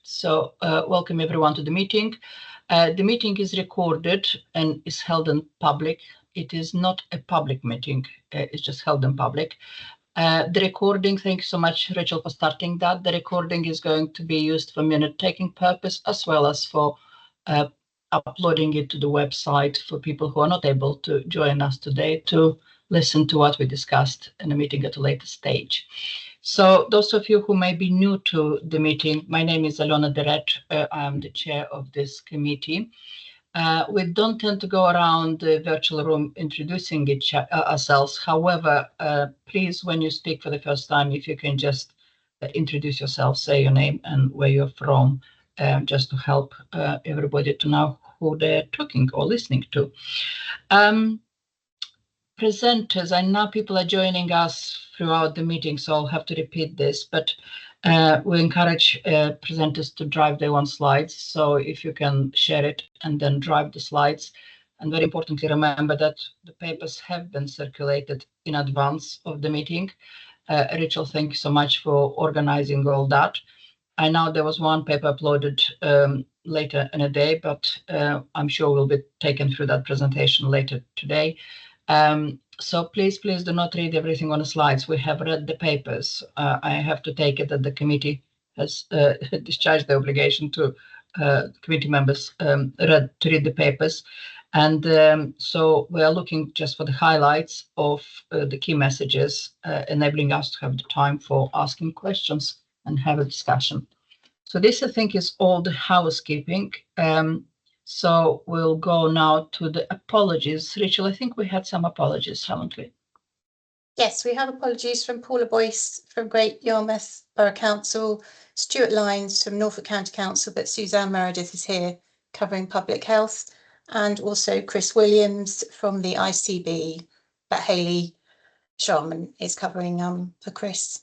So welcome everyone to the meeting. The meeting is recorded and is held in public. It is not a public meeting, it's just held in public. The recording, thank you so much, Rachel, for starting that. The recording is going to be used for minute-taking purpose as well as for uploading it to the website for people who are not able to join us today to listen to what we discussed in the meeting at a later stage. So those of you who may be new to the meeting, my name is Alona Deret. I'm the chair of this committee. We don't tend to go around the virtual room introducing ourselves. However, please, when you speak for the first time, if you can just introduce yourself, say your name and where you're from, just to help everybody to know who they're talking or listening to. Presenters, I know people are joining us throughout the meeting, so I'll have to repeat this, but we encourage presenters to drive their own slides. So if you can share it and then drive the slides. And very importantly, remember that the papers have been circulated in advance of the meeting. Rachel, thank you so much for organizing all that. I know there was one paper uploaded later in the day, but I'm sure we'll be taken through that presentation later today. So please do not read everything on the slides. We have read the papers. I have to take it that the committee has discharged the obligation to committee members read the papers. And so we are looking just for the highlights of the key messages, enabling us to have the time for asking questions and have a discussion. So this, I think, is all the housekeeping. So we'll go now to the apologies. Rachel, I think we had some apologies, haven't we? Yes, we have apologies from Paula Boyce from Great Yarmouth Borough Council, Stuart Lyons from Norfolk County Council, but Suzanne Meredith is here covering public health, and also Chris Williams from the ICB, but Hayley Sharman is covering for Chris.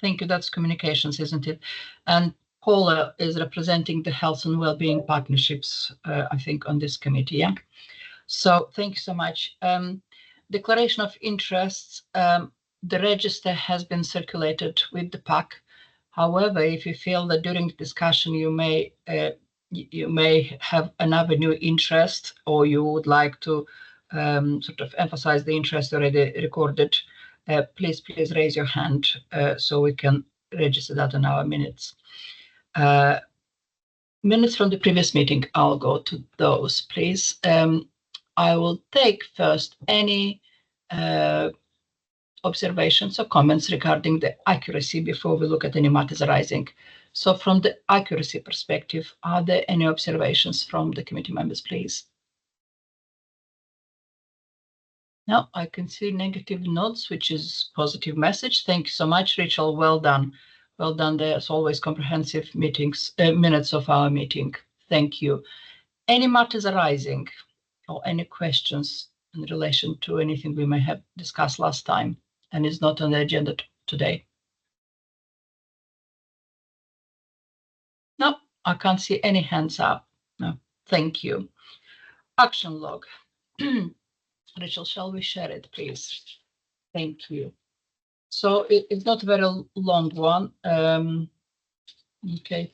Thank you. That's communications, isn't it? And Paula is representing the health and wellbeing partnerships, I think, on this committee. Yeah. So thank you so much. Declaration of interests. The register has been circulated with the pack. However, if you feel that during the discussion you may have another new interest, or you would like to sort of emphasize the interest already recorded, please raise your hand so we can register that in our minutes. Minutes from the previous meeting, I'll go to those, please. I will take first any observations or comments regarding the accuracy before we look at any matters arising. So from the accuracy perspective, are there any observations from the committee members, please? No, I can see negative notes, which is positive message. Thank you so much, Rachel. Well done. Well done. There's always comprehensive minutes of our meeting. Thank you. Any matters arising or any questions in relation to anything we may have discussed last time and is not on the agenda today? No, I can't see any hands up. No, thank you. Action log. Rachel, shall we share it, please? Thank you. So it's not a very long one. Okay.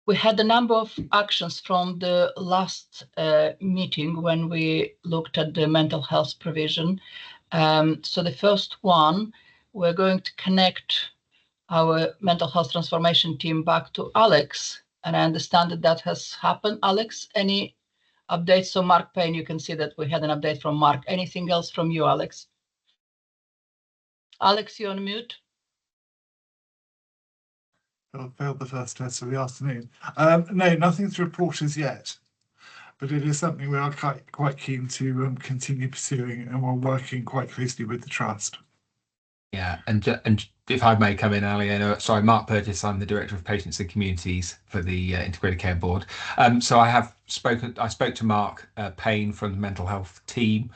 We had a number of actions from the last meeting when we looked at the mental health provision. So the first one, we're going to connect our mental health transformation team back to Alex. And I understand that has happened. Alex, any updates? So Mark Payne, you can see that we had an update from Mark. Anything else from you, Alex? Alex, you're on mute. I failed the first test of the afternoon. No, nothing to report as yet, but it is something we are quite keen to continue pursuing, and we're working quite closely with the Trust. Yeah, and if I may come in, Ali, sorry, Mark Burgess, I'm the Director of Patients and Communities for the Integrated Care Board. So I spoke to Mark Payne from the mental health team,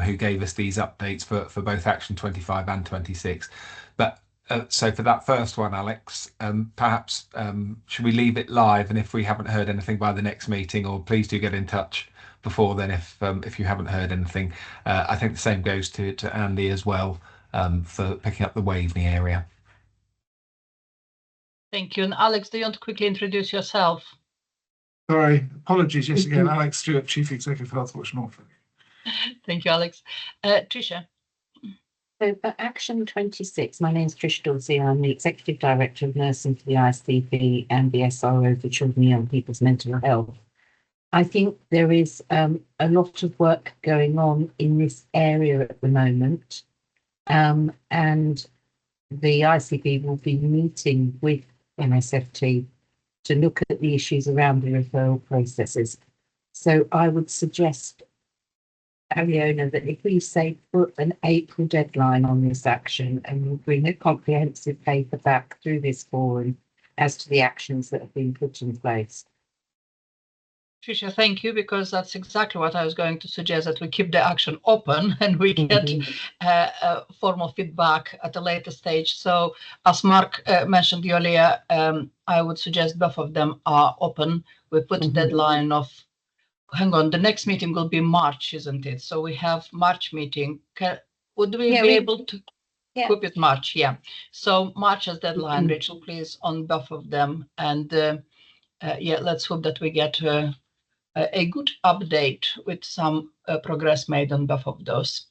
who gave us these updates for both Action 25 and 26. But so for that first one, Alex, perhaps should we leave it live? And if we haven't heard anything by the next meeting, or please do get in touch before then if you haven't heard anything. I think the same goes to Andy as well, for picking up the Waveney area. Thank you. And Alex, do you want to quickly introduce yourself? Sorry, apologies yet again. Alex Stewart, Chief Executive Health Watch Norfolk. Thank you, Alex. Tricia. So for Action 26, my name is Tricia Dorsey. I'm the Executive Director of Nursing for the ICB and the SRO for Children and Young People's Mental Health. I think there is a lot of work going on in this area at the moment, and the ICB will be meeting with MSFT to look at the issues around the referral processes. So I would suggest, Ariona, that if we say put an April deadline on this action and we'll bring a comprehensive paper back through this forum as to the actions that have been put in place. Tricia, thank you, because that's exactly what I was going to suggest, that we keep the action open and we get formal feedback at a later stage. So as Mark mentioned earlier, I would suggest both of them are open. We put a deadline of, hang on, the next meeting will be March, isn't it? So we have March meeting. Would we be able to keep it March? Yeah. So March as deadline, Rachel, please, on both of them. And yeah, let's hope that we get a good update with some progress made on both of those.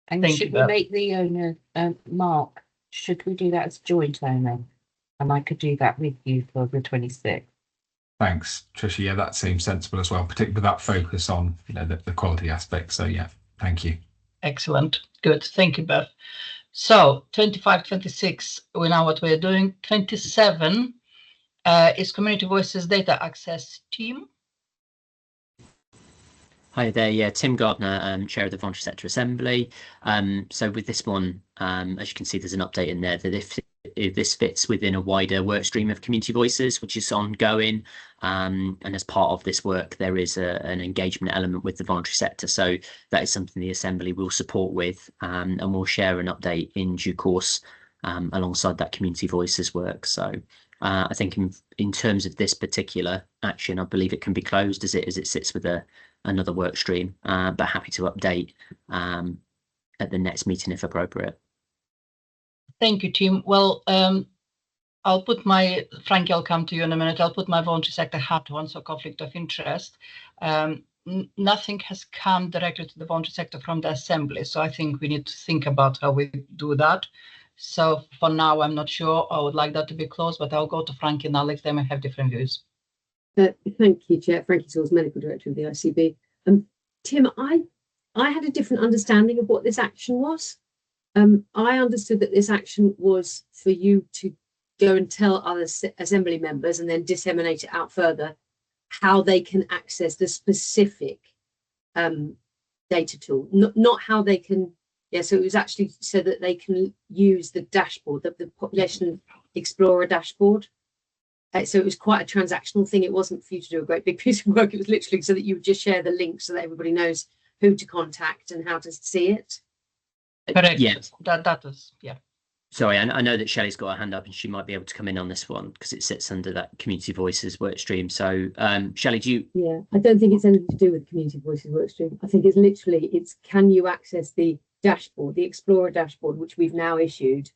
And Thank should you, we make the owner, Mark, should we do that as joint owner? And I could do that with you for the 26th. Thanks, Tricia. Yeah, that seems sensible as well, particularly with that focus on, you know, the quality aspect. So yeah, thank you. Excellent. Good. Thank you, Beth. So 25, 26, we know what we're doing. 27 is Community Voices Data Access Team. Hi there, yeah, Tim Gardner, Chair of the Voluntary Sector Assembly. So with this one, as you can see, there's an update in there that if this fits within a wider work stream of community voices, which is ongoing. And as part of this work, there is an engagement element with the voluntary sector. So that is something the Assembly will support with, and we'll share an update in due course alongside that community voices work. So I think in terms of this particular action, I believe it can be closed as it sits with another work stream, but happy to update at the next meeting if appropriate. Thank you, Tim. Well, I'll put my, Frankie, I'll come to you in a minute. I'll put my voluntary sector hat on, so conflict of interest. Nothing has come directly to the voluntary sector from the Assembly, so I think we need to think about how we do that. So for now, I'm not sure. I would like that to be closed, but I'll go to Frankie and Alex. They may have different views. Thank you, Chair. Frankie Sauls, Medical Director of the ICB. Tim, I had a different understanding of what this action was. I understood that this action was for you to go and tell other Assembly members and then disseminate it out further how they can access the specific data tool, not how they can. Yeah, so it was actually so that they can use the dashboard, the Population Explorer dashboard. So it was quite a transactional thing. It wasn't for you to do a great big piece of work. It was literally so that you would just share the link so that everybody knows who to contact and how to see it. Correct. Yeah. That is, yeah. Sorry, I know that Shelley's got her hand up and she might be able to come in on this one because it sits under that Community Voices work stream. So Shelley, do you? Yeah, I don't think it's anything to do with Community Voices work stream. I think it's literally, can you access the dashboard, the Explorer dashboard, which we've now issued.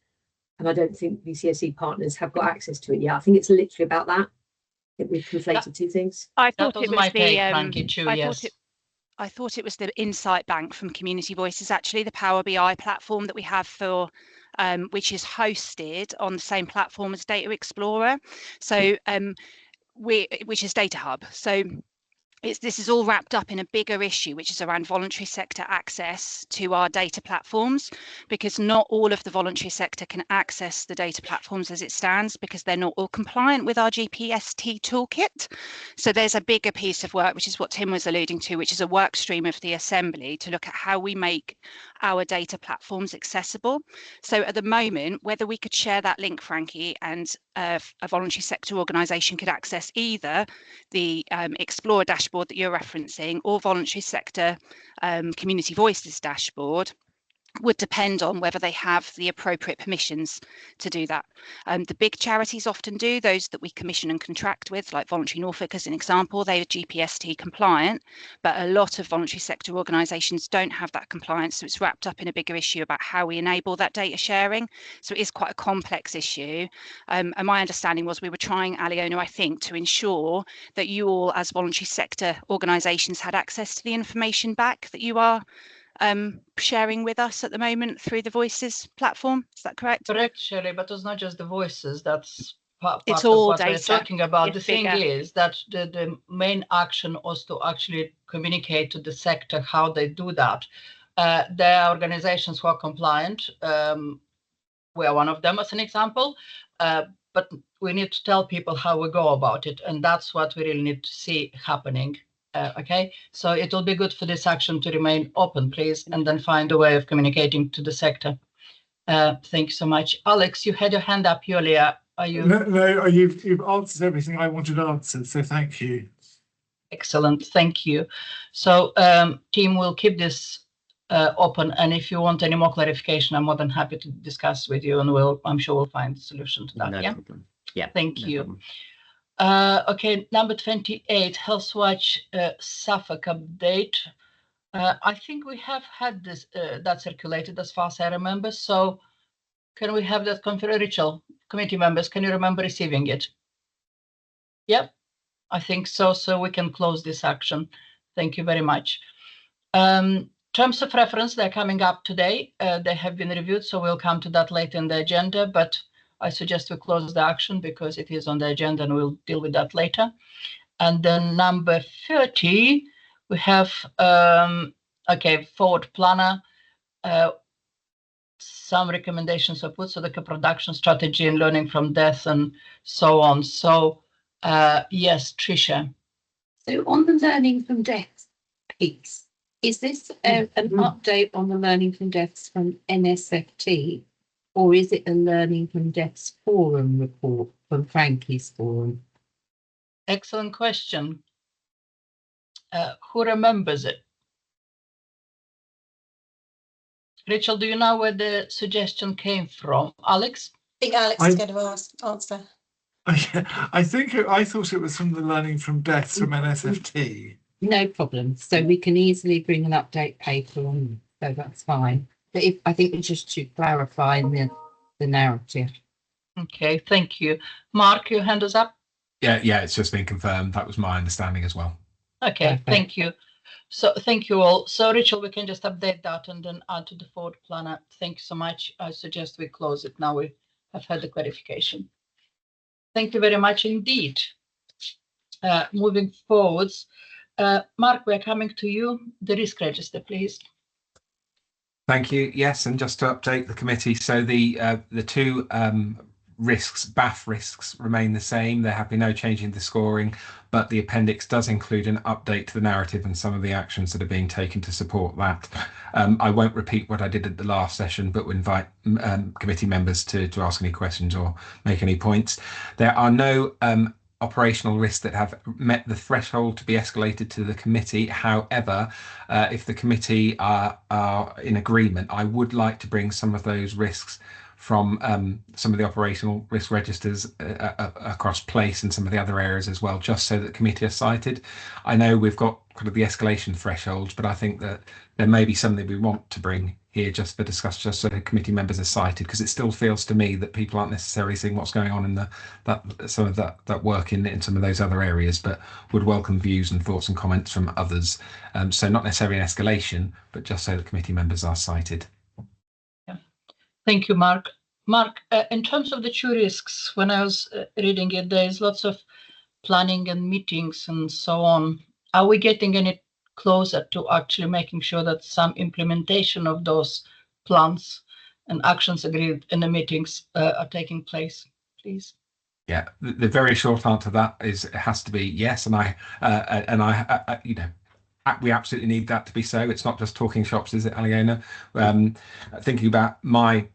And I don't think VCSE partners have got access to it yet. I think it's literally about that. We've conflated two things. I thought That was it was my the take, Frankie, too, yes. I thought it was the Insight Bank from Community Voices, actually, the Power BI platform that we have for, which is hosted on the same platform as Data Explorer. So which is Data Hub. So this is all wrapped up in a bigger issue, which is around voluntary sector access to our data platforms, because not all of the voluntary sector can access the data platforms as it stands because they're not all compliant with our GPST toolkit. So there's a bigger piece of work, which is what Tim was alluding to, which is a work stream of the Assembly to look at how we make our data platforms accessible. So at the moment, whether we could share that link, Frankie, and a voluntary sector organisation could access either the Explorer dashboard that you're referencing or voluntary sector Community Voices dashboard, would depend on whether they have the appropriate permissions to do that. The big charities often do, those that we commission and contract with, like Voluntary Norfolk as an example, they are GPST compliant, but a lot of voluntary sector organisations don't have that compliance, so it's wrapped up in a bigger issue about how we enable that data sharing. So it is quite a complex issue. And my understanding was we were trying, Aliona, I think, to ensure that you all as voluntary sector organisations had access to the information back that you are sharing with us at the moment through the Voices platform. Is that correct? Correct, Shelley, but it's not just the voices. That's part It's of all what we're data. talking about. It's The thing bigger. is that the main action was to actually communicate to the sector how they do that. There are organizations who are compliant. We are one of them as an example, but we need to tell people how we go about it, and that's what we really need to see happening. Okay, so it will be good for this action to remain open, please, and then find a way of communicating to the sector. Thank you so much. Alex, you had your hand up earlier. Are you? No, you've answered everything I wanted answered, so thank you. Excellent, thank you. So team will keep this open, and if you want any more clarification, I'm more than happy to discuss with you, and I'm sure we'll find a solution to that. No Yeah, problem. Yeah, thank no you. problem. Okay, number 28, Healthwatch Suffolk update. I think we have had this that circulated as far as I remember. So can we have that Rachel, committee members, can you remember receiving it? Yep, I think so. So we can close this action. Thank you very much. Terms of reference, they're coming up today. They have been reviewed, so we'll come to that later in the agenda, but I suggest we close the action because it is on the agenda and we'll deal with that later. And then number 30, we have, forward planner. Some recommendations are put, so the co-production strategy and learning from death and so on. So yes, Tricia. So on the learning from death piece, is this an update on the learning from deaths from NSFT, or is it a learning from deaths forum report from Frankie's forum? Excellent question. Who remembers it? Rachel, do you know where the suggestion came from? Alex? I think Alex is going to answer. I thought it was from the learning from deaths from NSFT. No problem. So we can easily bring an update paper on, so that's fine. But I think it's just to clarify the narrative. Okay, thank you. Mark, your hand is up. Yeah, it's just been confirmed. That was my understanding as well. Okay, Perfect. thank you. So thank you all. So Rachel, we can just update that and then add to the forward planner. Thank you so much. I suggest we close it now. We have had the clarification. Thank you very much indeed. Moving forwards, Mark, we're coming to you. The risk register, please. Thank you. Yes, and just to update the committee, so the two risks, BAF risks, remain the same. There have been no change in the scoring, but the appendix does include an update to the narrative and some of the actions that are being taken to support that. I won't repeat what I did at the last session, but would invite committee members to ask any questions or make any points. There are no operational risks that have met the threshold to be escalated to the committee. However, if the committee are in agreement, I would like to bring some of those risks from some of the operational risk registers across place and some of the other areas as well, just so that the committee are cited. I know we've got kind of the escalation thresholds, but I think that there may be something we want to bring here just for discussion, just so the committee members are cited, because it still feels to me that people aren't necessarily seeing what's going on in some of that work in some of those other areas, but would welcome views and thoughts and comments from others. So not necessarily an escalation, but just so the committee members are cited. Thank you, Mark. Mark, in terms of the two risks, when I was reading it, there's lots of planning and meetings and so on. Are we getting any closer to actually making sure that some implementation of those plans and actions agreed in the meetings are taking place, please? Yeah, the very short answer to that is it has to be yes, and I you know, we absolutely need that to be so. It's not just talking shops, is it, Aliona? Thinking about my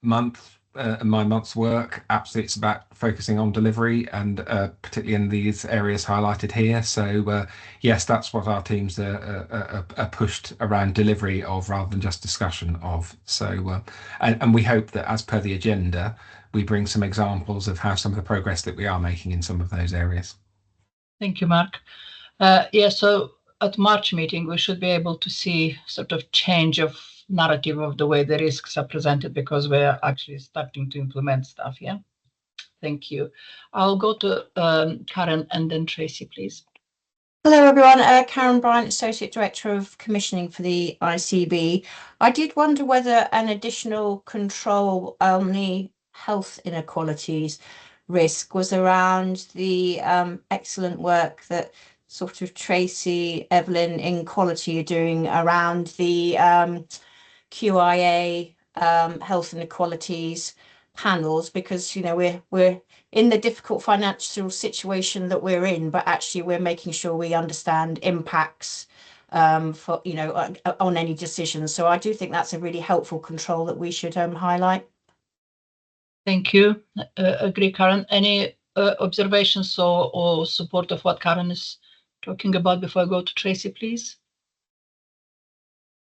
month, my month's work. Absolutely, it's about focusing on delivery, and particularly in these areas highlighted here. So yes, that's what our teams are pushed around delivery of, rather than just discussion of. So and we hope that, as per the agenda, we bring some examples of how some of the progress that we are making in some of those areas. Thank you, Mark. So at March meeting, we should be able to see sort of change of narrative of the way the risks are presented, because we're actually starting to implement stuff. Yeah. Thank you. I'll go to Karen and then Tracy, please. Hello everyone, Karen Bryant, Associate Director of Commissioning for the ICB. I did wonder whether an additional control on the health inequalities risk was around the excellent work that sort of Tracy, Evelyn in quality are doing around the QIA health inequalities panels, because we're in the difficult financial situation that we're in, but actually we're making sure we understand impacts for on any decisions. So I do think that's a really helpful control that we should highlight. Thank you. Agree, Karen. Any observations or support of what Karen is talking about before I go to Tracy, please?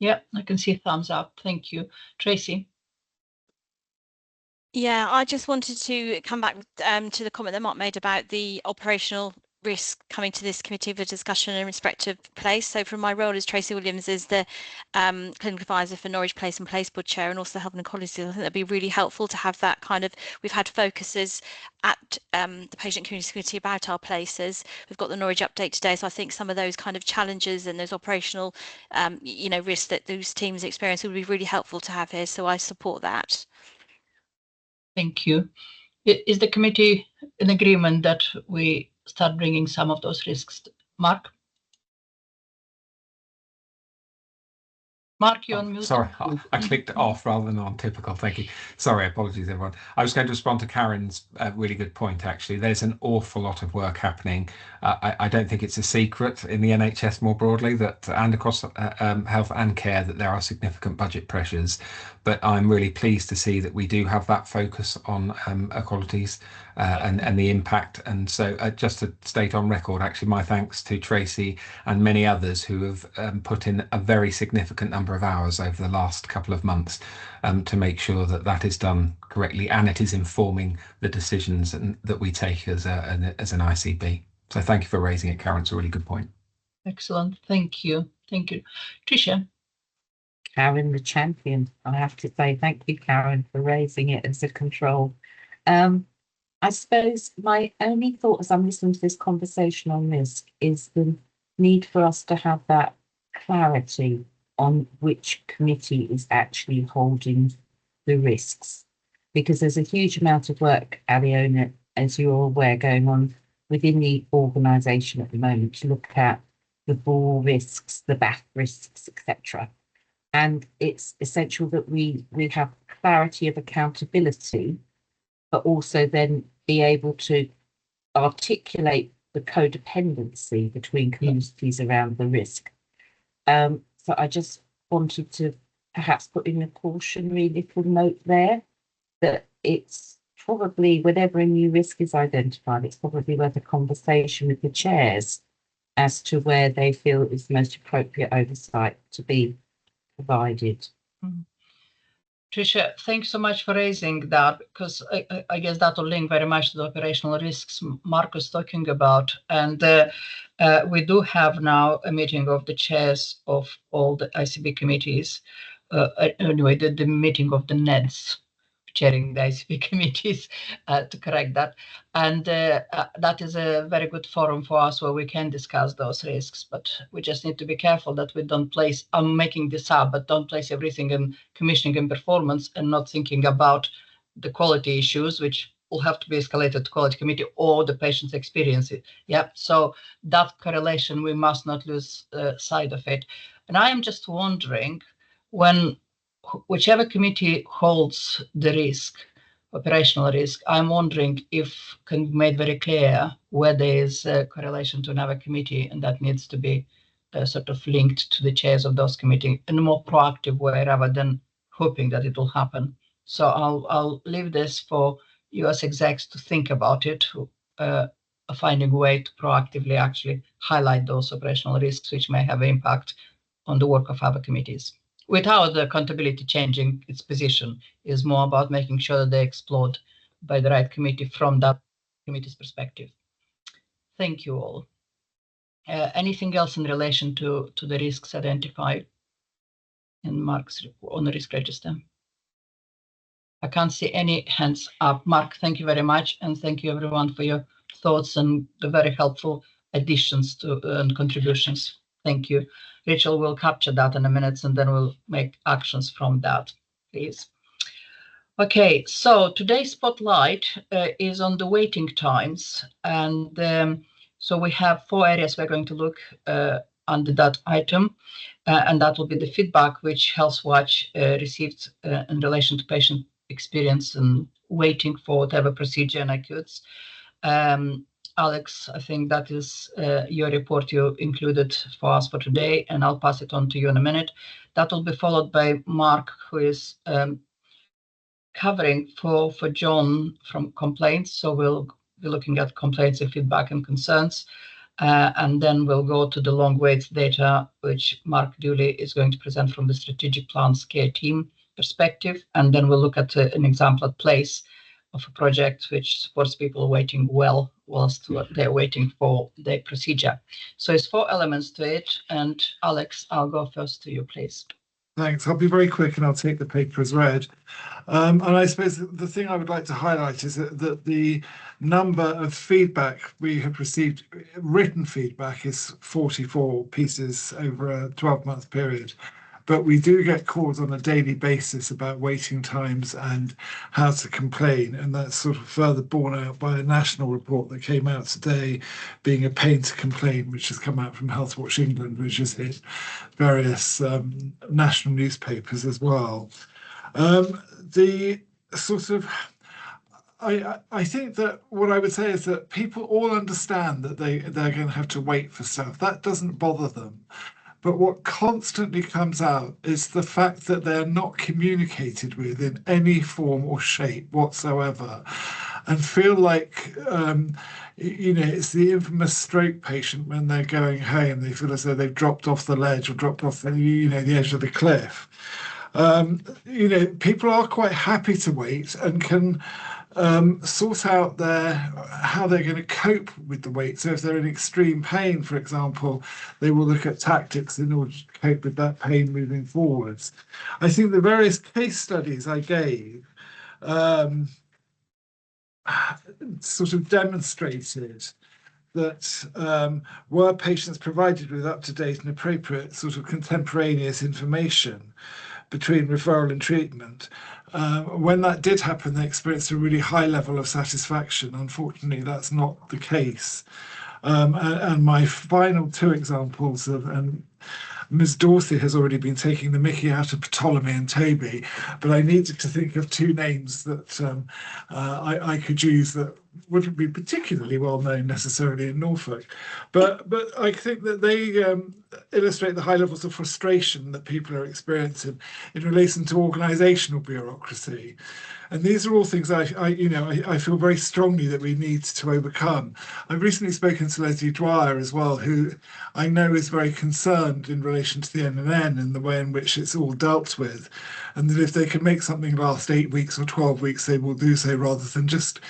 Yeah, I can see thumbs up. Thank you. Tracy. Yeah, I just wanted to come back to the comment that Mark made about the operational risk coming to this committee for discussion in respect of Place. So from my role as Tracy Williams as the clinical advisor for Norwich Place and Place Board Chair, and also Health and Equality, I think that'd be really helpful to have that kind of, we've had focuses at the Patient Community Committee about our places. We've got the Norwich update today, so I think some of those kind of challenges and those operational risks that those teams experience would be really helpful to have here, so I support that. Thank you. Is the committee in agreement that we start bringing some of those risks? Mark? Mark, you're on mute. Sorry, I clicked off rather than on. Typical. Thank you. Sorry, apologies, everyone. I was going to respond to Karen's really good point, actually. There's an awful lot of work happening. I don't think it's a secret in the NHS more broadly that, and across health and care, that there are significant budget pressures. But I'm really pleased to see that we do have that focus on equalities and the impact. And so just to state on record, actually, my thanks to Tracy and many others who have put in a very significant number of hours over the last couple of months to make sure that that is done correctly, and it is informing the decisions that we take as an ICB. So thank you for raising it, Karen. It's a really good point. Excellent. Thank you. Thank you. Tricia? Karen, the champion. I have to say thank you, Karen, for raising it as a control. I suppose my only thought as I'm listening to this conversation on risk is the need for us to have that clarity on which committee is actually holding the risks, because there's a huge amount of work, Aliona, as you're aware, going on within the organisation at the moment to look at the ball risks, the bath risks, etc. And it's essential that we have clarity of accountability, but also then be able to articulate the codependency between communities around the risk. So I just wanted to perhaps put in a cautionary little note there that it's probably, whenever a new risk is identified, it's probably worth a conversation with the chairs as to where they feel is the most appropriate oversight to be provided. Tricia, thanks so much for raising that, because I guess that will link very much to the operational risks Mark was talking about. And we do have now a meeting of the chairs of all the ICB committees. Anyway, the meeting of the NEDs, chairing the ICB committees, to correct that. And that is a very good forum for us where we can discuss those risks, but we just need to be careful that we don't place, I'm making this up, but don't place everything in commissioning and performance and not thinking about the quality issues, which will have to be escalated to quality committee or the patient's experience. Yeah, so that correlation, we must not lose sight of it. And I am just wondering, when whichever committee holds the risk, operational risk, I'm wondering if can be made very clear where there is a correlation to another committee, and that needs to be sort of linked to the chairs of those committees in a more proactive way rather than hoping that it will happen. So I'll leave this for you as execs to think about it, finding a way to proactively actually highlight those operational risks which may have impact on the work of other committees. Without the accountability changing its position, is more about making sure that they explored by the right committee from that committee's perspective. Thank you all. Anything else in relation to the risks identified in Mark's report on the risk register? I can't see any hands up. Mark, thank you very much, and thank you everyone for your thoughts and the very helpful additions to and contributions. Thank you. Rachel will capture that in a minute, and then we'll make actions from that, please. Okay, so today's spotlight is on the waiting times, and so we have 4 areas we're going to look under that item, and that will be the feedback which Healthwatch received in relation to patient experience and waiting for whatever procedure and acutes. Alex, I think that is your report you included for us for today, and I'll pass it on to you in a minute. That will be followed by Mark, who is covering for John from complaints. So we'll be looking at complaints and feedback and concerns. And then we'll go to the long wait data, which Mark Dooley is going to present from the strategic plans care team perspective. And then we'll look at an example at place of a project which supports people waiting well whilst they're waiting for their procedure. So it's 4 elements to it. And Alex, I'll go first to you, please. Thanks. I'll be very quick and I'll take the paper as read. And I suppose the thing I would like to highlight is that the number of feedback we have received, written feedback, is 44 pieces over a 12-month period. But we do get calls on a daily basis about waiting times and how to complain. And that's sort of further borne out by a national report that came out today, being a pain to complain, which has come out from Healthwatch England, which has hit various national newspapers as well. The sort of, I think that what I would say is that people all understand that they're going to have to wait for stuff. That doesn't bother them. But what constantly comes out is the fact that they're not communicated with in any form or shape whatsoever, and feel like, it's the infamous stroke patient when they're going home. They feel as though they've dropped off the ledge or dropped off the, the edge of the cliff. People are quite happy to wait and can sort out how they're going to cope with the wait. So if they're in extreme pain, for example, they will look at tactics in order to cope with that pain moving forwards. I think the various case studies I gave sort of demonstrated that were patients provided with up-to-date and appropriate sort of contemporaneous information between referral and treatment, when that did happen, they experienced a really high level of satisfaction. Unfortunately, that's not the case. And my final 2 examples and Ms. Dorsey has already been taking the mickey out of Ptolemy and Toby, but I needed to think of 2 names that I could use that wouldn't be particularly well known necessarily in Norfolk. But I think that they illustrate the high levels of frustration that people are experiencing in relation to organisational bureaucracy. And these are all things I feel very strongly that we need to overcome. I've recently spoken to Leslie Dwyer as well, who I know is very concerned in relation to the NNN and the way in which it's all dealt with. And that if they can make something last 8 weeks or 12 weeks, they will do so rather than just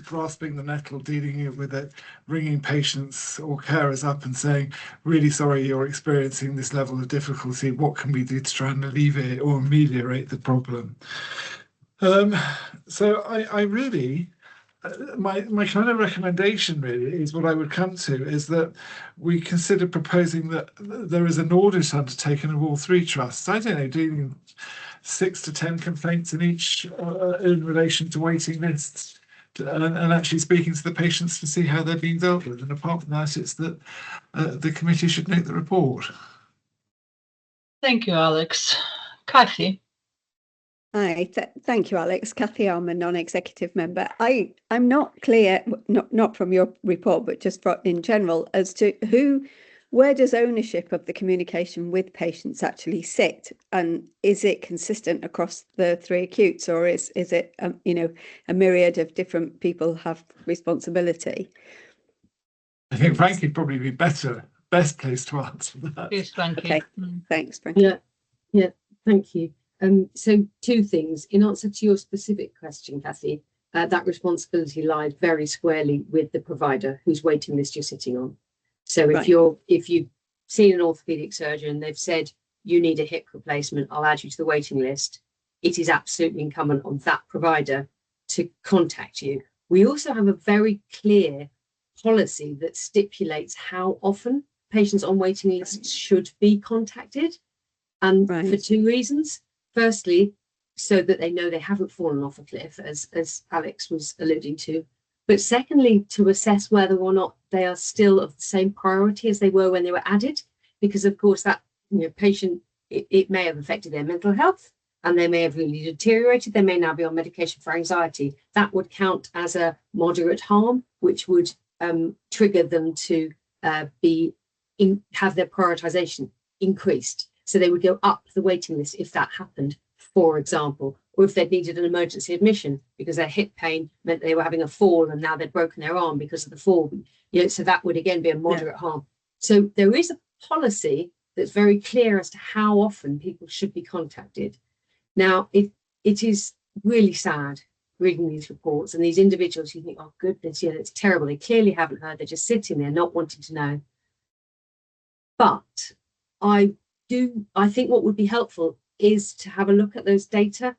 grasping the nettle, dealing with it, ringing patients or carers up and saying, really sorry you're experiencing this level of difficulty. What can we do to try and alleviate or ameliorate the problem? So I really, my kind of recommendation really is what I would come to is that we consider proposing that there is an audit undertaken of all 3 trusts. I don't know, doing 6 to 10 complaints in each in relation to waiting lists, and actually speaking to the patients to see how they're being dealt with. And apart from that, it's that the committee should make the report. Thank you, Alex. Kathy. Hi, thank you, Alex. Kathy Almond, non-executive member. I'm not clear, not from your report, but just in general, as to who where does ownership of the communication with patients actually sit? And is it consistent across the 3 acutes, or is it, you know, a myriad of different people have responsibility? I think Frankie'd probably be best placed to answer that. Please, Frankie. Okay, thanks, Frankie. Yeah, thank you. So 2 things. In answer to your specific question, Kathy, that responsibility lies very squarely with the provider whose waiting list you're sitting on. So if you've seen an orthopedic surgeon, they've said you need a hip replacement, I'll add you to the waiting list. It is absolutely incumbent on that provider to contact you. We also have a very clear policy that stipulates how often patients on waiting lists should be contacted, and for 2 reasons. Firstly, so that they know they haven't fallen off a cliff, as Alex was alluding to. But secondly, to assess whether or not they are still of the same priority as they were when they were added, because of course that, you know, patient, it may have affected their mental health, and they may have really deteriorated. They may now be on medication for anxiety. That would count as a moderate harm, which would trigger them to have their prioritization increased. So they would go up the waiting list if that happened, for example, or if they'd needed an emergency admission because their hip pain meant they were having a fall and now they'd broken their arm because of the fall. You know, so that would again be a moderate harm. So there is a policy that's very clear as to how often people should be contacted. Now, it is really sad reading these reports and these individuals, you think, oh goodness, yeah, it's terrible. They clearly haven't heard. They're just sitting there not wanting to know. But I think what would be helpful is to have a look at those data,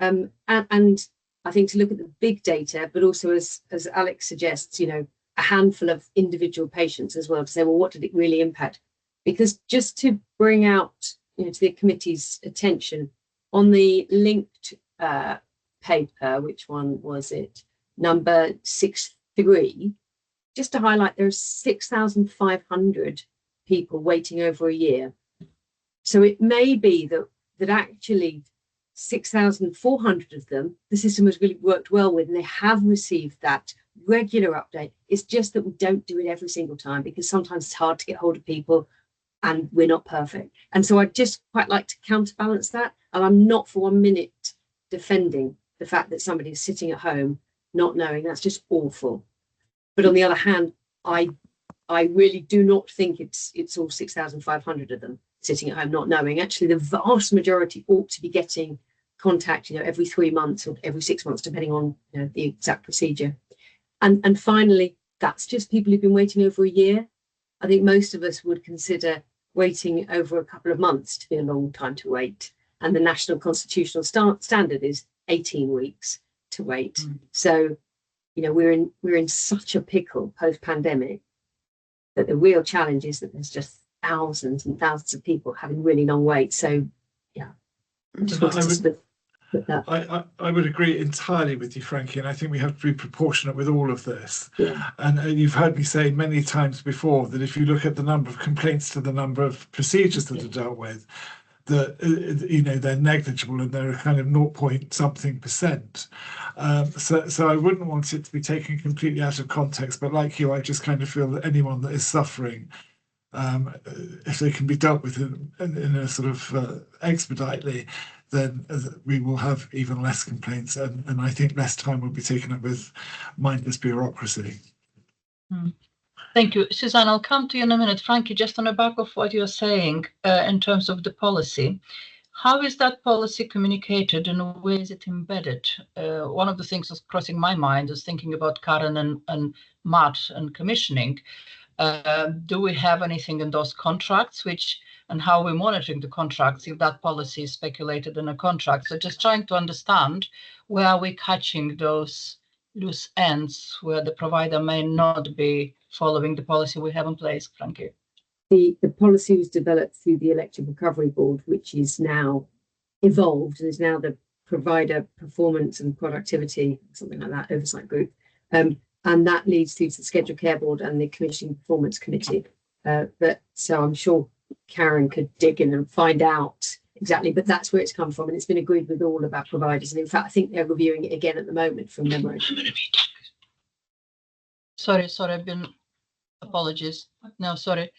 and I think to look at the big data, but also as Alex suggests, you know, a handful of individual patients as well, to say, well, what did it really impact? Because just to bring out, you know, to the committee's attention, on the linked paper, which one was it? Number 6.3, just to highlight, there's 6,500 people waiting over a year. So it may be that actually 6,400 of them, the system has really worked well with, and they have received that regular update. It's just that we don't do it every single time because sometimes it's hard to get hold of people and we're not perfect. And so I'd just quite like to counterbalance that. And I'm not for 1 minute defending the fact that somebody is sitting at home not knowing. That's just awful. But on the other hand, I really do not think it's all 6,500 of them sitting at home not knowing. Actually, the vast majority ought to be getting contact, you know, every 3 months or every 6 months, depending on, you know, the exact procedure. And finally, that's just people who've been waiting over a year. I think most of us would consider waiting over a couple of months to be a long time to wait. And the national constitutional standard is 18 weeks to wait. So, you know, we're in such a pickle post-pandemic that the real challenge is that there's just thousands and thousands of people having really long waits. So, yeah. I would agree entirely with you, Frankie, and I think we have to be proportionate with all of this. Yeah. And you've heard me say many times before that if you look at the number of complaints to the number of procedures that are dealt with, that you know, they're negligible and they're kind of 0.something%. So I wouldn't want it to be taken completely out of context. But like you, I just kind of feel that anyone that is suffering, if they can be dealt with in a sort of expeditely, then we will have even less complaints, and I think less time will be taken up with mindless bureaucracy. Thank you, Suzanne. I'll come to you in a minute. Frankie, just on the back of what you're saying in terms of the policy, how is that policy communicated and where is it embedded? One of the things that's crossing my mind is thinking about Karen and Matt and commissioning. Do we have anything in those contracts, and how we're monitoring the contracts if that policy is speculated in a contract? So just trying to understand where are we catching those loose ends where the provider may not be following the policy we have in place, Frankie? The policy was developed through the Elective Recovery Board, which is now evolved and is now the Provider Performance and Productivity, something like that, Oversight Group. And that leads through to the Scheduled Care Board and the Commissioning Performance Committee. So I'm sure Karen could dig in and find out exactly, but that's where it's come from, and it's been agreed with all of our providers. And in fact, I think they're reviewing it again at the moment from memory. Sorry, I've been, apologies. No, sorry.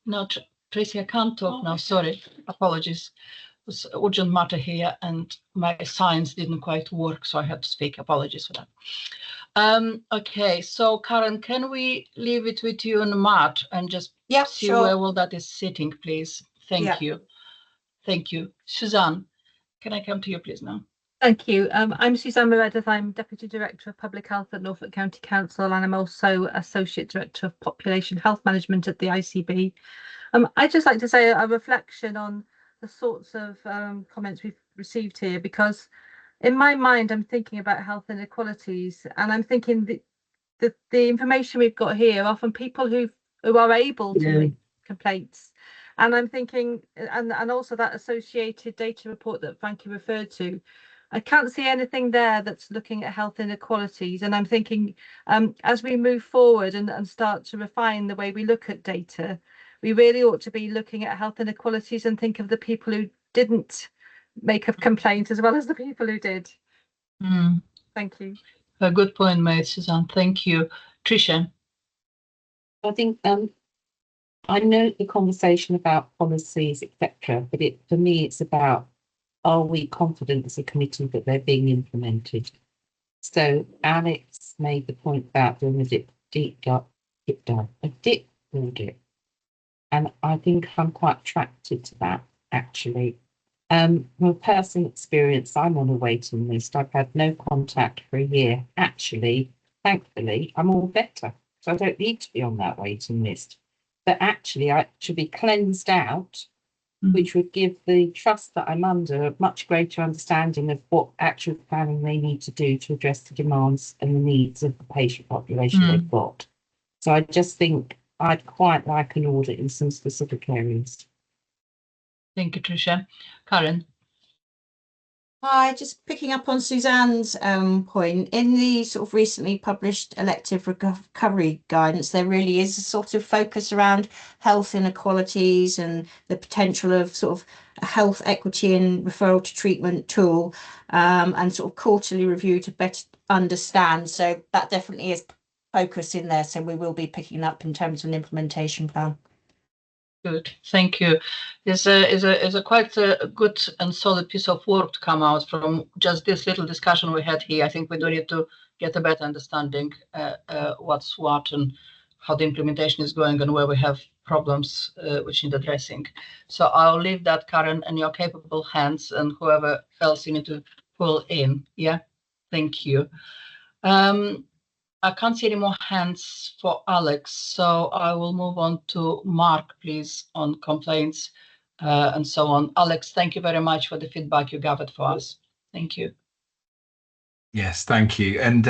No, Tracy, I can't talk now. Sorry, apologies. It was urgent matter here, and my signs didn't quite work, so I had to speak. Apologies for that. Okay, so Karen, can we leave it with you and Matt and just see sure. where all that is sitting, please? Thank Yeah. you. Thank you. Suzanne, can I come to you, please, now? Thank you. I'm Suzanne Meredith. I'm Deputy Director of Public Health at Norfolk County Council, and I'm also Associate Director of Population Health Management at the ICB. I'd just like to say a reflection on the sorts of comments we've received here, because in my mind, I'm thinking about health inequalities, and I'm thinking the information we've got here are from people who are able to make complaints. And I'm thinking, and also that associated data report that Frankie referred to, I can't see anything there that's looking at health inequalities. And I'm thinking, as we move forward and start to refine the way we look at data, we really ought to be looking at health inequalities and think of the people who didn't make a complaint as well as the people who did. Thank you. A good point made, Suzanne. Thank you. Tricia? I think I know the conversation about policies, etc., but for me, it's about, are we confident as a committee that they're being implemented? So Alex made the point about doing a deep audit, and I think I'm quite attracted to that, actually. From personal experience, I'm on a waiting list. I've had no contact for a year. Actually, thankfully, I'm all better, so I don't need to be on that waiting list. But actually, I should be cleansed out, which would give the trust that I'm under a much greater understanding of what actual planning they need to do to address the demands and the needs of the patient population they've got. So I just think I'd quite like an audit in some specific areas. Thank you, Tricia. Karen? Hi, just picking up on Suzanne's point. In the sort of recently published elective recovery guidance, there really is a sort of focus around health inequalities and the potential of sort of a health equity and referral to treatment tool, and sort of quarterly review to better understand. So that definitely is focus in there. So we will be picking up in terms of an implementation plan. Good, thank you. Is a quite a good and solid piece of work to come out from just this little discussion we had here. I think we do need to get a better understanding what's what and how the implementation is going and where we have problems which need addressing. So I'll leave that, Karen, in your capable hands, and whoever else you need to pull in. Yeah, thank you. I can't see any more hands for Alex, so I will move on to Mark, please, on complaints and so on. Alex, thank you very much for the feedback you gathered for us. Thank you. Yes, thank you. And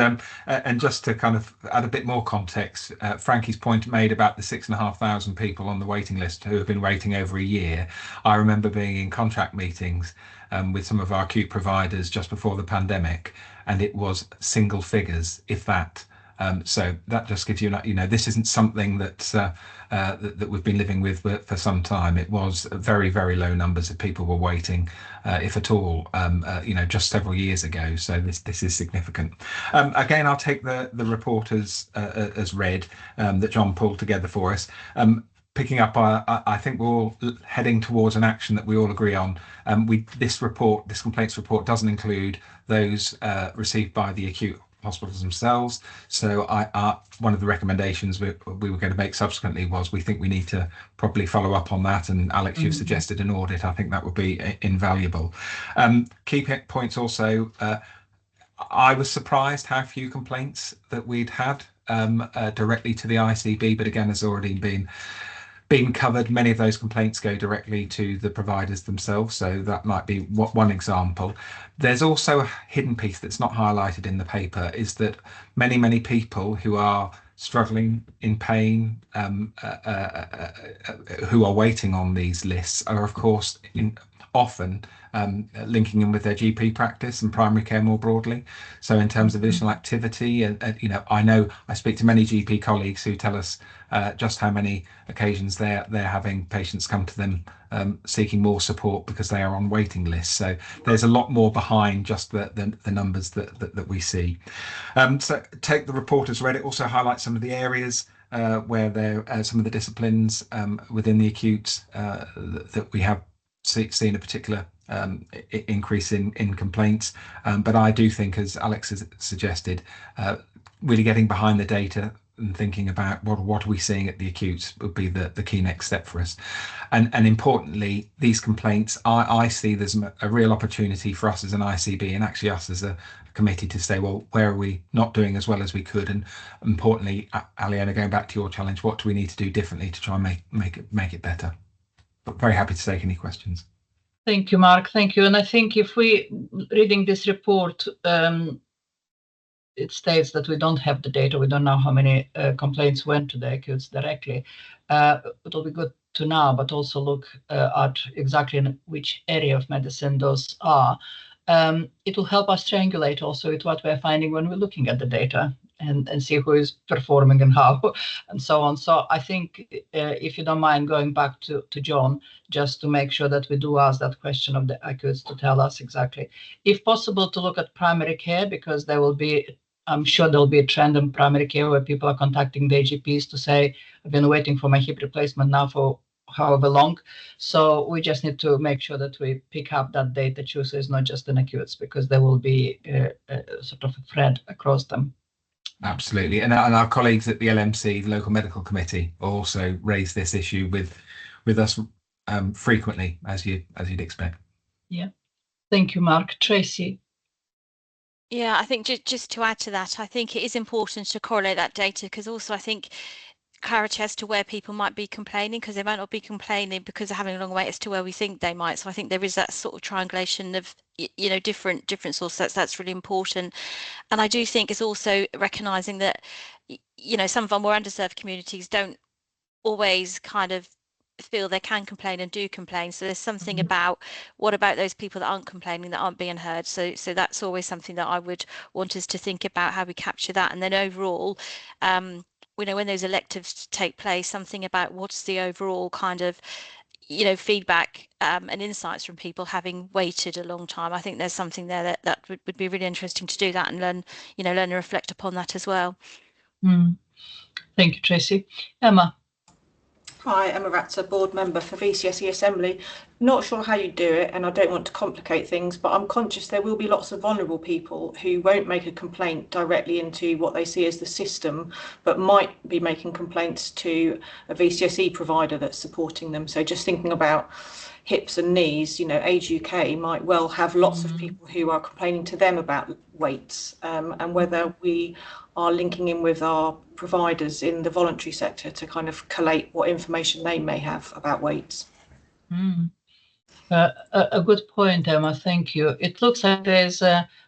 just to kind of add a bit more context, Frankie's point made about the 6,500 people on the waiting list who have been waiting over a year. I remember being in contract meetings with some of our acute providers just before the pandemic, and it was single figures, if that. So that just gives you, this isn't something that that we've been living with for some time. It was very, very low numbers of people were waiting, if at all, just several years ago. So this is significant. Again, I'll take the report as read that John pulled together for us. Picking up, I think we're all heading towards an action that we all agree on. This complaints report doesn't include those received by the acute hospitals themselves. So one of the recommendations we were going to make subsequently was we think we need to properly follow up on that. And Alex, you've suggested an audit. I think that would be invaluable. Key points also, I was surprised how few complaints that we'd had directly to the ICB, but again, has already been covered. Many of those complaints go directly to the providers themselves, so that might be one example. There's also a hidden piece that's not highlighted in the paper, is that many people who are struggling in pain, who are waiting on these lists, are of course often linking in with their GP practice and primary care more broadly. So in terms of additional activity, I know I speak to many GP colleagues who tell us just how many occasions they're having patients come to them seeking more support because they are on waiting lists. So there's a lot more behind just the numbers that we see. So take the report as read. It also highlights some of the areas where there are some of the disciplines within the acute that we have seen a particular increase in complaints. But I do think, as Alex has suggested, really getting behind the data and thinking about what are we seeing at the acute would be the key next step for us. And importantly, these complaints, I see there's a real opportunity for us as an ICB and actually us as a committee to say, well, where are we not doing as well as we could? And importantly, Aliona, going back to your challenge, what do we need to do differently to try and make it better? But very happy to take any questions. Thank you, Mark. Thank you. And I think if we reading this report, it states that we don't have the data. We don't know how many complaints went to the acutes directly. It'll be good to know, but also look at exactly in which area of medicine those are. It will help us triangulate also with what we're finding when we're looking at the data and see who is performing and how and so on. So I think if you don't mind going back to John, just to make sure that we do ask that question of the acutes to tell us exactly. If possible, to look at primary care, because there will be, I'm sure there'll be a trend in primary care where people are contacting the AGPs to say, I've been waiting for my hip replacement now for however long. So we just need to make sure that we pick up that data too, so it's not just in acutes, because there will be a sort of a thread across them. Absolutely, and our colleagues at the LMC, the Local Medical Committee, also raise this issue with us frequently, as you'd expect. Yeah, thank you, Mark. Tracy. Yeah, I think just to add to that, I think it is important to correlate that data, because also I think clarity as to where people might be complaining, because they might not be complaining because they're having a long wait as to where we think they might. So I think there is that sort of triangulation of, you know, different sources. That's really important. And I do think it's also recognizing that, you know, some of our more underserved communities don't always kind of feel they can complain and do complain. So there's something about what about those people that aren't complaining, that aren't being heard. So that's always something that I would want us to think about, how we capture that. And then overall, we know when those electives take place, something about what's the overall kind of, you know, feedback and insights from people having waited a long time. I think there's something there that would be really interesting to do that and learn and reflect upon that as well. Thank you, Tracy. Emma. Hi, Emma Ratzer, board member for VCSE Assembly. Not sure how you do it, and I don't want to complicate things, but I'm conscious there will be lots of vulnerable people who won't make a complaint directly into what they see as the system, but might be making complaints to a VCSE provider that's supporting them. So just thinking about hips and knees, you know, Age UK might well have lots of people who are complaining to them about weights, and whether we are linking in with our providers in the voluntary sector to kind of collate what information they may have about weights. A good point, Emma. Thank you. It looks like there's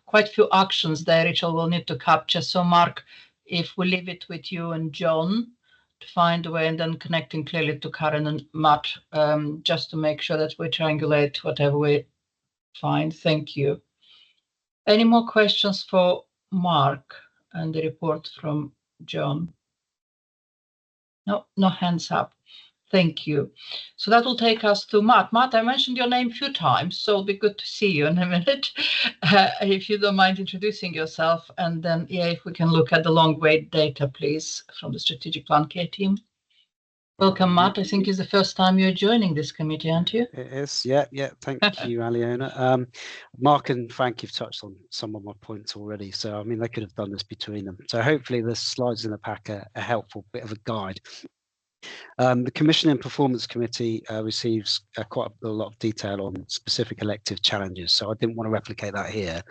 quite a few actions there Rachel will need to capture. So Mark, if we leave it with you and John to find a way, and then connecting clearly to Karen and Matt, just to make sure that we triangulate whatever we find. Thank you. Any more questions for Mark and the report from John? No hands up. Thank you. So that will take us to Matt. Matt, I mentioned your name a few times, so it'll be good to see you in a minute. If you don't mind introducing yourself, and then, yeah, if we can look at the long wait data, please, from the Strategic Plan Care team. Welcome, Matt. I think it's the first time you're joining this committee, aren't you? It is, yeah. Thank you, Aliona. Mark and Frank, you've touched on some of my points already. So, I mean, they could have done this between them. So hopefully the slides in the pack are a helpful bit of a guide. The Commission and Performance Committee receives quite a lot of detail on specific elective challenges, so I didn't want to replicate that here.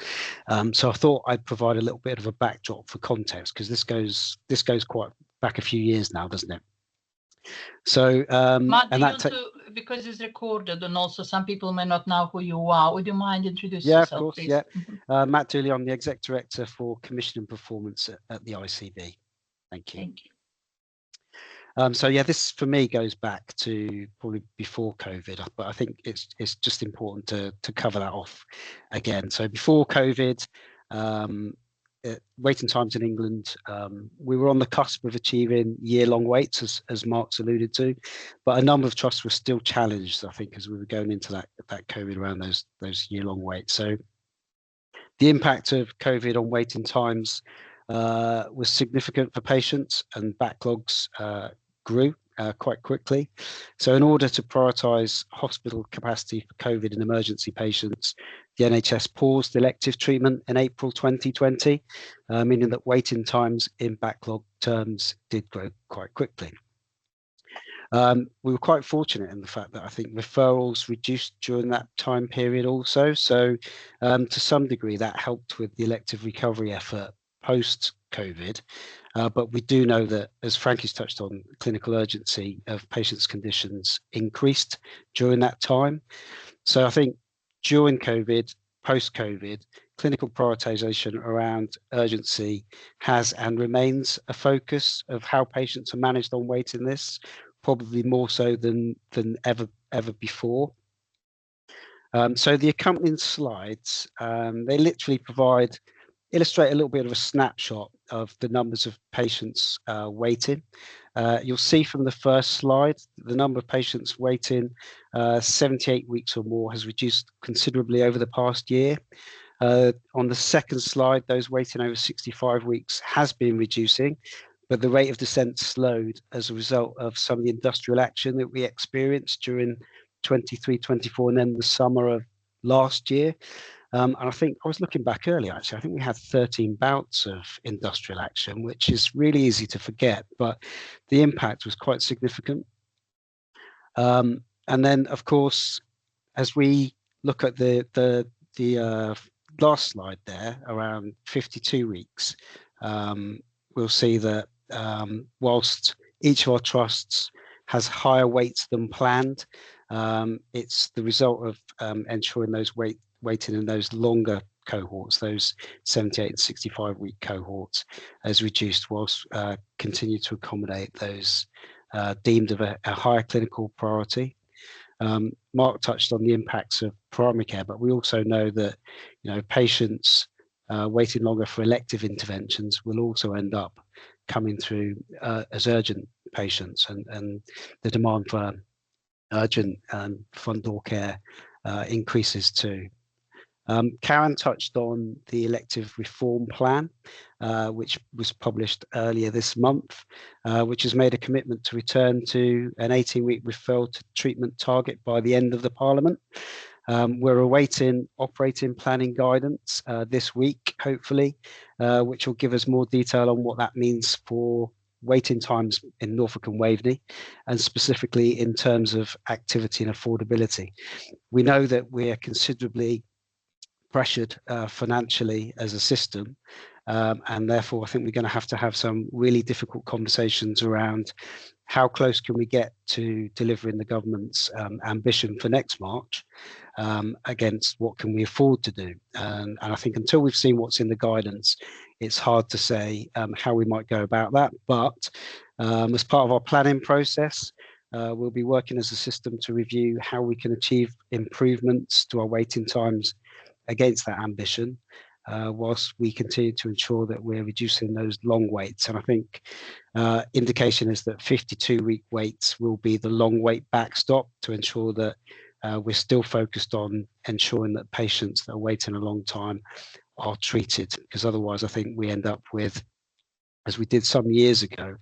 So I thought I'd provide a little bit of a backdrop for context, because this goes quite back a few years now, doesn't it? So Matt, and that because it's recorded, and also some people may not know who you are. Would you mind introducing yourself? Yeah, of course. Please? Yeah, Matt Dooley. I'm the Exec Director for Commission and Performance at the ICB. Thank you. Thank you. So yeah, this for me goes back to probably before COVID, but I think it's just important to cover that off again. So before COVID, waiting times in England, we were on the cusp of achieving year-long waits, as Mark's alluded to, but a number of trusts were still challenged, I think, as we were going into that COVID around those year-long waits. So the impact of COVID on waiting times was significant for patients, and backlogs grew quite quickly. So in order to prioritise hospital capacity for COVID and emergency patients, the NHS paused elective treatment in April 2020, meaning that waiting times in backlog terms did grow quite quickly. We were quite fortunate in the fact that I think referrals reduced during that time period also. So to some degree that helped with the elective recovery effort post-COVID. But we do know that, as Frankie's touched on, clinical urgency of patients' conditions increased during that time. So I think during COVID, post-COVID, clinical prioritisation around urgency has and remains a focus of how patients are managed on waiting lists, probably more so than ever before. So the accompanying slides, they literally illustrate a little bit of a snapshot of the numbers of patients waiting. You'll see from the first slide, the number of patients waiting 78 weeks or more has reduced considerably over the past year. On the second slide, those waiting over 65 weeks has been reducing, but the rate of descent slowed as a result of some of the industrial action that we experienced during 23-24 and then the summer of last year. And I think I was looking back earlier, actually, I think we had 13 bouts of industrial action, which is really easy to forget, but the impact was quite significant. And then, of course, as we look at the last slide there, around 52 weeks, we'll see that whilst each of our trusts has higher weights than planned, it's the result of ensuring those waiting in those longer cohorts, those 78 and 65 week cohorts, has reduced whilst continue to accommodate those deemed of a higher clinical priority. Mark touched on the impacts of primary care, but we also know that patients waiting longer for elective interventions will also end up coming through as urgent patients, and the demand for urgent front door care increases too. Karen touched on the elective reform plan, which was published earlier this month, which has made a commitment to return to an 18-week referral to treatment target by the end of the Parliament. We're awaiting operating planning guidance this week, hopefully, which will give us more detail on what that means for waiting times in Norfolk and Waveney, and specifically in terms of activity and affordability. We know that we are considerably pressured financially as a system, and therefore I think we're going to have some really difficult conversations around how close can we get to delivering the government's ambition for next March against what can we afford to do. And I think until we've seen what's in the guidance, it's hard to say how we might go about that. But as part of our planning process, we'll be working as a system to review how we can achieve improvements to our waiting times against that ambition, whilst we continue to ensure that we're reducing those long waits. And I think indication is that 52-week waits will be the long wait backstop to ensure that we're still focused on ensuring that patients that are waiting a long time are treated, because otherwise I think we end up with, as we did some years ago,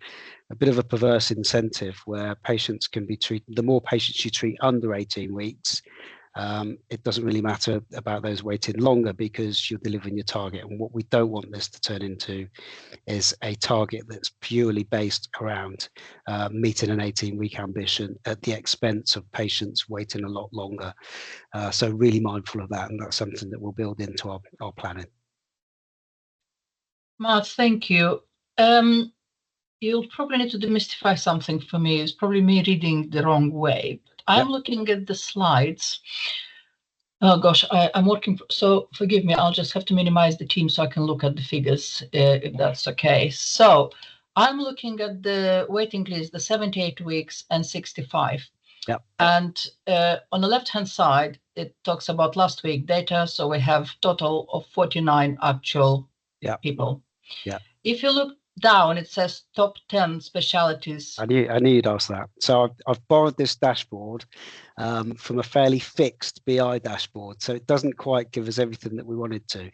a bit of a perverse incentive where patients can be treated. The more patients you treat under 18 weeks, it doesn't really matter about those waiting longer because you're delivering your target. And what we don't want this to turn into is a target that's purely based around meeting an 18-week ambition at the expense of patients waiting a lot longer. So really mindful of that, and that's something that we'll build into our planning. Mark, thank you. You'll probably need to demystify something for me. It's probably me reading the wrong way. I'm looking at the slides. Oh gosh, I'm working, so forgive me, I'll just have to minimize the team so I can look at the figures, if that's okay. So I'm looking at the waiting list, the 78 weeks and 65. Yep. And on the left-hand side, it talks about last week data. So we have total of 49 actual people. Yeah. If you look down, it says top 10 specialties. I knew you'd ask that. So I've borrowed this dashboard from a fairly fixed BI dashboard, so it doesn't quite give us everything that we wanted to.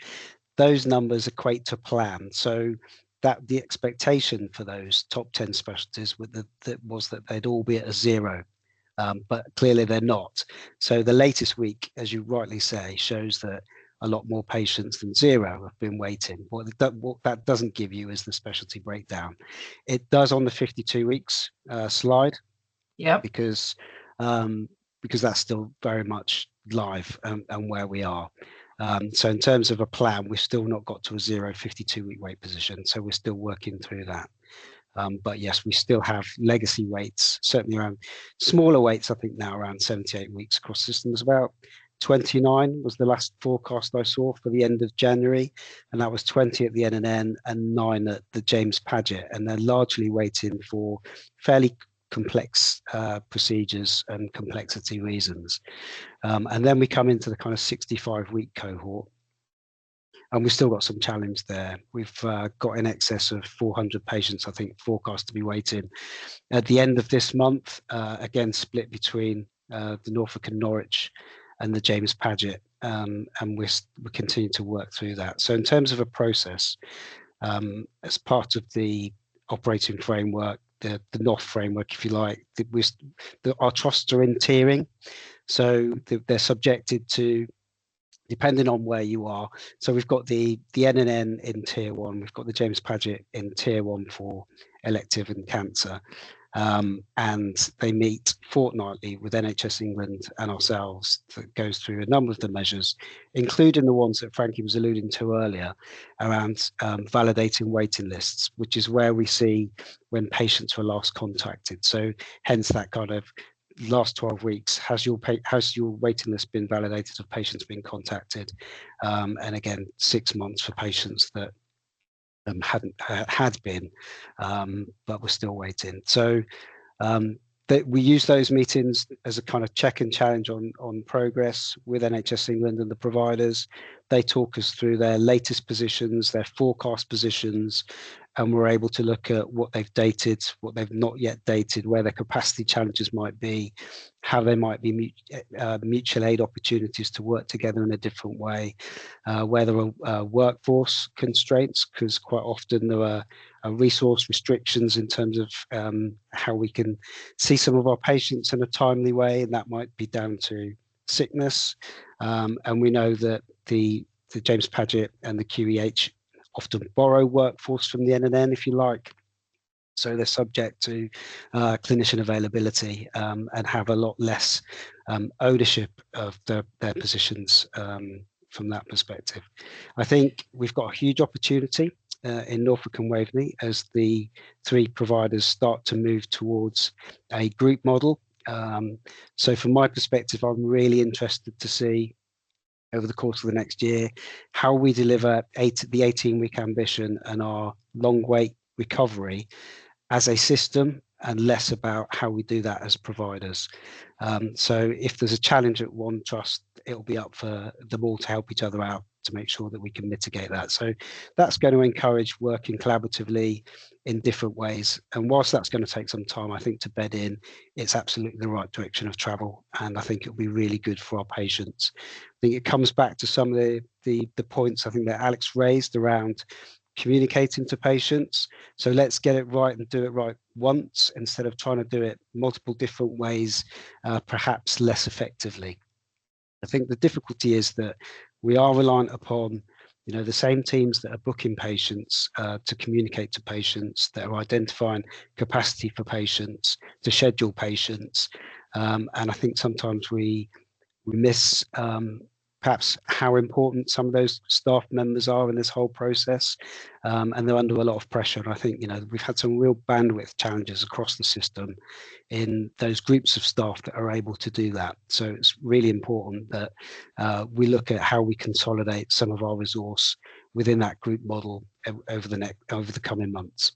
those numbers equate to plan. So that the expectation for those top 10 specialties was that they'd all be at a 0. But clearly they're not. So the latest week, as you rightly say, shows that a lot more patients than 0 have been waiting. What that doesn't give you is the specialty breakdown. It does on the 52 weeks slide. Yeah. Because that's still very much live and where we are. So in terms of a plan, we've still not got to a 0 52-week wait position. So we're still working through that. But yes, we still have legacy waits, certainly around smaller waits, I think now around 78 weeks across systems. About 29 was the last forecast I saw for the end of January, and that was 20 at the NNN and 9 at the James Paget, and they're largely waiting for fairly complex procedures and complexity reasons. And then we come into the kind of 65-week cohort, and we've still got some challenge there. We've got in excess of 400 patients, I think, forecast to be waiting at the end of this month, again, split between the Norfolk and Norwich and the James Paget, and we continue to work through that. So in terms of a process, as part of the operating framework, the NOF framework, if you like, our trusts are in tiering, so they're subjected to, depending on where you are. So we've got the NNN in tier 1, we've got the James Paget in tier 1 for elective and cancer, and they meet fortnightly with NHS England and ourselves. That goes through a number of the measures, including the ones that Frankie was alluding to earlier around validating waiting lists, which is where we see when patients were last contacted. So hence that kind of last 12 weeks, has your waiting list been validated of patients being contacted? And again, 6 months for patients that had been, but we're still waiting. So we use those meetings as a kind of check and challenge on progress with NHS England and the providers. They talk us through their latest positions, their forecast positions, and we're able to look at what they've dated, what they've not yet dated, where their capacity challenges might be, how there might be mutual aid opportunities to work together in a different way, where there are workforce constraints, because quite often there are resource restrictions in terms of how we can see some of our patients in a timely way, and that might be down to sickness. And we know that the James Paget and the QEH often borrow workforce from the NNN, if you like. So they're subject to clinician availability and have a lot less ownership of their positions from that perspective. I think we've got a huge opportunity in Norfolk and Waveney as the 3 providers start to move towards a group model. So from my perspective, I'm really interested to see over the course of the next year how we deliver the 18-week ambition and our long wait recovery as a system, and less about how we do that as providers. So if there's a challenge at one trust, it'll be up for them all to help each other out to make sure that we can mitigate that. So that's going to encourage working collaboratively in different ways. And whilst that's going to take some time, I think to bed in, it's absolutely the right direction of travel. And I think it'll be really good for our patients. I think it comes back to some of the points I think that Alex raised around communicating to patients. So let's get it right and do it right once instead of trying to do it multiple different ways, perhaps less effectively. I think the difficulty is that we are reliant upon the same teams that are booking patients to communicate to patients, that are identifying capacity for patients, to schedule patients. And I think sometimes we miss perhaps how important some of those staff members are in this whole process, and they're under a lot of pressure. And I think we've had some real bandwidth challenges across the system in those groups of staff that are able to do that. So it's really important that we look at how we consolidate some of our resource within that group model over the coming months.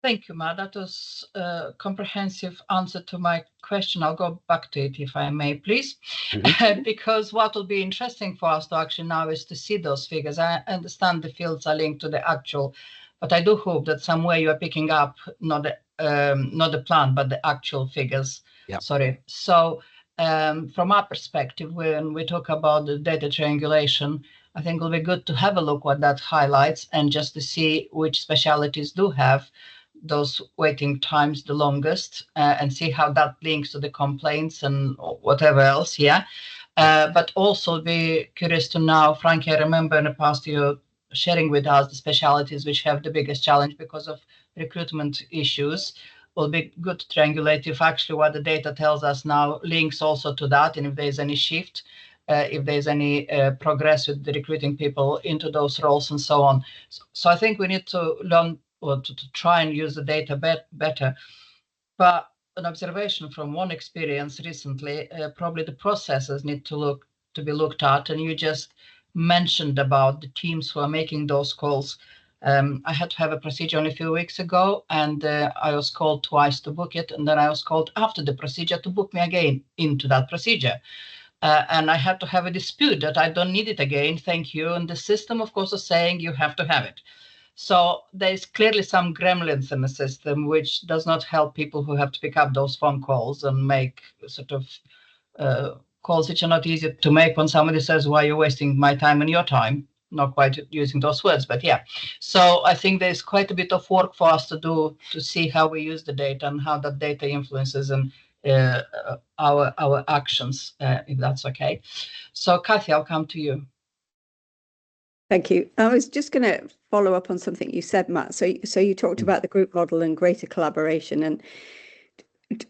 Thank you, Matt. That was a comprehensive answer to my question. I'll go back to it if I may, please. Mm-hmm. Because what will be interesting for us to actually now is to see those figures. I understand the fields are linked to the actual, but I do hope that somewhere you are picking up not the plan, but the actual figures. Yep. Sorry. So from our perspective, when we talk about the data triangulation, I think it'll be good to have a look what that highlights and just to see which specialties do have those waiting times the longest, and see how that links to the complaints and whatever else. Yeah. But also be curious to know, Frankie, I remember in the past you sharing with us the specialties which have the biggest challenge because of recruitment issues. Will be good to triangulate if actually what the data tells us now links also to that, and if there's any shift, if there's any progress with the recruiting people into those roles and so on. So I think we need to learn or to try and use the data better. But an observation from one experience recently, probably the processes need to be looked at, and you just mentioned about the teams who are making those calls. I had to have a procedure only a few weeks ago, and I was called twice to book it, and then I was called after the procedure to book me again into that procedure. And I had to have a dispute that I don't need it again, thank you. And the system, of course, is saying you have to have it. So there's clearly some gremlins in the system, which does not help people who have to pick up those phone calls and make sort of calls which are not easy to make when somebody says, why are you wasting my time and your time? Not quite using those words, but yeah. So I think there's quite a bit of work for us to do to see how we use the data and how that data influences and our actions, if that's okay. So Kathy, I'll come to you. Thank you. I was just going to follow up on something you said, Matt. So you talked about the group model and greater collaboration, and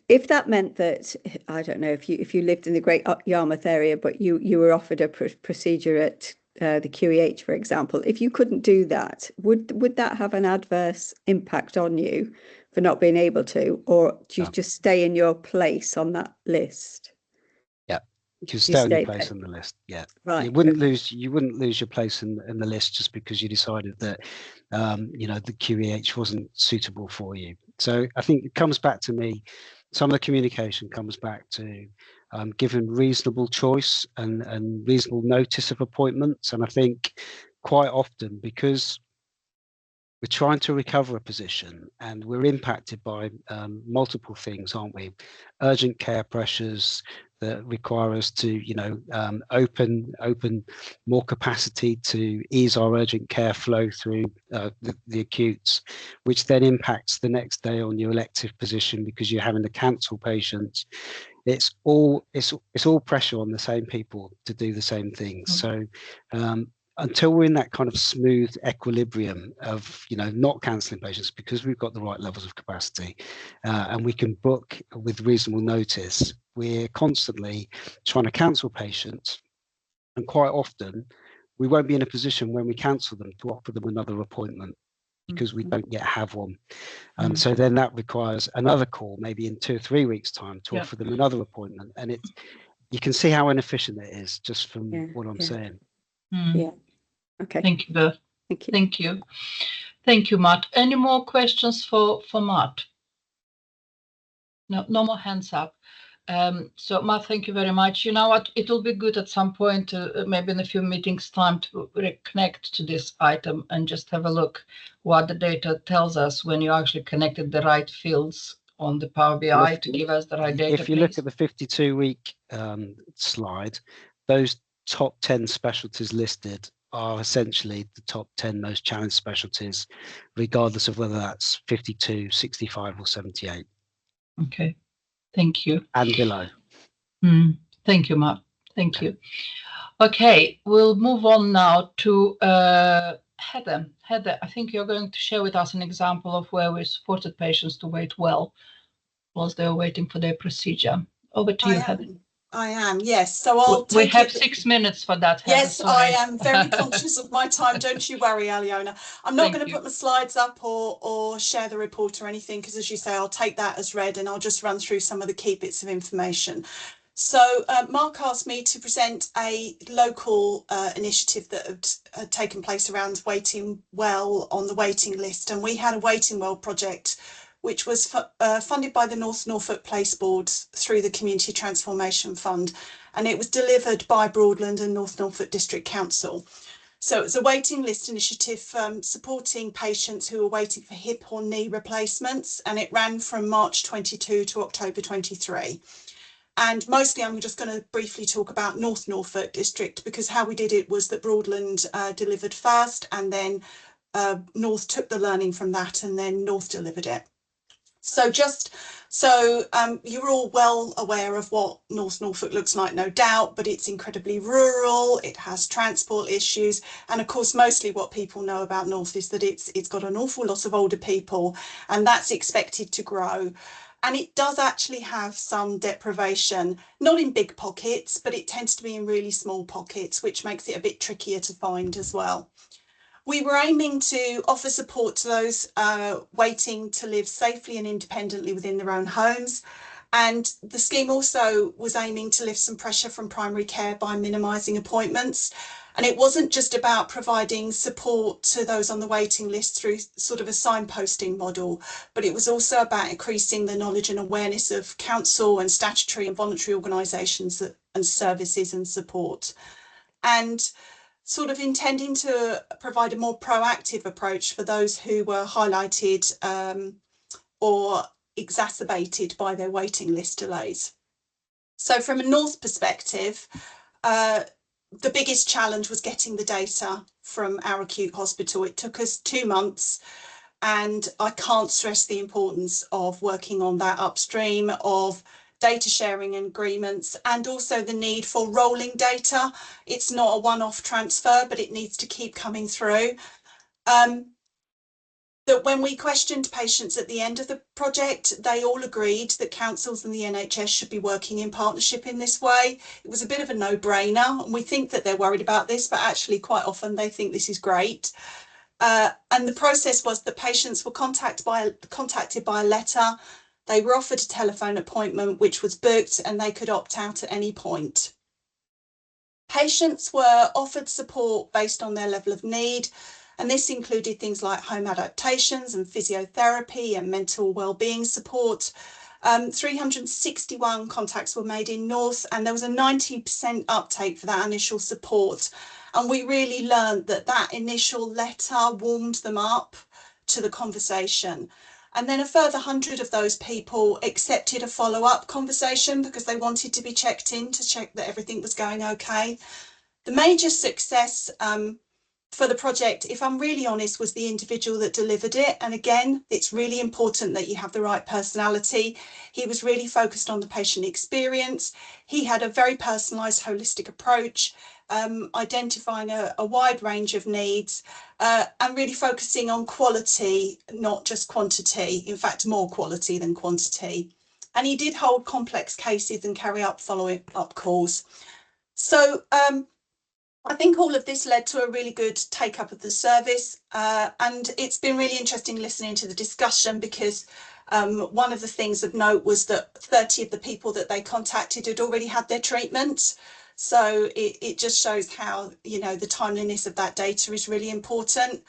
if that meant that, I don't know, if you lived in the Great Yarmouth area, but you were offered a procedure at the QEH, for example, if you couldn't do that, would that have an adverse impact on you for not being able to, or do you just stay in your place on that list? You stay on your place on the list. Yeah, right. You wouldn't lose your place in the list just because you decided that the QEH wasn't suitable for you. So I think it comes back to me. Some of the communication comes back to giving reasonable choice and reasonable notice of appointments. And I think quite often, because we're trying to recover a position and we're impacted by multiple things, aren't we? Urgent care pressures that require us to, open more capacity to ease our urgent care flow through the acutes, which then impacts the next day on your elective position because you're having to cancel patients. It's all pressure on the same people to do the same things. So until we're in that kind of smooth equilibrium of not cancelling patients because we've got the right levels of capacity and we can book with reasonable notice, we're constantly trying to cancel patients, and quite often we won't be in a position when we cancel them to offer them another appointment because we don't yet have one. So then that requires another call, maybe in 2 or 3 weeks' time, to offer them another appointment, and you can see how inefficient it is just from what I'm saying. Yeah. Okay. Thank you, Beth. Thank you. Thank you. Thank you, Matt. Any more questions for Matt? No more hands up. So Matt, thank you very much. You know what? It will be good at some point, maybe in a few meetings time, to reconnect to this item and just have a look what the data tells us when you actually connected the right fields on the Power BI to give us the right data. If you look at the 52-week slide, those top 10 specialties listed are essentially the top 10 most challenged specialties, regardless of whether that's 52, 65 or 78. Okay, thank you. And below. Thank you, Matt. Thank you. Okay, we'll move on now to Heather. Heather, I think you're going to share with us an example of where we supported patients to wait well whilst they were waiting for their procedure. Over to you, Heather. I am, yes. So I'll We have 6 minutes for that, Heather. Yes, I am very conscious of my time. Don't you worry, Aliona. I'm not going to put my slides up or share the report or anything, because as you say, I'll take that as read and I'll just run through some of the key bits of information. So Mark asked me to present a local initiative that had taken place around waiting well on the waiting list. And we had a waiting well project which was funded by the North Norfolk Place Board through the Community Transformation Fund, and it was delivered by Broadland and North Norfolk District Council. So it was a waiting list initiative supporting patients who were waiting for hip or knee replacements, and it ran from March 22 to October 23. And mostly I'm just going to briefly talk about North Norfolk District, because how we did it was that Broadland delivered first, and then North took the learning from that, and then North delivered it. So you're all well aware of what North Norfolk looks like, no doubt, but it's incredibly rural, it has transport issues, and of course mostly what people know about North is that it's got an awful lot of older people, and that's expected to grow. And it does actually have some deprivation, not in big pockets, but it tends to be in really small pockets, which makes it a bit trickier to find as well. We were aiming to offer support to those waiting to live safely and independently within their own homes. And the scheme also was aiming to lift some pressure from primary care by minimising appointments. And it wasn't just about providing support to those on the waiting list through sort of a signposting model, but it was also about increasing the knowledge and awareness of council and statutory and voluntary organisations and services and support. And sort of intending to provide a more proactive approach for those who were highlighted or exacerbated by their waiting list delays. So from a North perspective, the biggest challenge was getting the data from our acute hospital. It took us 2 months, and I can't stress the importance of working on that upstream of data sharing agreements, and also the need for rolling data. It's not a one-off transfer, but it needs to keep coming through. That when we questioned patients at the end of the project, they all agreed that councils and the NHS should be working in partnership in this way. It was a bit of a no-brainer, and we think that they're worried about this, but actually quite often they think this is great. And the process was that patients were contacted by a letter. They were offered a telephone appointment, which was booked, and they could opt out at any point. Patients were offered support based on their level of need, and this included things like home adaptations and physiotherapy and mental wellbeing support. 361 contacts were made in North, and there was a 90% uptake for that initial support. And we really learned that that initial letter warmed them up to the conversation. And then a further 100 of those people accepted a follow-up conversation because they wanted to be checked in to check that everything was going okay. The major success for the project, if I'm really honest, was the individual that delivered it. And again, it's really important that you have the right personality. He was really focused on the patient experience. He had a very personalised, holistic approach, identifying a wide range of needs and really focusing on quality, not just quantity, in fact, more quality than quantity. And he did hold complex cases and carry out follow-up calls. So I think all of this led to a really good take-up of the service, and it's been really interesting listening to the discussion, because one of the things of note was that 30 of the people that they contacted had already had their treatment. So it just shows how, you know, the timeliness of that data is really important.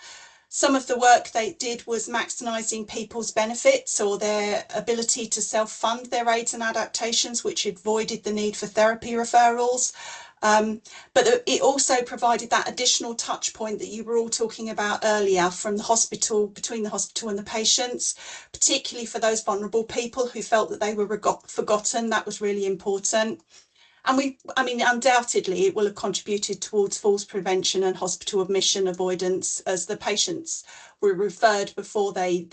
Some of the work they did was maximising people's benefits or their ability to self-fund their aids and adaptations, which avoided the need for therapy referrals. But it also provided that additional touch point that you were all talking about earlier from the hospital, between the hospital and the patients, particularly for those vulnerable people who felt that they were forgotten. That was really important. And I mean, undoubtedly, it will have contributed towards falls prevention and hospital admission avoidance, as the patients were referred before they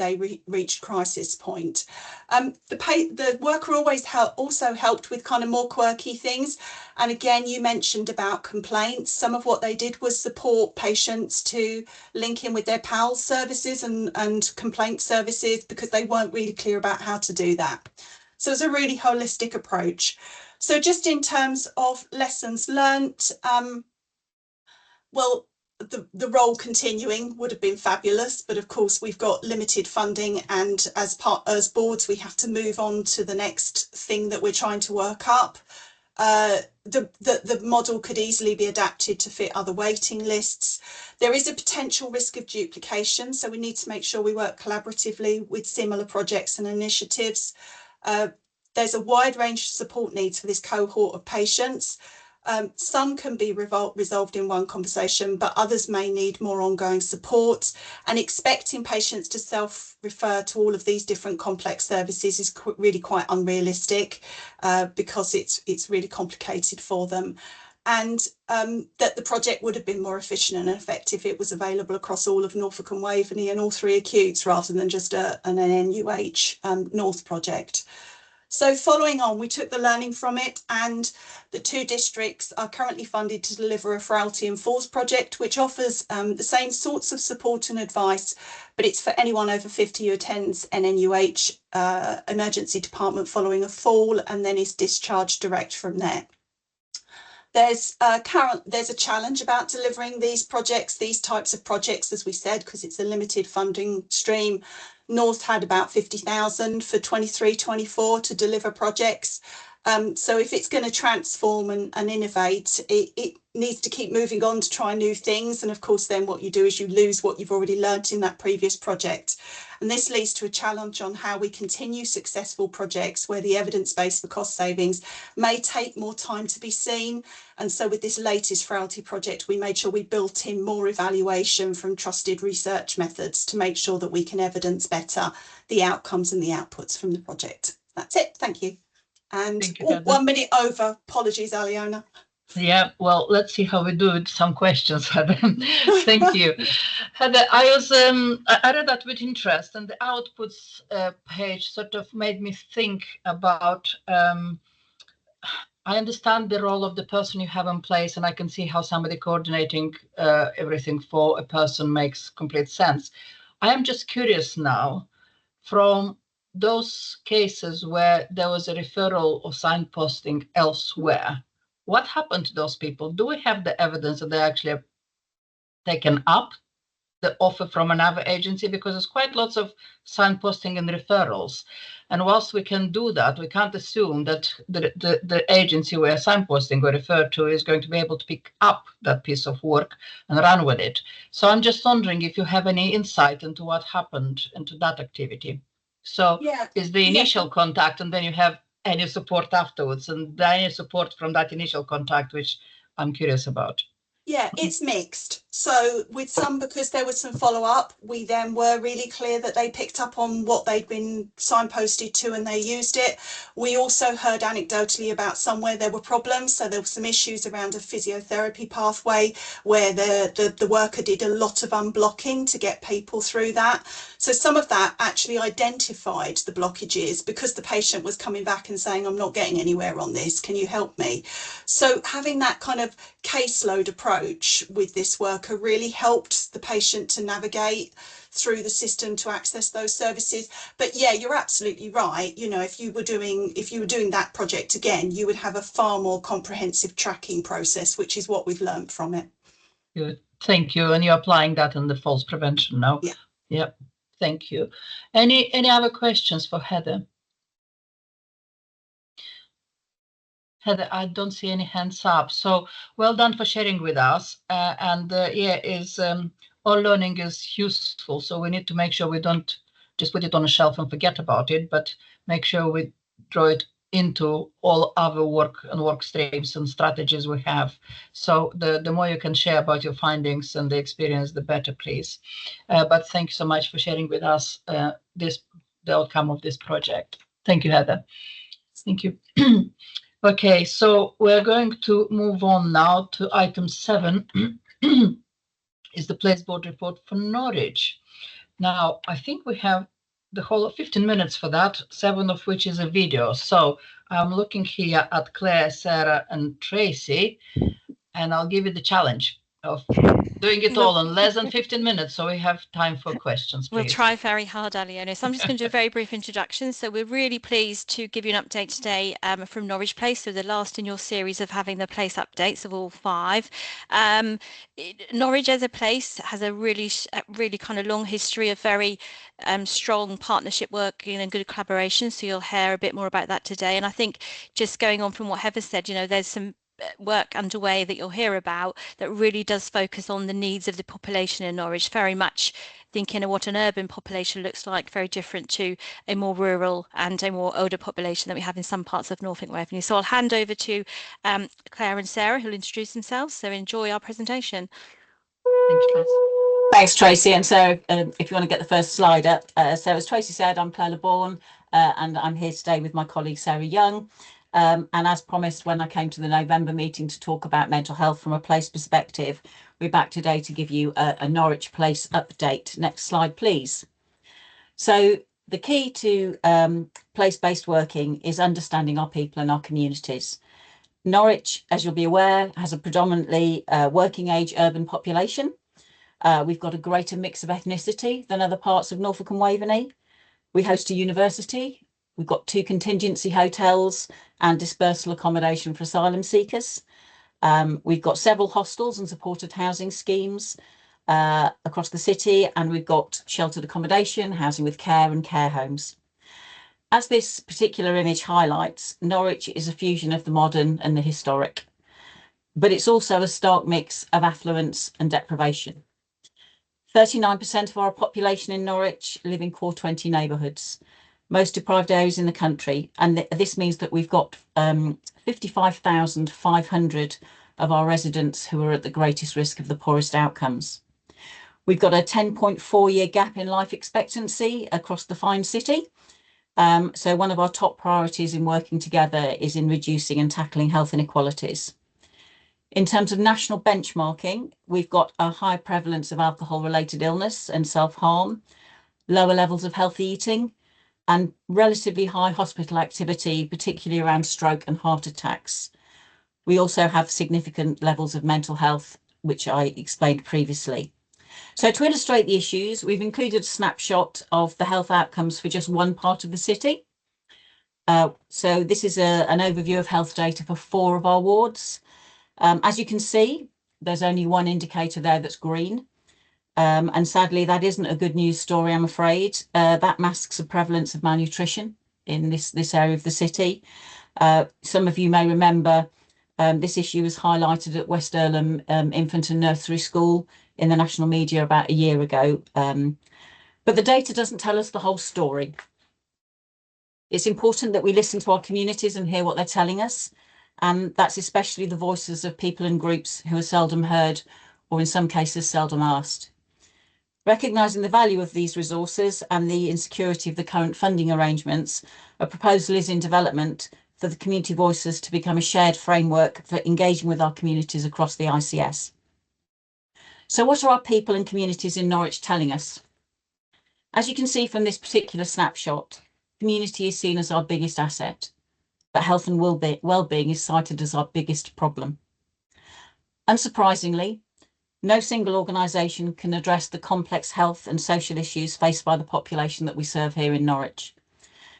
reached crisis point. The worker also helped with kind of more quirky things. And again, you mentioned about complaints. Some of what they did was support patients to link in with their PALS services and complaint services, because they weren't really clear about how to do that. So it's a really holistic approach. So just in terms of lessons learnt, well, the role continuing would have been fabulous, but of course we've got limited funding, and as boards we have to move on to the next thing that we're trying to work up. The model could easily be adapted to fit other waiting lists. There is a potential risk of duplication, so we need to make sure we work collaboratively with similar projects and initiatives. There's a wide range of support needs for this cohort of patients. Some can be resolved in one conversation, but others may need more ongoing support, and expecting patients to self-refer to all of these different complex services is really quite unrealistic because it's really complicated for them. And that the project would have been more efficient and effective if it was available across all of Norfolk and Waveney and all 3 acutes rather than just an NUH North project. So following on, we took the learning from it, and the 2 districts are currently funded to deliver a Frailty and Falls project, which offers the same sorts of support and advice, but it's for anyone over 50 who attends NNUH emergency department following a fall and then is discharged direct from there. There's a challenge about delivering these projects, these types of projects, as we said, because it's a limited funding stream. North had about 50,000 for 23-24 to deliver projects. So if it's going to transform and innovate, it needs to keep moving on to try new things. And of course, then what you do is you lose what you've already learnt in that previous project. And this leads to a challenge on how we continue successful projects where the evidence base for cost savings may take more time to be seen. And so with this latest Frailty project, we made sure we built in more evaluation from trusted research methods to make sure that we can evidence better the outcomes and the outputs from the project. That's it. Thank you. And Thank you, 1 minute over. Apologies, Aliona. Yeah, well, let's see how we do it. Some questions, Heather. Thank you. Heather, I read that with interest, and the outputs page sort of made me think about, I understand the role of the person you have in place, and I can see how somebody coordinating everything for a person makes complete sense. I am just curious now, from those cases where there was a referral or signposting elsewhere, what happened to those people? Do we have the evidence that they actually have taken up the offer from another agency? Because there's quite lots of signposting and referrals. And whilst we can do that, we can't assume that the agency we're signposting or referred to is going to be able to pick up that piece of work and run with it. So I'm just wondering if you have any insight into what happened into that activity. So is the initial contact, and then you have any support afterwards, and any support from that initial contact, which I'm curious about. Yeah, it's mixed. So with some, because there was some follow-up, we then were really clear that they picked up on what they'd been signposted to and they used it. We also heard anecdotally about somewhere there were problems. So there were some issues around a physiotherapy pathway where the worker did a lot of unblocking to get people through that. So some of that actually identified the blockages because the patient was coming back and saying, I'm not getting anywhere on this. Can you help me? So having that kind of caseload approach with this worker really helped the patient to navigate through the system to access those services. But yeah, you're absolutely right. You know, if you were doing that project again, you would have a far more comprehensive tracking process, which is what we've learned from it. Good, thank you. And you're applying that in the falls prevention now? Yeah. Yep. Thank you. Any other questions for Heather? Heather, I don't see any hands up. So well done for sharing with us. All learning is useful. So we need to make sure we don't just put it on a shelf and forget about it, but make sure we draw it into all other work and work streams and strategies we have. So the more you can share about your findings and the experience, the better, please. But thank you so much for sharing with us the outcome of this project. Thank you, Heather. Thank you. Okay, so we're going to move on now to item 7, is the Place Board report for Norwich. Now, I think we have the whole of 15 minutes for that, 7 of which is a video. So I'm looking here at Claire, Sarah, and Tracy, and I'll give you the challenge of doing it all in less than 15 minutes, so we have time for questions, please. We'll try very hard, Aliona. So I'm just going to do a very brief introduction. So we're really pleased to give you an update today from Norwich Place, so the last in your series of having the place updates of all 5. Norwich as a place has a really kind of long history of very strong partnership working and good collaboration, so you'll hear a bit more about that today. And I think just going on from what Heather said, you know, there's some work underway that you'll hear about that really does focus on the needs of the population in Norwich, very much thinking of what an urban population looks like, very different to a more rural and a more older population that we have in some parts of Norfolk Waveney. So I'll hand over to Claire and Sarah, who'll introduce themselves. So enjoy our presentation. Thanks, Tracy. Thanks, Tracy. And so if you want to get the first slide up. So as Tracy said, I'm Claire LeBourne, and I'm here today with my colleague, Sarah Young. And as promised, when I came to the November meeting to talk about mental health from a place perspective, we're back today to give you a Norwich Place update. Next slide, please. So the key to place-based working is understanding our people and our communities. Norwich, as you'll be aware, has a predominantly working age urban population. We've got a greater mix of ethnicity than other parts of Norfolk and Waveney. We host a university. We've got 2 contingency hotels and dispersal accommodation for asylum seekers. We've got several hostels and supported housing schemes across the city, and we've got sheltered accommodation, housing with care and care homes. As this particular image highlights, Norwich is a fusion of the modern and the historic, but it's also a stark mix of affluence and deprivation. 39% of our population in Norwich live in core 20 neighbourhoods, most deprived areas in the country, and this means that we've got 55,500 of our residents who are at the greatest risk of the poorest outcomes. We've got a 10.4-year gap in life expectancy across the fine city. So one of our top priorities in working together is in reducing and tackling health inequalities. In terms of national benchmarking, we've got a high prevalence of alcohol-related illness and self-harm, lower levels of healthy eating, and relatively high hospital activity, particularly around stroke and heart attacks. We also have significant levels of mental health, which I explained previously. So to illustrate the issues, we've included a snapshot of the health outcomes for just one part of the city. So this is an overview of health data for 4 of our wards. As you can see, there's only one indicator there that's green. And sadly, that isn't a good news story, I'm afraid. That masks a prevalence of malnutrition in this area of the city. Some of you may remember this issue was highlighted at West Earlham Infant and Nursery School in the national media about a year ago. But the data doesn't tell us the whole story. It's important that we listen to our communities and hear what they're telling us. And that's especially the voices of people and groups who are seldom heard, or in some cases seldom asked. Recognising the value of these resources and the insecurity of the current funding arrangements, a proposal is in development for the community voices to become a shared framework for engaging with our communities across the ICS. So what are our people and communities in Norwich telling us? As you can see from this particular snapshot, community is seen as our biggest asset, but health and well-being is cited as our biggest problem. Unsurprisingly, no single organisation can address the complex health and social issues faced by the population that we serve here in Norwich.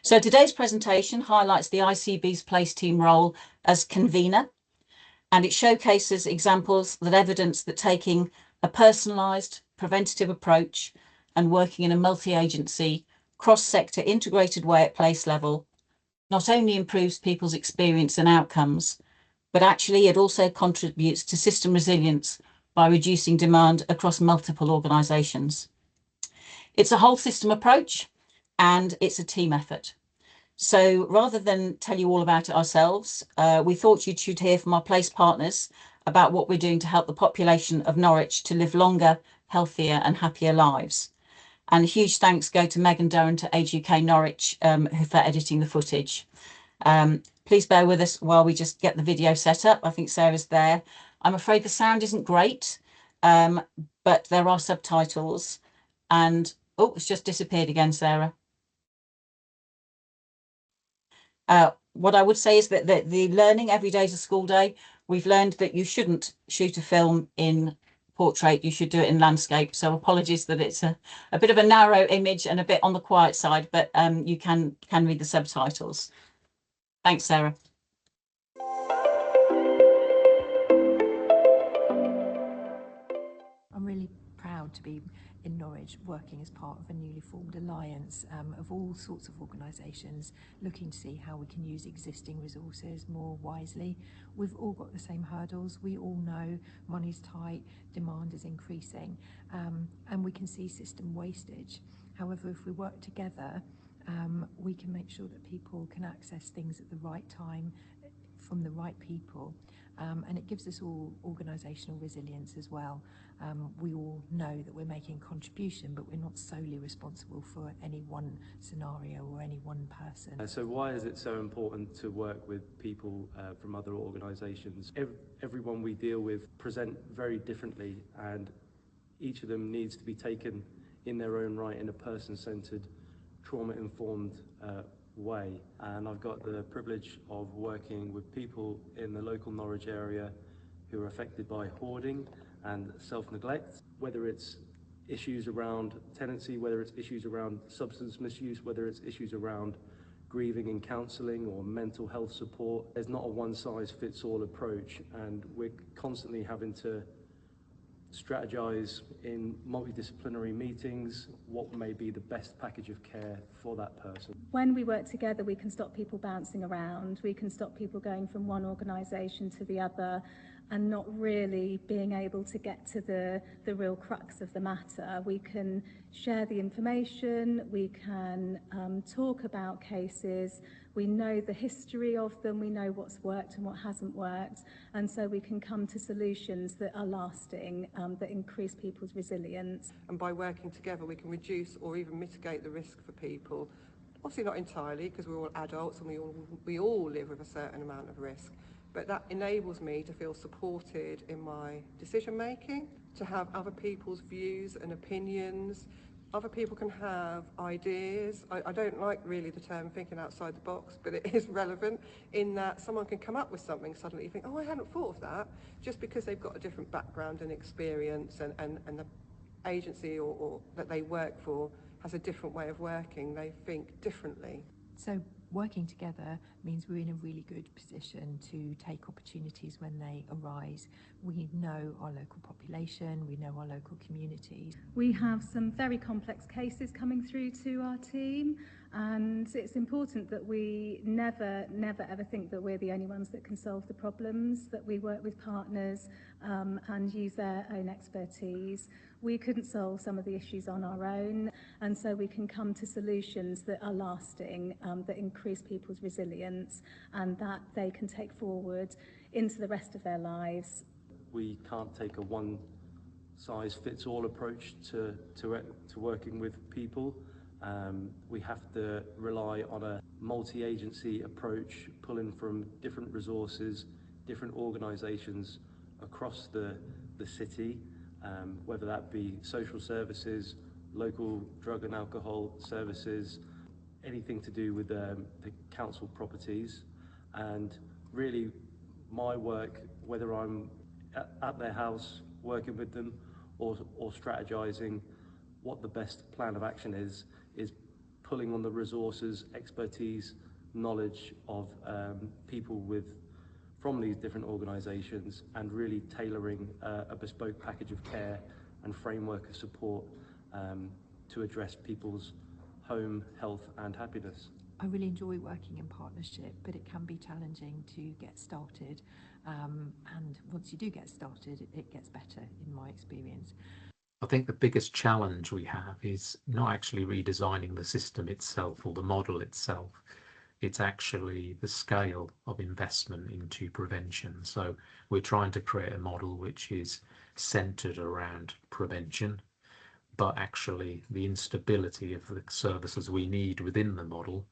So today's presentation highlights the ICB's Place team role as convener, and it showcases examples that evidence that taking a personalised, preventative approach and working in a multi-agency, cross-sector integrated way at place level not only improves people's experience and outcomes, but actually it also contributes to system resilience by reducing demand across multiple organisations. It's a whole system approach and it's a team effort. So rather than tell you all about it ourselves, we thought you should hear from our place partners about what we're doing to help the population of Norwich to live longer, healthier and happier lives. And a huge thanks go to Megan Durran to Age UK Norwich for editing the footage. Please bear with us while we just get the video set up. I think Sarah's there. I'm afraid the sound isn't great, but there are subtitles. And, oh, it's just disappeared again, Sarah. What I would say is that the learning every day is a school day. We've learned that you shouldn't shoot a film in portrait, you should do it in landscape. So apologies that it's a bit of a narrow image and a bit on the quiet side, but you can read the subtitles. Thanks, Sarah. I'm really proud to be in Norwich, working as part of a newly formed alliance of all sorts of organisations, looking to see how we can use existing resources more wisely. We've all got the same hurdles. We all know money's tight, demand is increasing, and we can see system wastage. However, if we work together, we can make sure that people can access things at the right time from the right people, and it gives us all organisational resilience as well. We all know that we're making a contribution, but we're not solely responsible for any one scenario or any one person. So why is it so important to work with people from other organisations? Everyone we deal with present very differently, and each of them needs to be taken in their own right in a person-centred, trauma-informed way. And I've got the privilege of working with people in the local Norwich area who are affected by hoarding and self-neglect, whether it's issues around tenancy, whether it's issues around substance misuse, whether it's issues around grieving and counselling or mental health support. There's not a one-size-fits-all approach, and we're constantly having to strategize in multidisciplinary meetings what may be the best package of care for that person. When we work together, we can stop people bouncing around, we can stop people going from one organisation to the other and not really being able to get to the real crux of the matter. We can share the information, we can talk about cases, we know the history of them, we know what's worked and what hasn't worked, and so we can come to solutions that are lasting, that increase people's resilience. And by working together, we can reduce or even mitigate the risk for people. Obviously not entirely, because we're all adults and we all live with a certain amount of risk. But that enables me to feel supported in my decision making, to have other people's views and opinions. Other people can have ideas. I don't like really the term thinking outside the box, but it is relevant in that someone can come up with something, suddenly you think, oh, I hadn't thought of that, just because they've got a different background and experience, and the agency or that they work for has a different way of working. They think differently. So working together means we're in a really good position to take opportunities when they arise. We know our local population, we know our local communities. We have some very complex cases coming through to our team, and it's important that we never ever think that we're the only ones that can solve the problems, that we work with partners and use their own expertise. We couldn't solve some of the issues on our own, and so we can come to solutions that are lasting, that increase people's resilience and that they can take forward into the rest of their lives. We can't take a one-size-fits-all approach to working with people. We have to rely on a multi-agency approach, pulling from different resources, different organisations across the city, whether that be social services, local drug and alcohol services, anything to do with the council properties. And really my work, whether I'm at their house working with them or strategizing what the best plan of action is pulling on the resources, expertise, knowledge of people from these different organisations, and really tailoring a bespoke package of care and framework of support to address people's home, health and happiness. I really enjoy working in partnership, but it can be challenging to get started. And once you do get started, it gets better in my experience. I think the biggest challenge we have is not actually redesigning the system itself or the model itself. It's actually the scale of investment into prevention. So we're trying to create a model which is centered around prevention, but actually the instability of the services we need within the model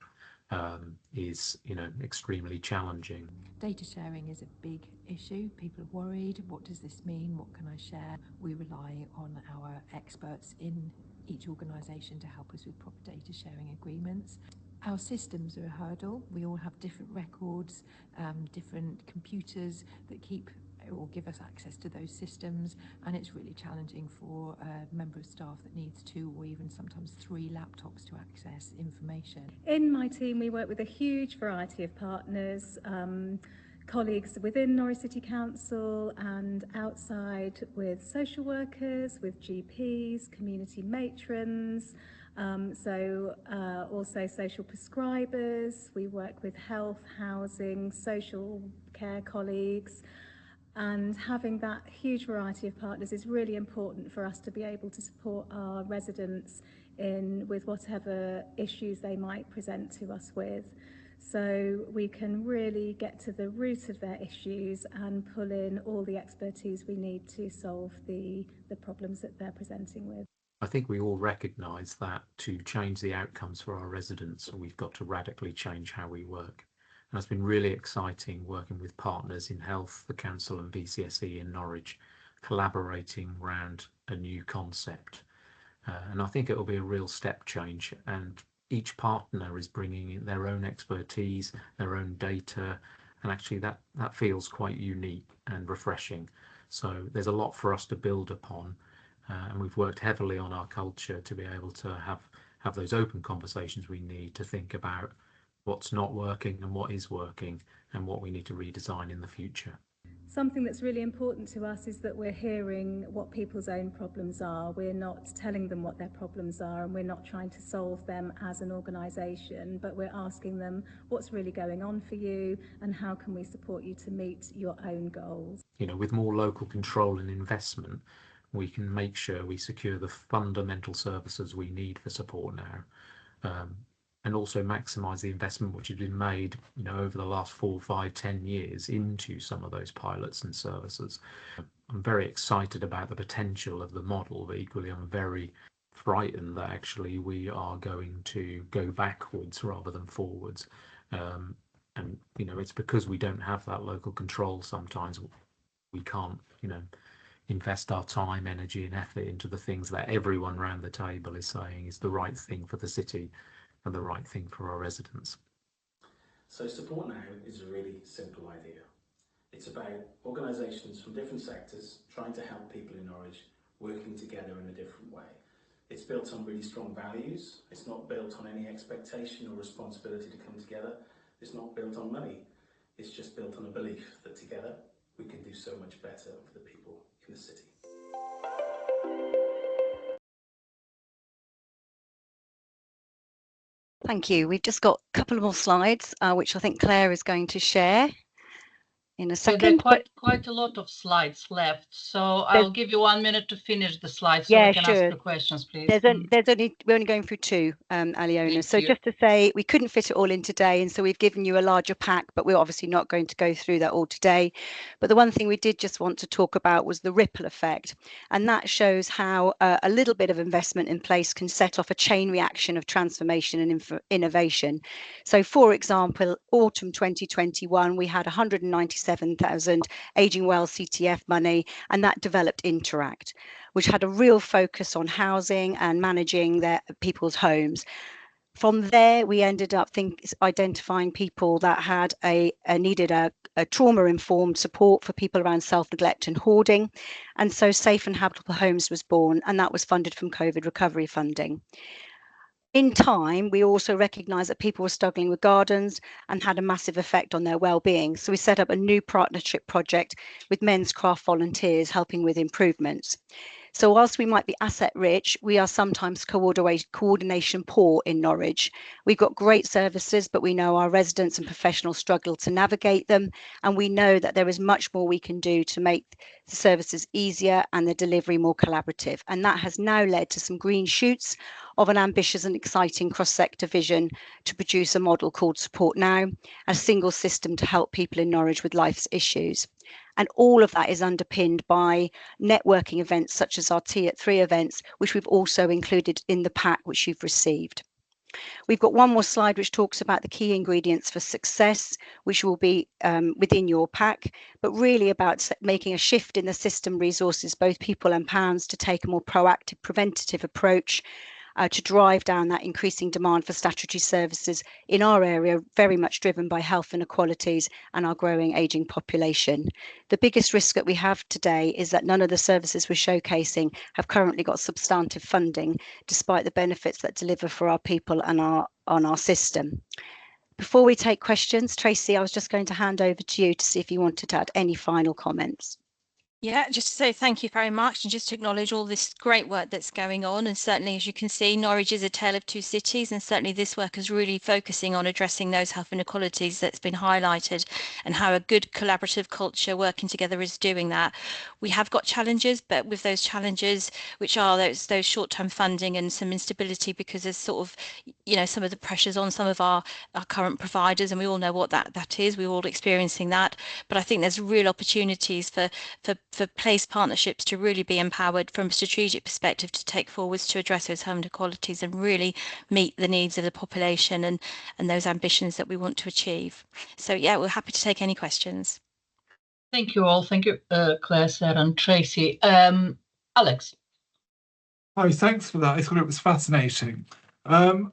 is, extremely challenging. Data sharing is a big issue. People are worried. What does this mean? What can I share? We rely on our experts in each organisation to help us with proper data sharing agreements. Our systems are a hurdle. We all have different records, different computers that keep or give us access to those systems, and it's really challenging for a member of staff that needs 2 or even sometimes 3 laptops to access information. In my team, we work with a huge variety of partners, colleagues within Norwich City Council and outside with social workers, with GPs, community matrons, also social prescribers. We work with health, housing, social care colleagues, and having that huge variety of partners is really important for us to be able to support our residents with whatever issues they might present to us with. So we can really get to the root of their issues and pull in all the expertise we need to solve the problems that they're presenting with. I think we all recognise that to change the outcomes for our residents, we've got to radically change how we work. And it's been really exciting working with partners in health, the council and VCSE in Norwich, collaborating around a new concept. And I think it will be a real step change. And each partner is bringing in their own expertise, their own data, and actually that feels quite unique and refreshing. So there's a lot for us to build upon. And we've worked heavily on our culture to be able to have those open conversations we need to think about what's not working and what is working and what we need to redesign in the future. Something that's really important to us is that we're hearing what people's own problems are. We're not telling them what their problems are, and we're not trying to solve them as an organisation, but we're asking them what's really going on for you and how can we support you to meet your own goals. You know, with more local control and investment, we can make sure we secure the fundamental services we need for support now, and also maximise the investment which has been made, you know, over the last 4, 5, 10 years into some of those pilots and services. I'm very excited about the potential of the model, but equally I'm very frightened that actually we are going to go backwards rather than forwards. And you know, it's because we don't have that local control. Sometimes we can't, you know, invest our time, energy and effort into the things that everyone around the table is saying is the right thing for the city and the right thing for our residents. So Support Now is a really simple idea. It's about organisations from different sectors trying to help people in Norwich working together in a different way. It's built on really strong values. It's not built on any expectation or responsibility to come together. It's not built on money. It's just built on a belief that together we can do so much better for the people in the city. Thank you. We've just got a couple more slides, which I think Claire is going to share in a So second. there are quite a lot of slides left. So I'll give you 1 minute to finish the slides so Yeah, we can sure. ask the questions, please. We're only going through 2, Aliona. Thank So you. just to say, we couldn't fit it all in today, and so we've given you a larger pack, but we're obviously not going to go through that all today. But the one thing we did just want to talk about was the ripple effect, and that shows how a little bit of investment in place can set off a chain reaction of transformation and innovation. So, for example, autumn 2021, we had 197,000 Ageing Well CTF money, and that developed Interact, which had a real focus on housing and managing their people's homes. From there, we ended up identifying people that had needed a trauma-informed support for people around self-neglect and hoarding. And so Safe and Habitable Homes was born, and that was funded from COVID recovery funding. In time, we also recognised that people were struggling with gardens and had a massive effect on their well-being. So we set up a new partnership project with Men's Craft volunteers helping with improvements. So whilst we might be asset rich, we are sometimes coordination poor in Norwich. We've got great services, but we know our residents and professionals struggle to navigate them. And we know that there is much more we can do to make the services easier and the delivery more collaborative. And that has now led to some green shoots of an ambitious and exciting cross-sector vision to produce a model called Support Now, a single system to help people in Norwich with life's issues. And all of that is underpinned by networking events such as our Tea at 3 events, which we've also included in the pack which you've received. We've got one more slide which talks about the key ingredients for success, which will be within your pack, but really about making a shift in the system resources, both people and pounds, to take a more proactive, preventative approach to drive down that increasing demand for statutory services in our area, very much driven by health inequalities and our growing ageing population. The biggest risk that we have today is that none of the services we're showcasing have currently got substantive funding, despite the benefits that deliver for our people and on our system. Before we take questions, Tracy, I was just going to hand over to you to see if you wanted to add any final comments. Yeah, just to say thank you very much and just to acknowledge all this great work that's going on. And certainly, as you can see, Norwich is a tale of two cities, and certainly this work is really focusing on addressing those health inequalities that's been highlighted and how a good collaborative culture working together is doing that. We have got challenges, but with those challenges, which are those short-term funding and some instability because there's sort of, you know, some of the pressures on some of our current providers, and we all know what that is. We're all experiencing that. But I think there's real opportunities for place partnerships to really be empowered from a strategic perspective to take forwards to address those health inequalities and really meet the needs of the population and those ambitions that we want to achieve. So yeah, we're happy to take any questions. Thank you all. Thank you, Claire, Sarah and Tracy. Alex. Hi, thanks for that. I thought it was fascinating. Well,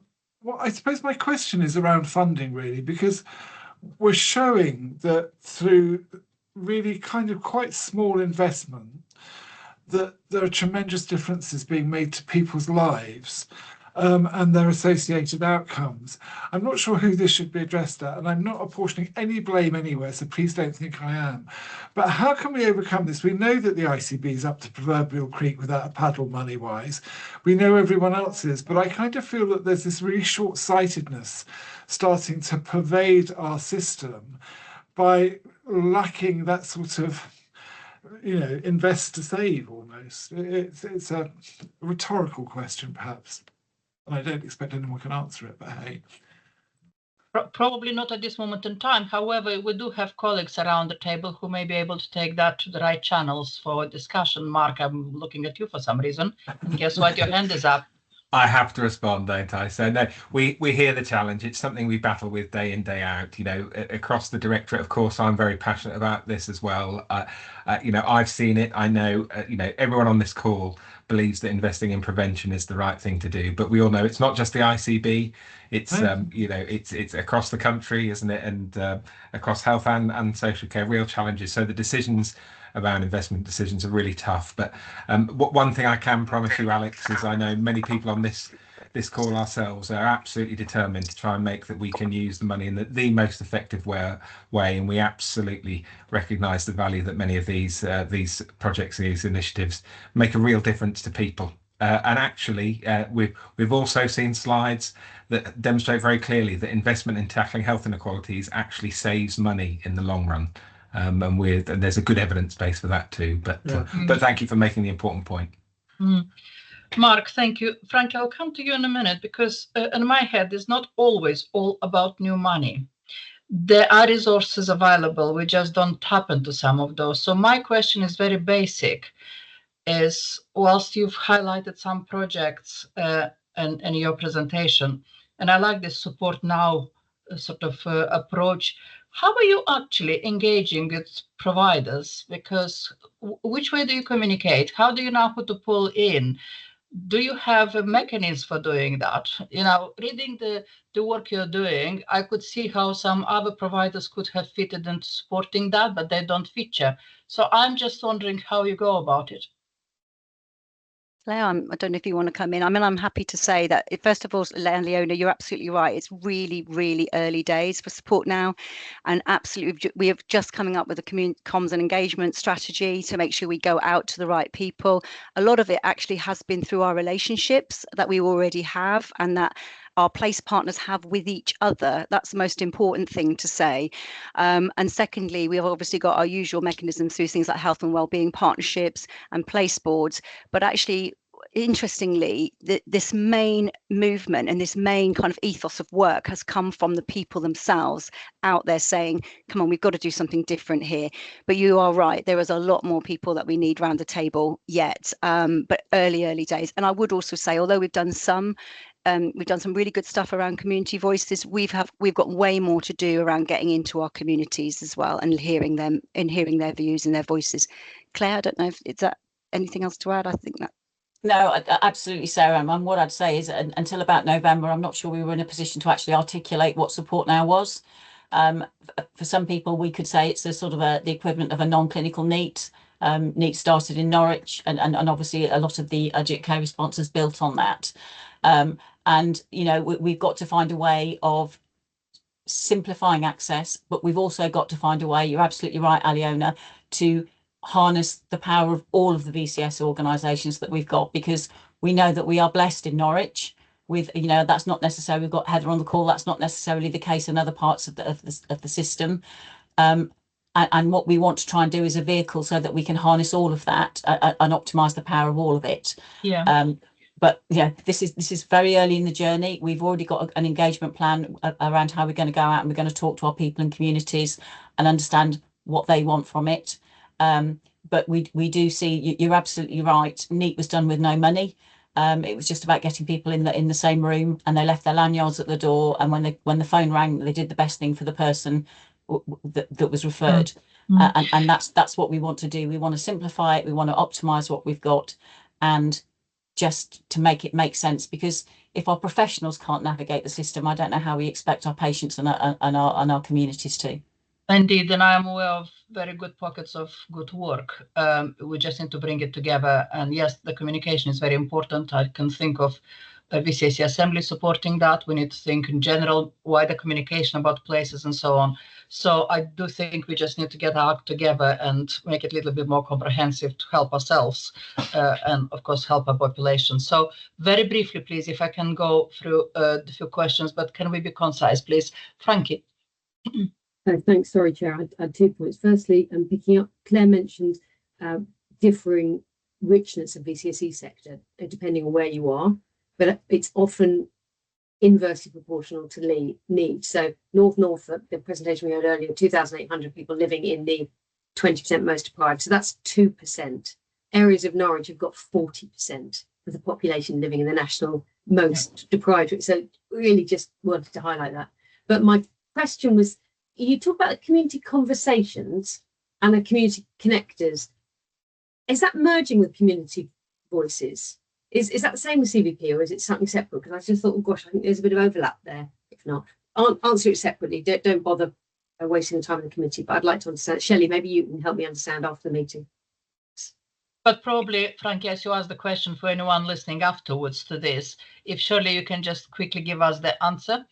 I suppose my question is around funding, really, because we're showing that through really kind of quite small investment that there are tremendous differences being made to people's lives and their associated outcomes. I'm not sure who this should be addressed at, and I'm not apportioning any blame anywhere, so please don't think I am. But how can we overcome this? We know that the ICB is up to proverbial creek without a paddle money-wise. We know everyone else is, but I kind of feel that there's this really short-sightedness starting to pervade our system by lacking that sort of, you know, invest to save almost. It's a rhetorical question, perhaps. And I don't expect anyone can answer it, but hey. Probably not at this moment in time. However, we do have colleagues around the table who may be able to take that to the right channels for discussion. Mark, I'm looking at you for some reason. And guess what? Your hand is up. I have to respond, don't I? So no, we hear the challenge. It's something we battle with day in, day out. You know, across the directorate, of course, I'm very passionate about this as well. You know, I've seen it. I know, you know, everyone on this call believes that investing in prevention is the right thing to do. But we all know it's not just the ICB. It's you know, it's across the country, isn't it? And across health and social care, real challenges. So the decisions around investment decisions are really tough. But one thing I can promise you, Alex, is I know many people on this call ourselves are absolutely determined to try and make that we can use the money in the most effective way. And we absolutely recognise the value that many of these projects, these initiatives, make a real difference to people. And actually, we've also seen slides that demonstrate very clearly that investment in tackling health inequalities actually saves money in the long run. And there's a good evidence base for that too. But thank you for making the important point. Mark, thank you. Frank, I'll come to you in a minute because in my head, it's not always all about new money. There are resources available. We just don't tap into some of those. So my question is very basic. Is whilst you've highlighted some projects in your presentation, and I like this support now sort of approach, how are you actually engaging with providers? Because which way do you communicate? How do you know who to pull in? Do you have a mechanism for doing that? You know, reading the work you're doing, I could see how some other providers could have fitted into supporting that, but they don't feature. So I'm just wondering how you go about it. Claire, I don't know if you want to come in. I mean, I'm happy to say that, first of all, Leona, you're absolutely right. It's really, really early days for support now. And absolutely, we are just coming up with a community comms and engagement strategy to make sure we go out to the right people. A lot of it actually has been through our relationships that we already have and that our place partners have with each other. That's the most important thing to say. And secondly, we've obviously got our usual mechanisms through things like health and wellbeing partnerships and place boards. But actually, interestingly, this main movement and this main kind of ethos of work has come from the people themselves out there saying, come on, we've got to do something different here. But you are right, there is a lot more people that we need around the table yet, but early days. And I would also say, although we've done some really good stuff around community voices, we've got way more to do around getting into our communities as well and hearing them and hearing their views and their voices. Claire, I don't know if is that anything else to add? I think that. No, absolutely, Sarah. And what I'd say is until about November, I'm not sure we were in a position to actually articulate what support now was. For some people, we could say it's a sort of the equivalent of a non-clinical NEAT. NEAT started in Norwich, and obviously a lot of the urgent care response is built on that. And, you know, we've got to find a way of simplifying access, but we've also got to find a way, you're absolutely right, Aliona, to harness the power of all of the VCS organisations that we've got, because we know that we are blessed in Norwich with, you know, that's not necessarily, we've got Heather on the call, that's not necessarily the case in other parts of the system. And what we want to try and do is a vehicle so that we can harness all of that and optimise the power of all of it. Yeah. But yeah, this is very early in the journey. We've already got an engagement plan around how we're going to go out, and we're going to talk to our people and communities and understand what they want from it. But we do see, you're absolutely right. NEAT was done with no money. It was just about getting people in the same room, and they left their lanyards at the door. And when the phone rang, they did the best thing for the person that was referred. And that's what we want to do. We want to simplify it. We want to optimise what we've got, and just to make it make sense, because if our professionals can't navigate the system, I don't know how we expect our patients and our communities to. Indeed, and I am aware of very good pockets of good work. We just need to bring it together. And yes, the communication is very important. I can think of VCSE Assembly supporting that. We need to think in general, wider communication about places and so on. So I do think we just need to get our act together and make it a little bit more comprehensive to help ourselves and, of course, help our population. So very briefly, please, if I can go through the few questions, but can we be concise, please? Frankie. Thanks. Sorry, Chair. I had 2 points. Firstly, picking up, Claire mentioned differing richness of VCSE sector, depending on where you are, but it's often inversely proportional to need. So North Norfolk, the presentation we had earlier, 2,800 people living in the 20% most deprived. So that's 2%. Areas of Norwich have got 40% of the population living in the national most deprived. So really just wanted to highlight that. But my question was, you talk about the community conversations and the community connectors. Is that merging with community voices? Is that the same with CVP, or is it something separate? Because I just thought, oh gosh, I think there's a bit of overlap there. If not, answer it separately. Don't bother wasting the time in the committee. But I'd like to understand. Shelley, maybe you can help me understand after the meeting. But probably, Frankie, as you asked the question for anyone listening afterwards to this, if Shirley, you can just quickly give us the answer,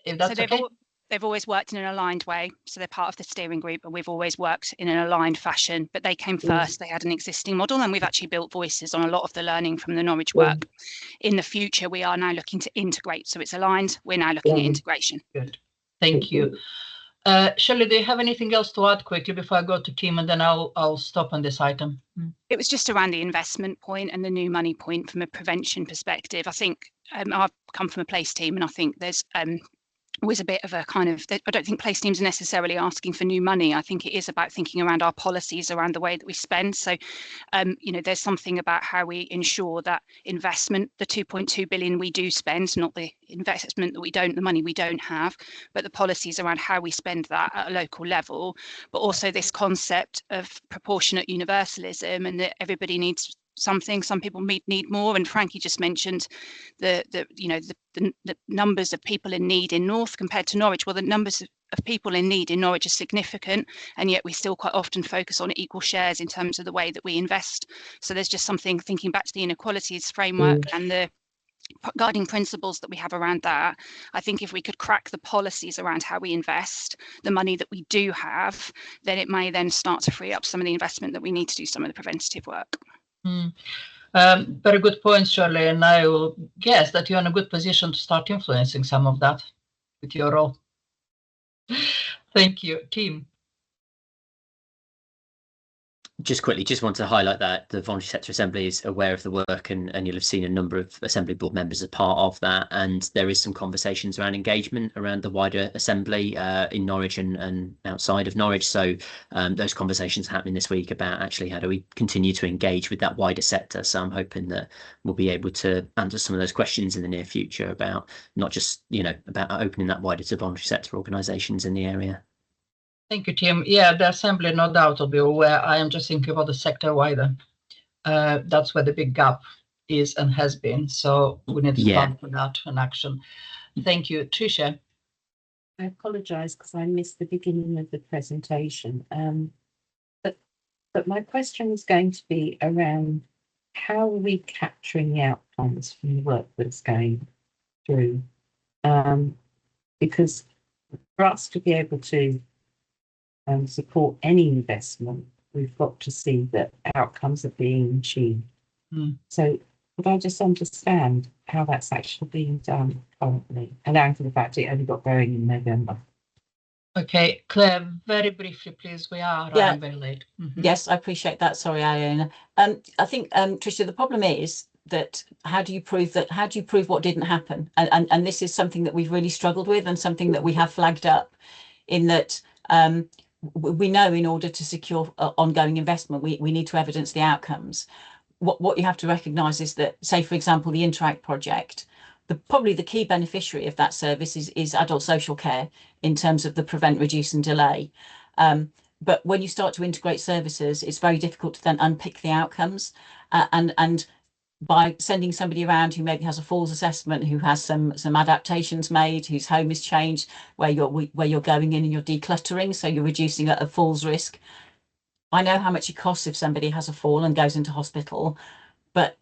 if that's okay. They've always worked in an aligned way. So they're part of the steering group, and we've always worked in an aligned fashion, but they came first. They had an existing model, and we've actually built voices on a lot of the learning from the Norwich work. In the future, we are now looking to integrate. So it's aligned. We're now looking at integration. Good. Thank you. Shirley, do you have anything else to add quickly before I go to Kim, and then I'll stop on this item? It was just around the investment point and the new money point from a prevention perspective. I think I've come from a place team, and I think there's always a bit of a kind of, I don't think place teams are necessarily asking for new money. I think it is about thinking around our policies, around the way that we spend. So, you know, there's something about how we ensure that investment, the 2.2 billion we do spend, not the investment that we don't, the money we don't have, but the policies around how we spend that at a local level, but also this concept of proportionate universalism, and that everybody needs something. Some people need more, and Frankie just mentioned the numbers of people in need in North compared to Norwich. Well, the numbers of people in need in Norwich are significant, and yet we still quite often focus on equal shares in terms of the way that we invest. So there's just something, thinking back to the inequalities framework and the guiding principles that we have around that. I think if we could crack the policies around how we invest the money that we do have, then it may then start to free up some of the investment that we need to do some of the preventative work. Very good point, Shirley, and I will guess that you're in a good position to start influencing some of that with your role. Thank you. Kim. Just quickly, just want to highlight that the Voluntary Sector Assembly is aware of the work, and you'll have seen a number of Assembly board members as part of that, and there is some conversations around engagement around the wider Assembly in Norwich and outside of Norwich. So those conversations are happening this week about actually how do we continue to engage with that wider sector. So I'm hoping that we'll be able to answer some of those questions in the near future about not just, you know, about opening that wider to voluntary sector organisations in the area. Thank you, Tim. Yeah, the Assembly, no doubt, will be aware. I am just thinking about the sector wider. That's where the big gap is and has been. So we need to plan for that in action. Thank you. Tricia. I apologise because I missed the beginning of the presentation. But my question is going to be around how are we capturing the outcomes from the work that's going through? Because For us to be able to support any investment, we've got to see that outcomes are being achieved. So could I just understand how that's actually being done currently, allowing for the fact it only got going in November? Okay, Claire, very briefly, please. We are running very late. Yes, I appreciate that. Sorry, Iona. I think, Tricia, the problem is that how do you prove what didn't happen? And this is something that we've really struggled with, and something that we have flagged up, in that we know in order to secure ongoing investment, we need to evidence the outcomes. What you have to recognise is that, say, for example, the Interact project, probably the key beneficiary of that service is adult social care in terms of the prevent, reduce and delay. But when you start to integrate services, it's very difficult to then unpick the outcomes. And by sending somebody around who maybe has a falls assessment, who has some adaptations made, whose home is changed, where you're going in and you're decluttering, so you're reducing a falls risk. I know how much it costs if somebody has a fall and goes into hospital, but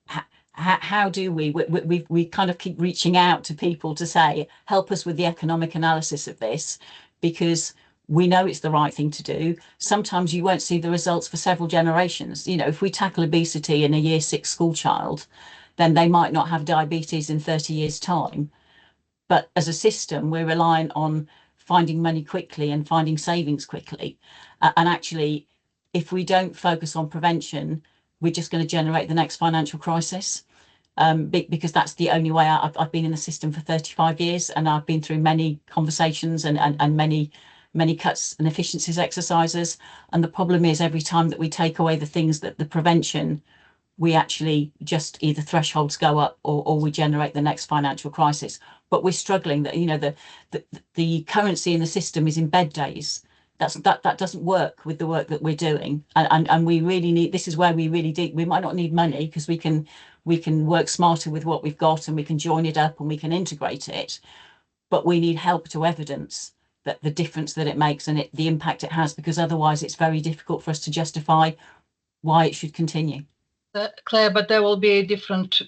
how do we kind of keep reaching out to people to say, help us with the economic analysis of this, because we know it's the right thing to do. Sometimes you won't see the results for several generations. You know, if we tackle obesity in a year 6 school child, then they might not have diabetes in 30 years' time. But as a system, we're relying on finding money quickly and finding savings quickly. And actually, if we don't focus on prevention, we're just going to generate the next financial crisis, because that's the only way. I've been in the system for 35 years, and I've been through many conversations and many cuts and efficiencies exercises. And the problem is, every time that we take away the things that the prevention, we actually just either thresholds go up or we generate the next financial crisis. But we're struggling that, you know, the currency in the system is in bed days. That doesn't work with the work that we're doing, and we really need. This is where we really do. We might not need money, because we can work smarter with what we've got, and we can join it up and we can integrate it. But we need help to evidence that the difference that it makes and the impact it has, because otherwise it's very difficult for us to justify why it should continue. Claire, but there will be different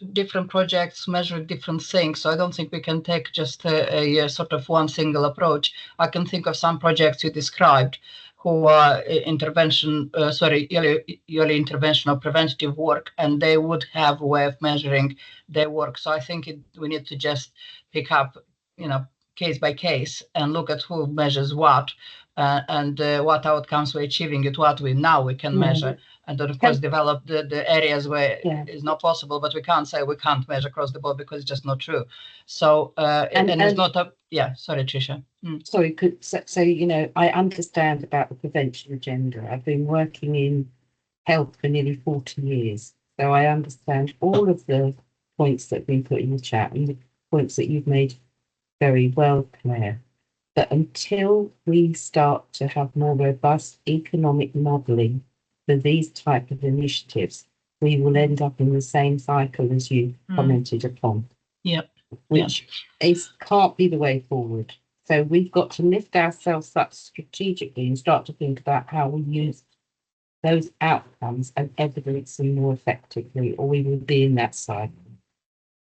projects measuring different things. So I don't think we can take just a sort of one single approach. I can think of some projects you described who are early intervention or preventative work, and they would have a way of measuring their work. So I think we need to just pick up, you know, case by case and look at who measures what, and what outcomes we're achieving at what we can measure. And then, of course, develop the areas where it's not possible, but we can't say we can't measure across the board, because it's just not true. So, and it's not a, sorry, Tricia. Sorry, so, you know, I understand about the prevention agenda. I've been working in health for nearly 40 years. So I understand all of the points that have been put in the chat, and the points that you've made very well, Claire. But until we start to have more robust economic modelling for these type of initiatives, we will end up in the same cycle as you commented upon. Which can't be the way forward. So we've got to lift ourselves up strategically and start to think about how we use those outcomes and evidence them more effectively, or we will be in that cycle.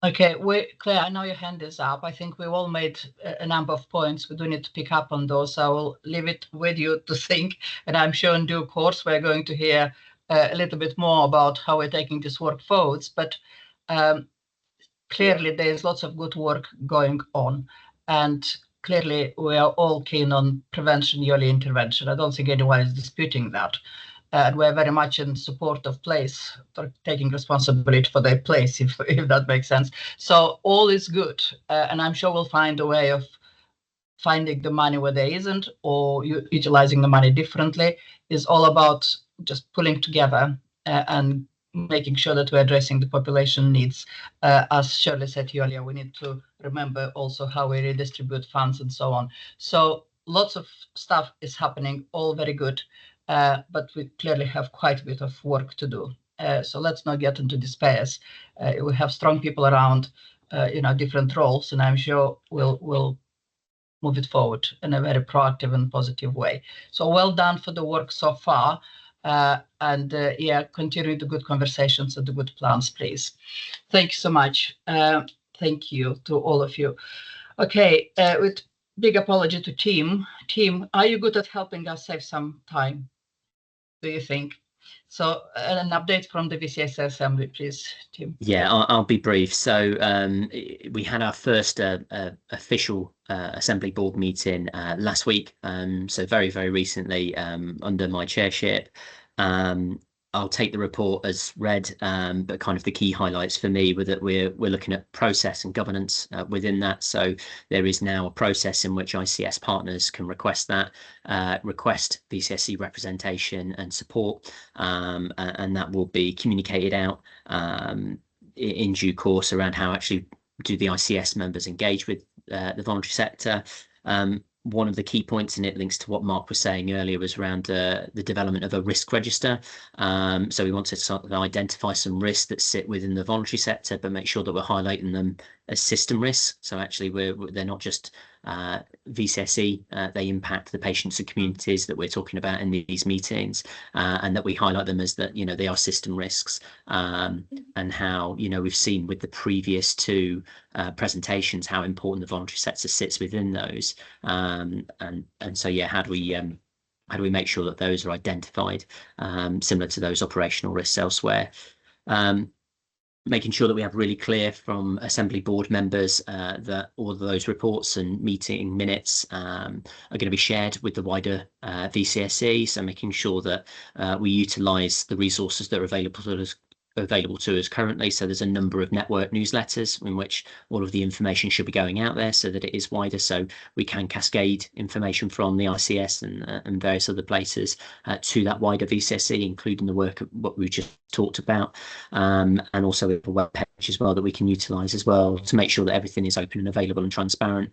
Okay, Claire, I know your hand is up. I think we all made a number of points. We do need to pick up on those. I will leave it with you to think, and I'm sure in due course we're going to hear a little bit more about how we're taking this work forwards. But clearly there's lots of good work going on, and clearly we are all keen on prevention, early intervention. I don't think anyone is disputing that. And we're very much in support of place, for taking responsibility for their place, if that makes sense. So all is good. And I'm sure we'll find a way of finding the money where there isn't, or utilizing the money differently. It's all about just pulling together and making sure that we're addressing the population needs. As Shirley said earlier, we need to remember also how we redistribute funds and so on. So lots of stuff is happening, all very good. But we clearly have quite a bit of work to do. So let's not get into despair. We have strong people around, different roles, and I'm sure we'll move it forward in a very proactive and positive way. So well done for the work so far, and continue the good conversations and the good plans, please. Thank you so much. Thank you to all of you. Okay, with big apology to Tim. Tim, are you good at helping us save some time? Do you think? So an update from the VCS Assembly, please, Tim. Yeah, I'll be brief. So we had our first official Assembly Board meeting last week. So very, very recently under my chairship. I'll take the report as read, but kind of the key highlights for me were that we're looking at process and governance within that. So there is now a process in which ICS partners can request VCSE representation and support, and that will be communicated out in due course around how actually do the ICS members engage with the voluntary sector. One of the key points, and it links to what Mark was saying earlier, was around the development of a risk register. So we want to sort of identify some risks that sit within the voluntary sector, but make sure that we're highlighting them as system risks. So actually they're not just VCSE, they impact the patients and communities that we're talking about in these meetings, and that we highlight them as that, they are system risks, and how, we've seen with the previous two presentations how important the voluntary sector sits within those, and so yeah, how do we make sure that those are identified, similar to those operational risks elsewhere. Making sure that we have really clear from Assembly Board members that all of those reports and meeting minutes are going to be shared with the wider VCSE. So making sure that we utilise the resources that are available to us currently. So there's a number of network newsletters in which all of the information should be going out there so that it is wider, so we can cascade information from the ICS and various other places to that wider VCSE, including the work of what we just talked about, and also a web page as well that we can utilise as well to make sure that everything is open and available and transparent.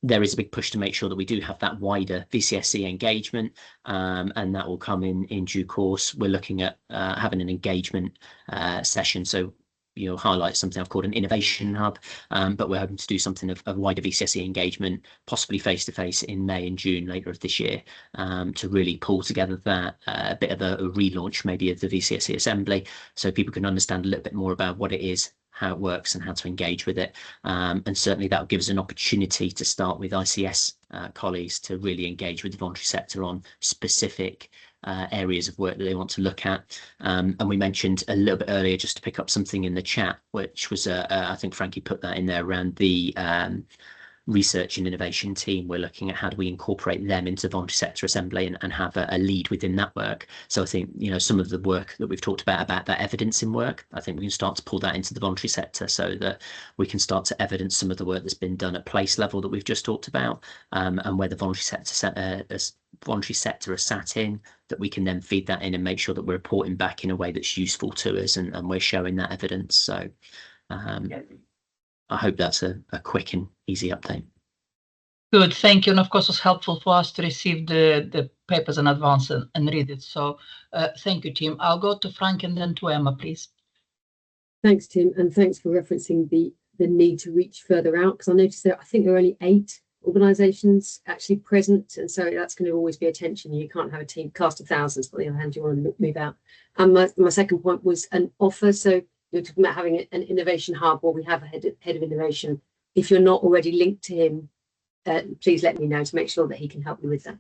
There is a big push to make sure that we do have that wider VCSE engagement, and that will come in due course. We're looking at having an engagement session, so highlight something I've called an innovation hub, but we're hoping to do something of wider VCSE engagement, possibly face-to-face in May and June later of this year, to really pull together that a bit of a relaunch maybe of the VCSE Assembly, so people can understand a little bit more about what it is, how it works and how to engage with it, and certainly that will give us an opportunity to start with ICS colleagues to really engage with the voluntary sector on specific areas of work that they want to look at. And we mentioned a little bit earlier, just to pick up something in the chat, which was I think Frankie put that in there around the research and innovation team. We're looking at how do we incorporate them into voluntary sector assembly and have a lead within that work. So I think some of the work that we've talked about that evidencing work, I think we can start to pull that into the voluntary sector so that we can start to evidence some of the work that's been done at place level that we've just talked about, and where the voluntary sector are sat in, that we can then feed that in and make sure that we're reporting back in a way that's useful to us, and we're showing that evidence. So I hope that's a quick and easy update. Good, thank you. And of course, it was helpful for us to receive the papers in advance and read it. So thank you, Tim. I'll go to Frank and then to Emma, please. Thanks, Tim, and thanks for referencing the need to reach further out, because I noticed that I think there are only 8 organisations actually present, and so that's going to always be a tension. You can't have a team cast of thousands, but on the other hand, you want to move out. And my second point was an offer. So you're talking about having an innovation hub, or we have a head of innovation. If you're not already linked to him, please let me know to make sure that he can help you with that.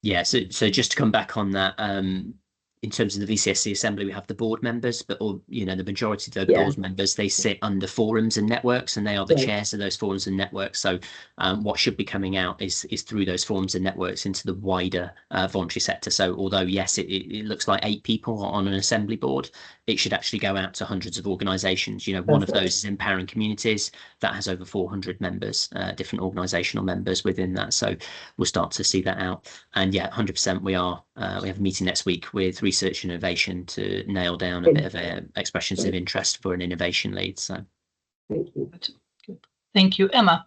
Yeah, so just to come back on that, in terms of the VCSE Assembly, we have the board members, but the majority of those board members, they sit under forums and networks, and they are the chairs of those forums and networks. So what should be coming out is through those forums and networks into the wider voluntary sector. So although, yes, it looks like 8 people on an assembly board, it should actually go out to hundreds of organisations. One of those is Empowering Communities. That has over 400 members, different organisational members within that. So we'll start to see that out. And yeah, 100% we have a meeting next week with research and innovation to nail down a bit of expressions of interest for an innovation lead. So thank you. Thank you, Emma.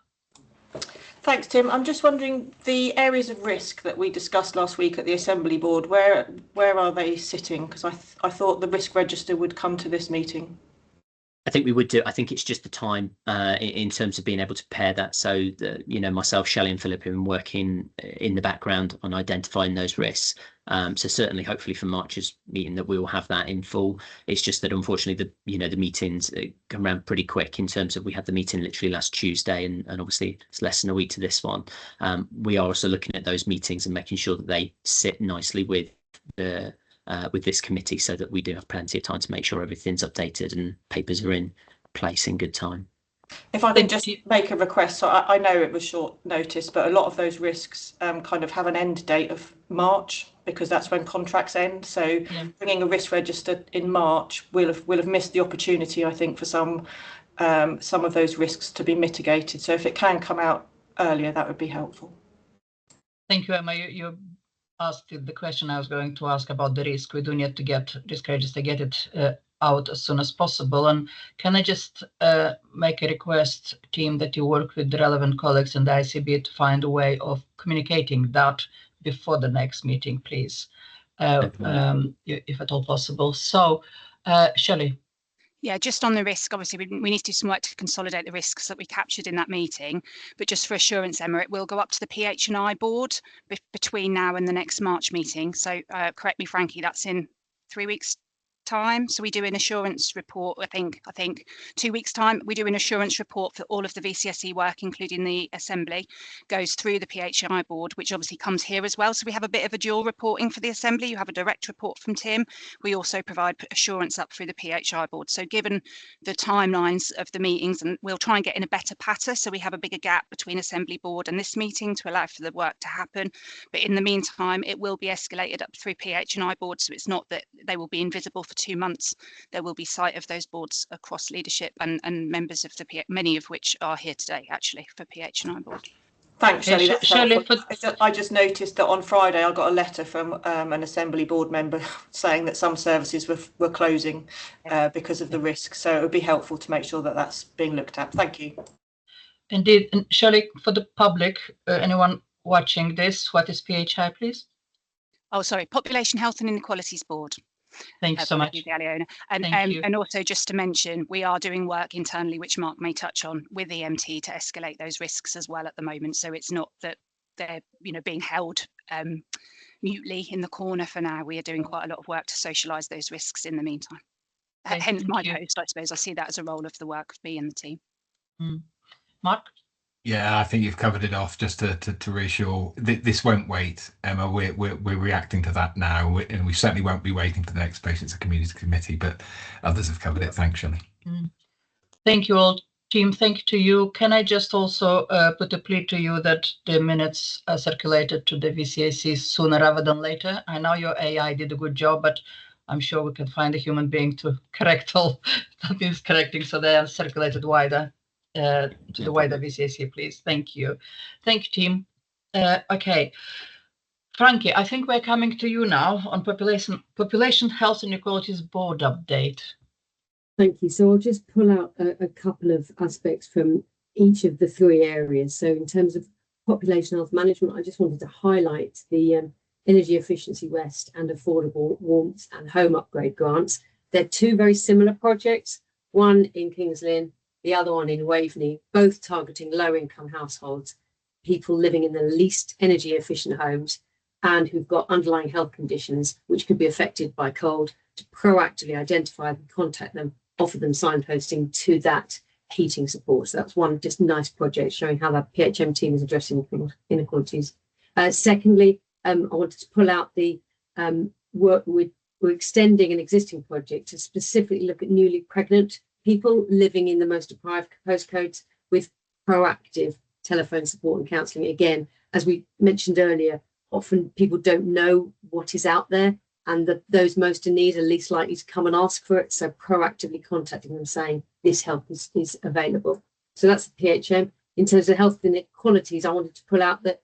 Thanks, Tim. I'm just wondering, the areas of risk that we discussed last week at the Assembly Board, where are they sitting? Because I thought the risk register would come to this meeting. I think we would do. I think it's just the time in terms of being able to pair that. So, myself, Shelley and Philip have been working in the background on identifying those risks. So certainly, hopefully for March's meeting that we will have that in full. It's just that unfortunately the meetings come around pretty quick in terms of we had the meeting literally last Tuesday and obviously it's less than a week to this one. We are also looking at those meetings and making sure that they sit nicely with this committee so that we do have plenty of time to make sure everything's updated and papers are in place in good time. If I can just make a request, so I know it was short notice, but a lot of those risks kind of have an end date of March because that's when contracts end. So bringing a risk register in March will have missed the opportunity, I think, for some of those risks to be mitigated. So if it can come out earlier, that would be helpful. Thank you, Emma. You asked the question I was going to ask about the risk. We do need to get risk register, get it out as soon as possible. And can I just make a request, team, that you work with the relevant colleagues in the ICB to find a way of communicating that before the next meeting, please, if at all possible. So, Shelley. Yeah, just on the risk, obviously we need to do some work to consolidate the risks that we captured in that meeting. But just for assurance, Emma, it will go up to the PHI board between now and the next March meeting. So correct me, Frankie, that's in 3 weeks' time. So we do an assurance report, I think 2 weeks' time. We do an assurance report for all of the VCSE work, including the assembly, goes through the PHI board, which obviously comes here as well. So we have a bit of a dual reporting for the assembly. You have a direct report from Tim. We also provide assurance up through the PHI board. So given the timelines of the meetings, and we'll try and get in a better pattern, so we have a bigger gap between assembly board and this meeting to allow for the work to happen. But in the meantime, it will be escalated up through PHI board. So it's not that they will be invisible for 2 months. There will be sight of those boards across leadership and members of the many of which are here today actually for PHI board. Thanks, Shelley. I just noticed that on Friday I got a letter from an assembly board member saying that some services were closing because of the risk. So it would be helpful to make sure that that's being looked at. Thank you. Indeed. And Shelley, for the public, anyone watching this, what is PHI, please? Oh, sorry, Population Health and Inequalities Board. Thank you so much. And also just to mention, we are doing work internally, which Mark may touch on, with EMT to escalate those risks as well at the moment. So it's not that they're being held mutely in the corner for now. We are doing quite a lot of work to socialise those risks in the meantime. Hence my post, I suppose. I see that as a role of the work of me and the team. Mark? Yeah, I think you've covered it off. Just to reassure, this won't wait, Emma. We're reacting to that now, and we certainly won't be waiting for the next Patients and Community Committee. But others have covered it. Thanks, Shelley. Thank you all, team. Thank you to you. Can I just also put a plea to you that the minutes are circulated to the VCAC sooner rather than later? I know your AI did a good job, but I'm sure we can find a human being to correct all that is correcting, so they are circulated wider. To the wider VCAC, please. Thank you. Thank you, team. Okay. Frankie, I think we're coming to you now on Population Health and Inequalities Board update. Thank you. So I'll just pull out a couple of aspects from each of the 3 areas. So in terms of population health management, I just wanted to highlight the Energy Efficiency West and Affordable Warmth and Home Upgrade grants. They're 2 very similar projects, one in Kings Lynn, the other one in Waveney, both targeting low-income households, people living in the least energy efficient homes and who've got underlying health conditions which could be affected by cold, to proactively identify them, contact them, offer them signposting to that heating support. So that's one just nice project showing how that PHM team is addressing inequalities. Secondly, I wanted to pull out the work we're extending an existing project to specifically look at newly pregnant people living in the most deprived postcodes with proactive telephone support and counselling. Again, as we mentioned earlier, often people don't know what is out there, and that those most in need are least likely to come and ask for it. So proactively contacting them saying this help is available. So that's the PHM. In terms of health inequalities, I wanted to pull out that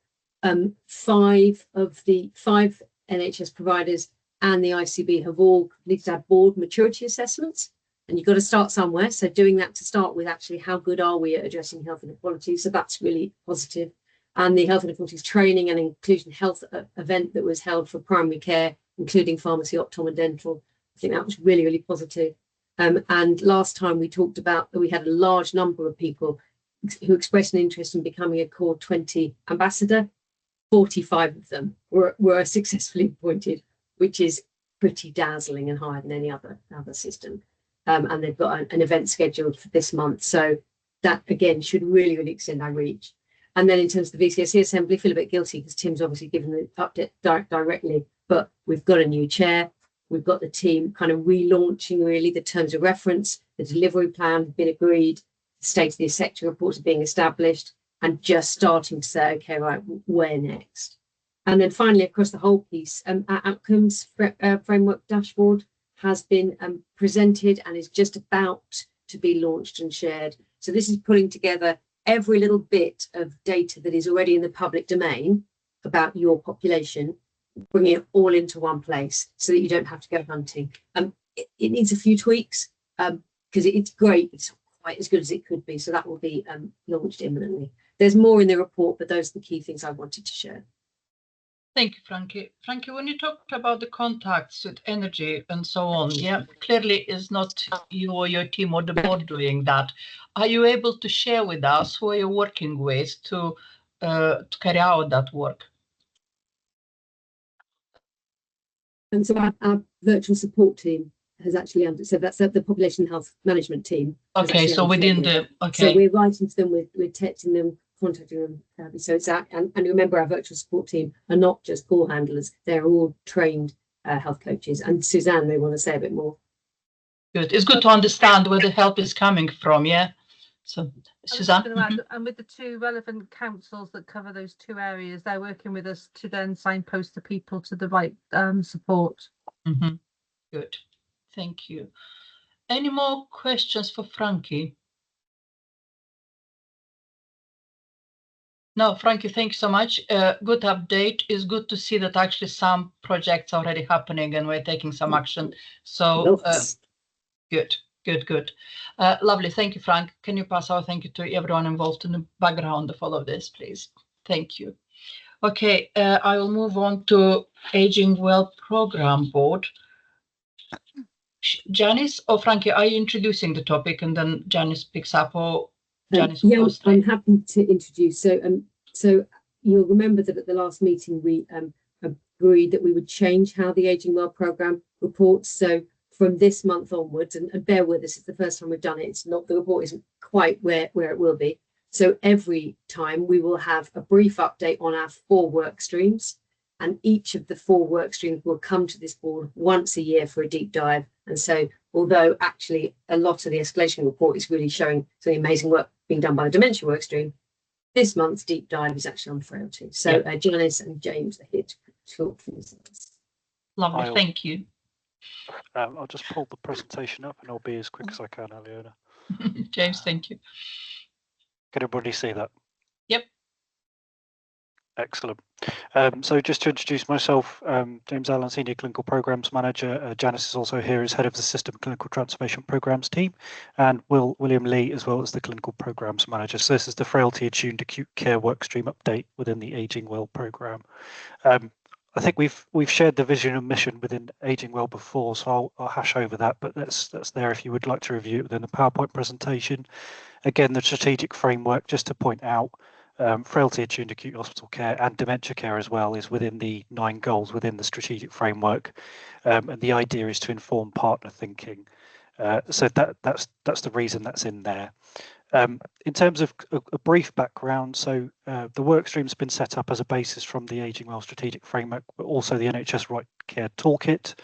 5 of the 5 NHS providers and the ICB have all completed our board maturity assessments. And you've got to start somewhere. So doing that to start with, actually, how good are we at addressing health inequalities? So that's really positive. And the health inequalities training and inclusion health event that was held for primary care, including pharmacy, optom and dental, I think that was really, really positive. And last time we talked about that we had a large number of people who expressed an interest in becoming a Core 20 ambassador. 45 of them were successfully appointed, which is pretty dazzling and higher than any other system. And they've got an event scheduled for this month. So that, again, should really, really extend our reach. And then in terms of the VCSE Assembly, I feel a bit guilty because Tim's obviously given the update directly, but we've got a new chair. We've got the team kind of relaunching, really, the terms of reference. The delivery plan has been agreed. The state of the sector reports are being established, and just starting to say, okay, right, where next? And then finally, across the whole piece, our outcomes framework dashboard has been presented and is just about to be launched and shared. So this is putting together every little bit of data that is already in the public domain about your population, bringing it all into one place so that you don't have to go hunting. It needs a few tweaks because it's great. It's not quite as good as it could be. So that will be launched imminently. There's more in the report, but those are the key things I wanted to share. Thank you, Frankie. Frankie, when you talked about the contacts with energy and so on, yeah, clearly is not you or your team or the board doing that. Are you able to share with us who you're working with to carry out that work? And so our virtual support team has actually so that's the population health management team. Okay, so within the So we're writing to them, we're texting them, contacting them. So it's that, and remember, our virtual support team are not just call handlers; they're all trained health coaches. And Suzanne may want to say a bit more. Good. It's good to understand where the help is coming from. Yeah. So Suzanne. And with the two relevant councils that cover those two areas, they're working with us to then signpost the people to the right support. Good. Thank you. Any more questions for Frankie? No, Frankie, thank you so much. Good update. It's good to see that actually some projects are already happening and we're taking some action. So good. Lovely. Thank you, Frank. Can you pass our thank you to everyone involved in the background of all of this, please? Thank you. Okay, I will move on to Aging Well Program Board. Janice or Frankie, are you introducing the topic and then Janice picks up, or Janice? Yeah, I'm happy to introduce. So you'll remember that at the last meeting we agreed that we would change how the Aging Well Programme reports. So from this month onwards, and bear with us, it's the first time we've done it. It's not, the report isn't quite where it will be. So every time we will have a brief update on our 4 work streams, and each of the 4 work streams will come to this board once a year for a deep dive. And so, although actually a lot of the escalation report is really showing some amazing work being done by the dementia work stream, this month's deep dive is actually on frailty. So Janice and James are here to talk for themselves. Lovely, thank you. I'll just pull the presentation up and I'll be as quick as I can, Aliona. James, thank you. Can everybody see that? Yep. Excellent. So just to introduce myself, James Allen, Senior Clinical Programs Manager. Janice is also here as Head of the System Clinical Transformation Programs team, and William Lee as well as the Clinical Programs Manager. So this is the Frailty Attuned Acute Care Workstream update within the Aging Well Programme. I think we've shared the vision and mission within Aging Well before, so I'll hash over that, but that's there if you would like to review it within the PowerPoint presentation. Again, the strategic framework, just to point out, frailty attuned acute hospital care and dementia care as well is within the 9 goals within the strategic framework, and the idea is to inform partner thinking. So that's the reason that's in there. In terms of a brief background, so the work stream's been set up as a basis from the Aging Well strategic framework, but also the NHS Right Care Toolkit.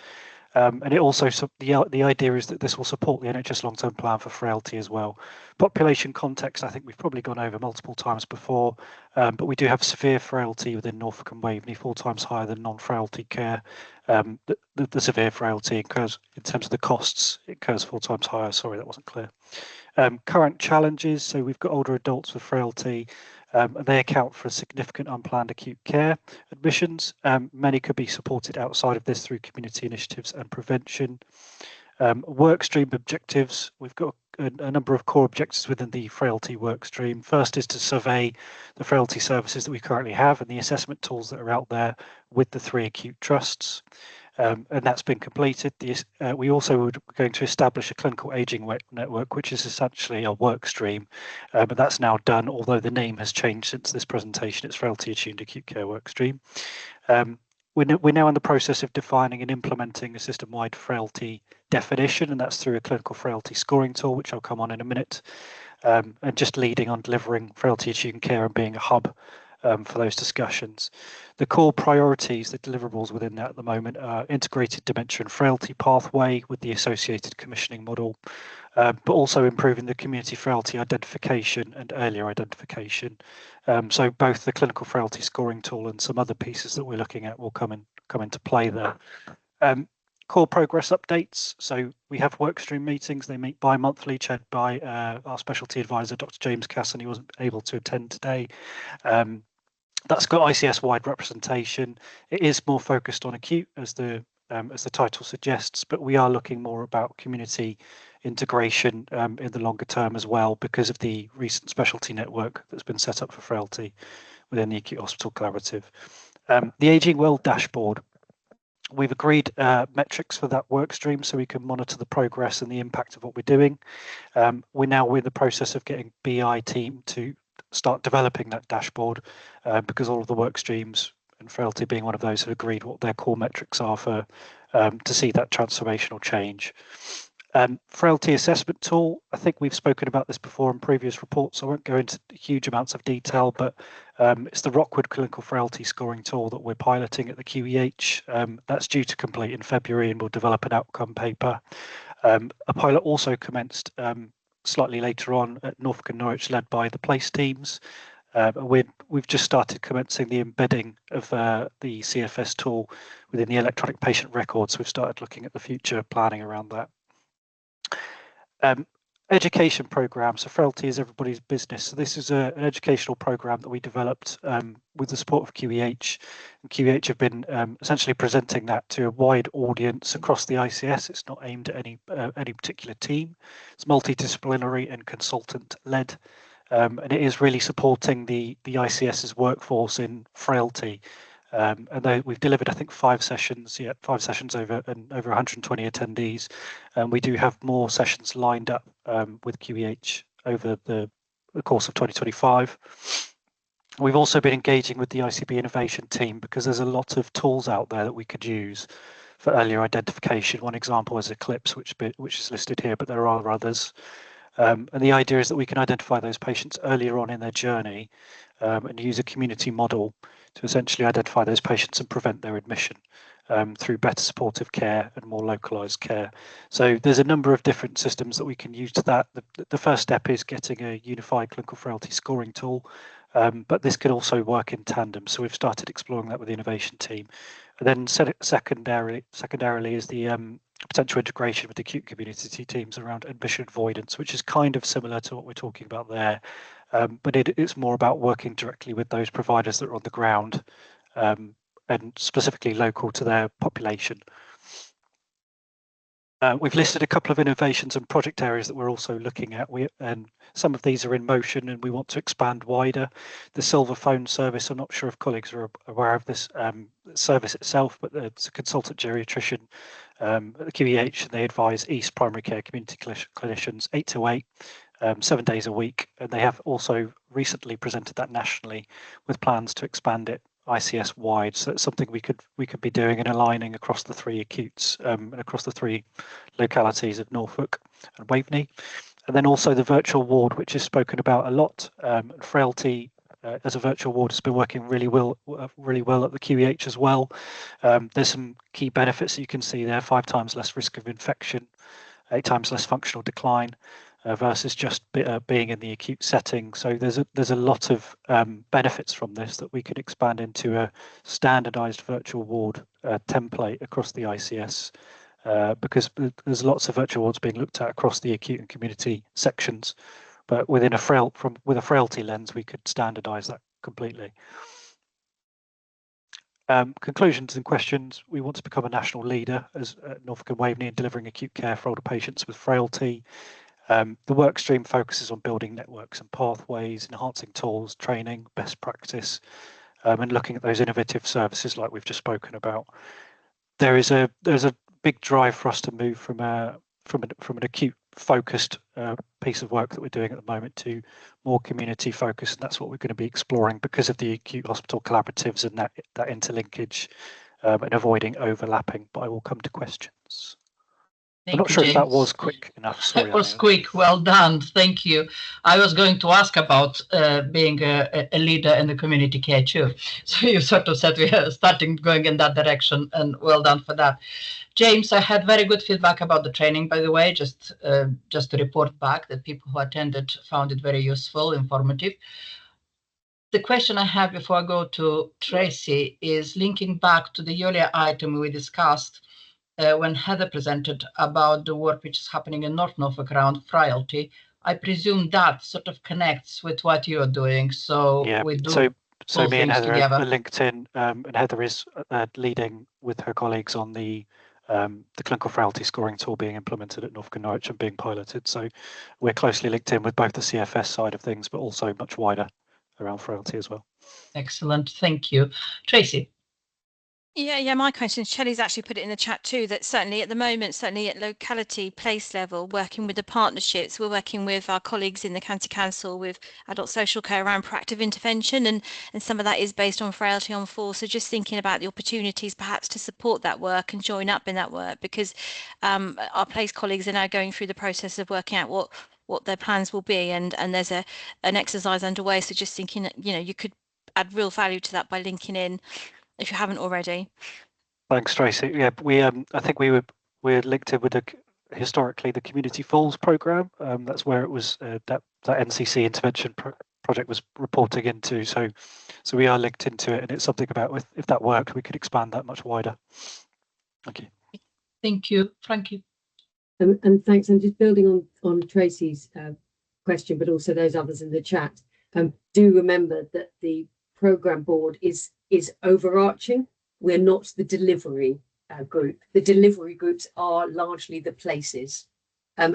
And it also, the idea is that this will support the NHS long-term plan for frailty as well. Population context, I think we've probably gone over multiple times before, but we do have severe frailty within Norfolk and Waveney, 4 times higher than non-frailty care. The severe frailty occurs, in terms of the costs, it occurs 4 times higher. Sorry, that wasn't clear. Current challenges, so we've got older adults with frailty. They account for significant unplanned acute care admissions. Many could be supported outside of this through community initiatives and prevention. Workstream objectives, we've got a number of core objectives within the frailty workstream. First is to survey the frailty services that we currently have and the assessment tools that are out there with the 3 acute trusts. and that's been completed. We also were going to establish a clinical ageing network, which is essentially a work stream, but that's now done, although the name has changed since this presentation. It's Frailty Attuned Acute Care Work Stream. We're now in the process of defining and implementing a system-wide frailty definition, and that's through a clinical frailty scoring tool, which I'll come on in a minute, and just leading on delivering frailty attuned care and being a hub for those discussions. The core priorities, the deliverables within that at the moment are integrated dementia and frailty pathway with the associated commissioning model, but also improving the community frailty identification and earlier identification. So both the clinical frailty scoring tool and some other pieces that we're looking at will come into play there. Core progress updates. So we have workstream meetings. They meet bi-monthly, chaired by our specialty advisor, Dr. James Casson. He wasn't able to attend today. That's got ICS-wide representation. It is more focused on acute, as the title suggests, but we are looking more about community integration in the longer term as well, because of the recent specialty network that's been set up for frailty within the Acute Hospital Collaborative. The Ageing Well dashboard. We've agreed metrics for that work stream so we can monitor the progress and the impact of what we're doing. We're now in the process of getting BI team to start developing that dashboard because all of the work streams, and frailty being one of those, have agreed what their core metrics are for to see that transformational change. Frailty assessment tool, I think we've spoken about this before in previous reports, so I won't go into huge amounts of detail, but it's the Rockwood clinical frailty scoring tool that we're piloting at the QEH. That's due to complete in February, and we'll develop an outcome paper. A pilot also commenced slightly later on at Norfolk and Norwich, led by the place teams. We've just started commencing the embedding of the CFS tool within the electronic patient records. We've started looking at the future planning around that. Education program. So frailty is everybody's business. So this is an educational program that we developed with the support of QEH. And QEH have been essentially presenting that to a wide audience across the ICS. It's not aimed at any particular team. It's multidisciplinary and consultant led. And it is really supporting the ICS's workforce in frailty. And we've delivered, I think, 5 sessions, over 120 attendees. And we do have more sessions lined up with QEH over the course of 2025. We've also been engaging with the ICB innovation team because there's a lot of tools out there that we could use for earlier identification. One example is Eclipse, which is listed here, but there are others. And the idea is that we can identify those patients earlier on in their journey and use a community model to essentially identify those patients and prevent their admission through better supportive care and more localised care. So there's a number of different systems that we can use to that. The first step is getting a unified clinical frailty scoring tool, but this could also work in tandem. So we've started exploring that with the innovation team. And then secondarily is the potential integration with the acute community teams around admission avoidance, which is kind of similar to what we're talking about there. But it's more about working directly with those providers that are on the ground and specifically local to their population. We've listed a couple of innovations and project areas that we're also looking at, and some of these are in motion and we want to expand wider. The Silver Phone service, I'm not sure if colleagues are aware of this service itself, but it's a consultant geriatrician at the QEH, and they advise East primary care community clinicians 8 to 8, 7 days a week. And they have also recently presented that nationally with plans to expand it ICS wide. So it's something we could be doing and aligning across the 3 acutes and across the 3 localities of Norfolk and Waveney. And then also the virtual ward, which is spoken about a lot. Frailty as a virtual ward has been working really well at the QEH as well. There's some key benefits that you can see there: 5 times less risk of infection, 8 times less functional decline versus just being in the acute setting. So there's a lot of benefits from this that we could expand into a standardized virtual ward template across the ICS, because there's lots of virtual wards being looked at across the acute and community sections. But within with a frailty lens, we could standardize that completely. Conclusions and questions. We want to become a national leader as Norfolk and Waveney in delivering acute care for older patients with frailty. The work stream focuses on building networks and pathways, enhancing tools, training, best practice, and looking at those innovative services like we've just spoken about. there's a big drive for us to move from an acute focused piece of work that we're doing at the moment to more community focused, and that's what we're going to be exploring because of the acute hospital collaboratives and that interlinkage and avoiding overlapping. But I will come to questions. I'm not sure if that was quick enough. Sorry, it was quick. Well done. Thank you. I was going to ask about being a leader in the community care too. So you sort of said we are starting going in that direction, and well done for that. James, I had very good feedback about the training, by the way, just to report back that people who attended found it very useful, informative. The question I have before I go to Tracy is linking back to the earlier item we discussed when Heather presented about the work which is happening in North Norfolk around frailty. I presume that sort of connects with what you're doing. So yeah, we do so me and Heather together. are linked in, and Heather is leading with her colleagues on the clinical frailty scoring tool being implemented at Norfolk and Norwich and being piloted. So we're closely linked in with both the CFS side of things, but also much wider around frailty as well. Excellent, thank you. Tracy. Yeah, my question, Shelley's actually put it in the chat too, that certainly at the moment, certainly at locality, place level, working with the partnerships, we're working with our colleagues in the County Council with adult social care around proactive intervention, and some of that is based on frailty on force. So just thinking about the opportunities perhaps to support that work and join up in that work, because our place colleagues are now going through the process of working out what their plans will be, and there's an exercise underway. So just thinking, you could add real value to that by linking in, if you haven't already. Thanks, Tracy. Yeah, I think we're linked in with historically the Community Falls programme. That's where it was that NCC intervention project was reporting into. So we are linked into it, and it's something about if that worked, we could expand that much wider. Thank you. Thank you, Frankie. And thanks. I'm just building on Tracy's question, but also those others in the chat. Do remember that the programme board is overarching. We're not the delivery group. The delivery groups are largely the places,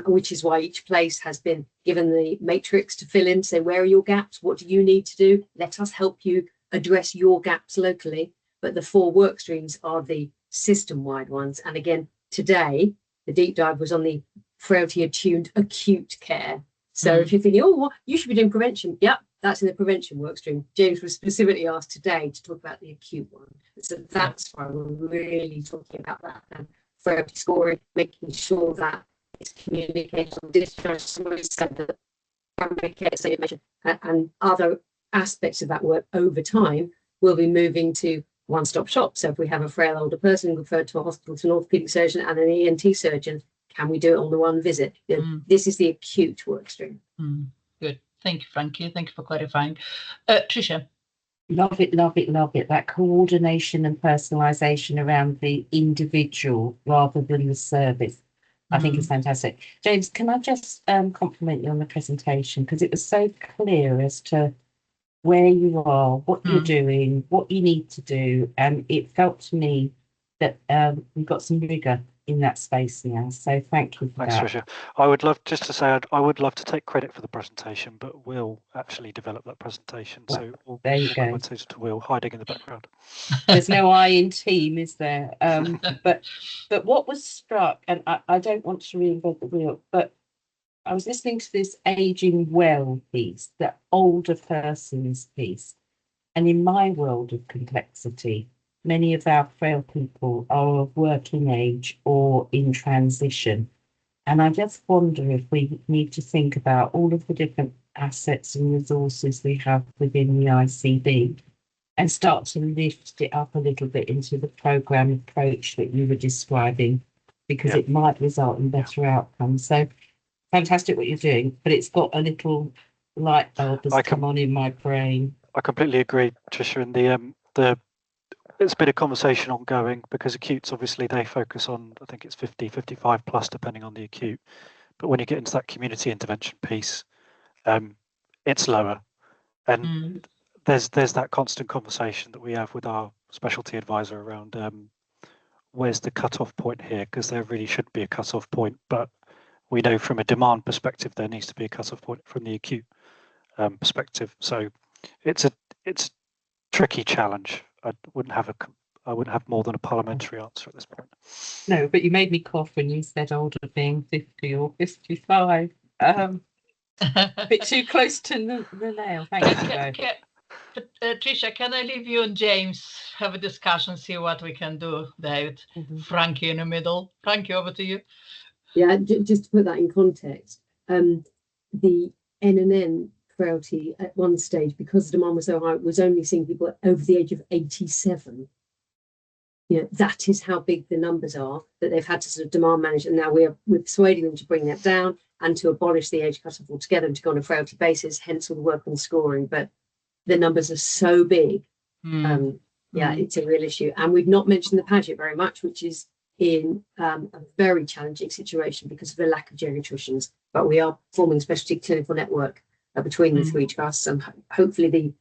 which is why each place has been given the matrix to fill in, say, where are your gaps? What do you need to do? Let us help you address your gaps locally. But the 4 work streams are the system-wide ones. And again, today, the deep dive was on the frailty attuned acute care. So if you're thinking, oh, well, you should be doing prevention. Yep, that's in the prevention work stream. James was specifically asked today to talk about the acute one. So that's why we're really talking about that. And frailty scoring, making sure that it's communicated on discharge. Somebody said that primary care, so you mentioned, and other aspects of that work over time will be moving to one-stop shop. So if we have a frail older person referred to a hospital to an orthopaedic surgeon and an ENT surgeon, can we do it on the one visit? This is the acute work stream. Good. Thank you, Frankie. Thank you for clarifying. Tricia. Love it, love it, love it. That coordination and personalisation around the individual rather than the service. I think it's fantastic. James, can I just compliment you on the presentation, because it was so clear as to where you are, what you're doing, what you need to do. And it felt to me that we've got some rigour in that space now. So thank you for that. Thanks, Tricia. I would love just to say I would love to take credit for the presentation, but we'll actually develop that presentation. So there you go. To Will hiding in the background. There's no I in team, is there? But what was struck, and I don't want to reinvent the wheel, but I was listening to this aging well piece, the older person's piece, and in my world of complexity, many of our frail people are of working age or in transition. And I just wonder if we need to think about all of the different assets and resources we have within the ICB and start to lift it up a little bit into the programme approach that you were describing, because it might result in better outcomes. So fantastic what you're doing, but it's got a little light bulb that's come on in my brain. I completely agree, Tricia. And it's been a conversation ongoing, because acutes, obviously, they focus on, I think it's 50, 55 plus, depending on the acute. But when you get into that community intervention piece, it's lower. And there's that constant conversation that we have with our specialty advisor around where's the cut-off point here, because there really should be a cut-off point. But we know from a demand perspective, there needs to be a cut-off point from the acute perspective. So it's a tricky challenge. I wouldn't have I wouldn't have more than a parliamentary answer at this point. No, but you made me cough when you said older being 50 or 55. A bit too close to the nail. Thank you, though. Tricia, can I leave you and James have a discussion, see what we can do there with Frankie in the middle? Frankie, over to you. Yeah, just to put that in context, the NNN frailty at one stage, because the demand was so high, was only seeing people over the age of 87. You know, that is how big the numbers are that they've had to sort of demand manage. And now we're persuading them to bring that down and to abolish the age cut-off altogether and to go on a frailty basis, hence all the work on scoring. But the numbers are so big. It's a real issue. And we've not mentioned the Paget very much, which is in a very challenging situation because of the lack of geriatricians. But we are forming a specialty clinical network between the three trusts, and hopefully the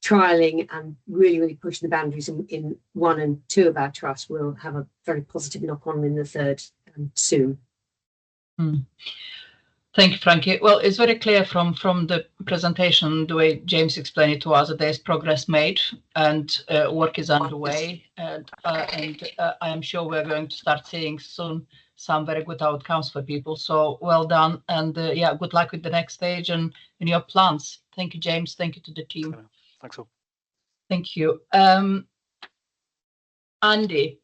trialling and really pushing the boundaries in 1 and 2 of our trusts will have a very positive knock on in the 3rd soon. Thank you, Frankie. Well, it's very clear from the presentation, the way James explained it to us, that there's progress made and work is underway. And I am sure we're going to start seeing soon some very good outcomes for people. So well done. And good luck with the next stage and in your plans. Thank you, James. Thank you to the team. Thanks all. Thank you. Andy,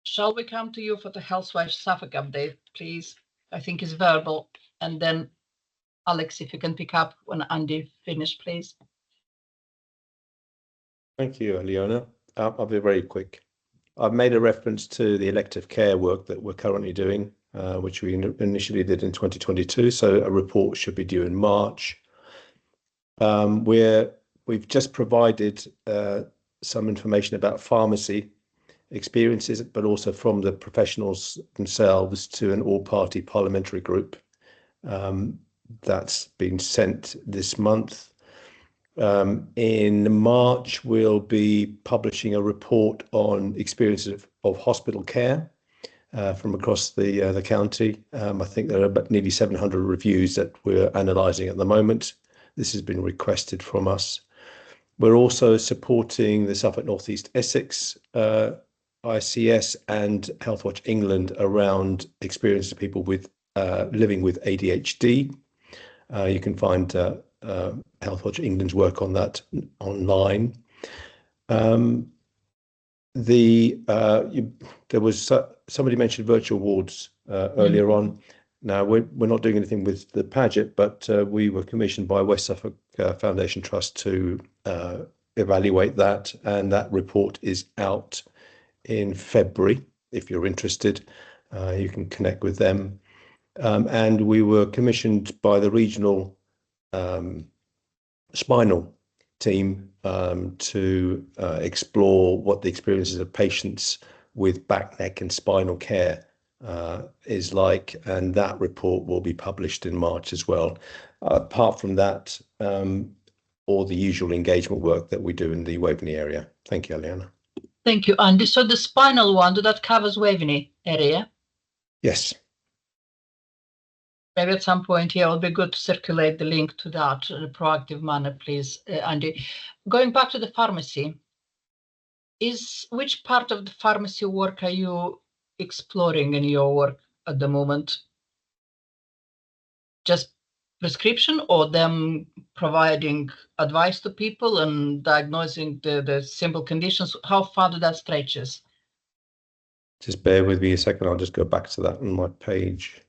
shall we come to you for the Healthwise Suffolk update, please? I think it's verbal. And then Alex, if you can pick up when Andy finished, please. Thank you, Leona. I'll be very quick. I've made a reference to the elective care work that we're currently doing, which we initially did in 2022. So a report should be due in March. We've just provided some information about pharmacy experiences, but also from the professionals themselves to an all-party parliamentary group. That's been sent this month. In March, we'll be publishing a report on experiences of hospital care from across the county. I think there are about nearly 700 reviews that we're analysing at the moment. This has been requested from us. We're also supporting the Suffolk North East Essex ICS and Healthwatch England around experience of people with living with ADHD. You can find Healthwatch England's work on that online. There was somebody mentioned virtual wards earlier on. Now we're not doing anything with the Paget, but we were commissioned by West Suffolk Foundation Trust to evaluate that, and that report is out in February. If you're interested, you can connect with them. And we were commissioned by the regional spinal team to explore what the experiences of patients with back, neck and spinal care is like, and that report will be published in March as well. Apart from that, all the usual engagement work that we do in the Waveney area. Thank you, Eliana. Thank you, Andy. So the spinal one, that covers Waveney area? Yes. Maybe at some point here, it would be good to circulate the link to that in a proactive manner, please, Andy. Going back to the pharmacy, which part of the pharmacy work are you exploring in your work at the moment? Just prescription, or them providing advice to people and diagnosing the simple conditions? How far do that stretches? Just bear with me a second. I'll just go back to that on my page.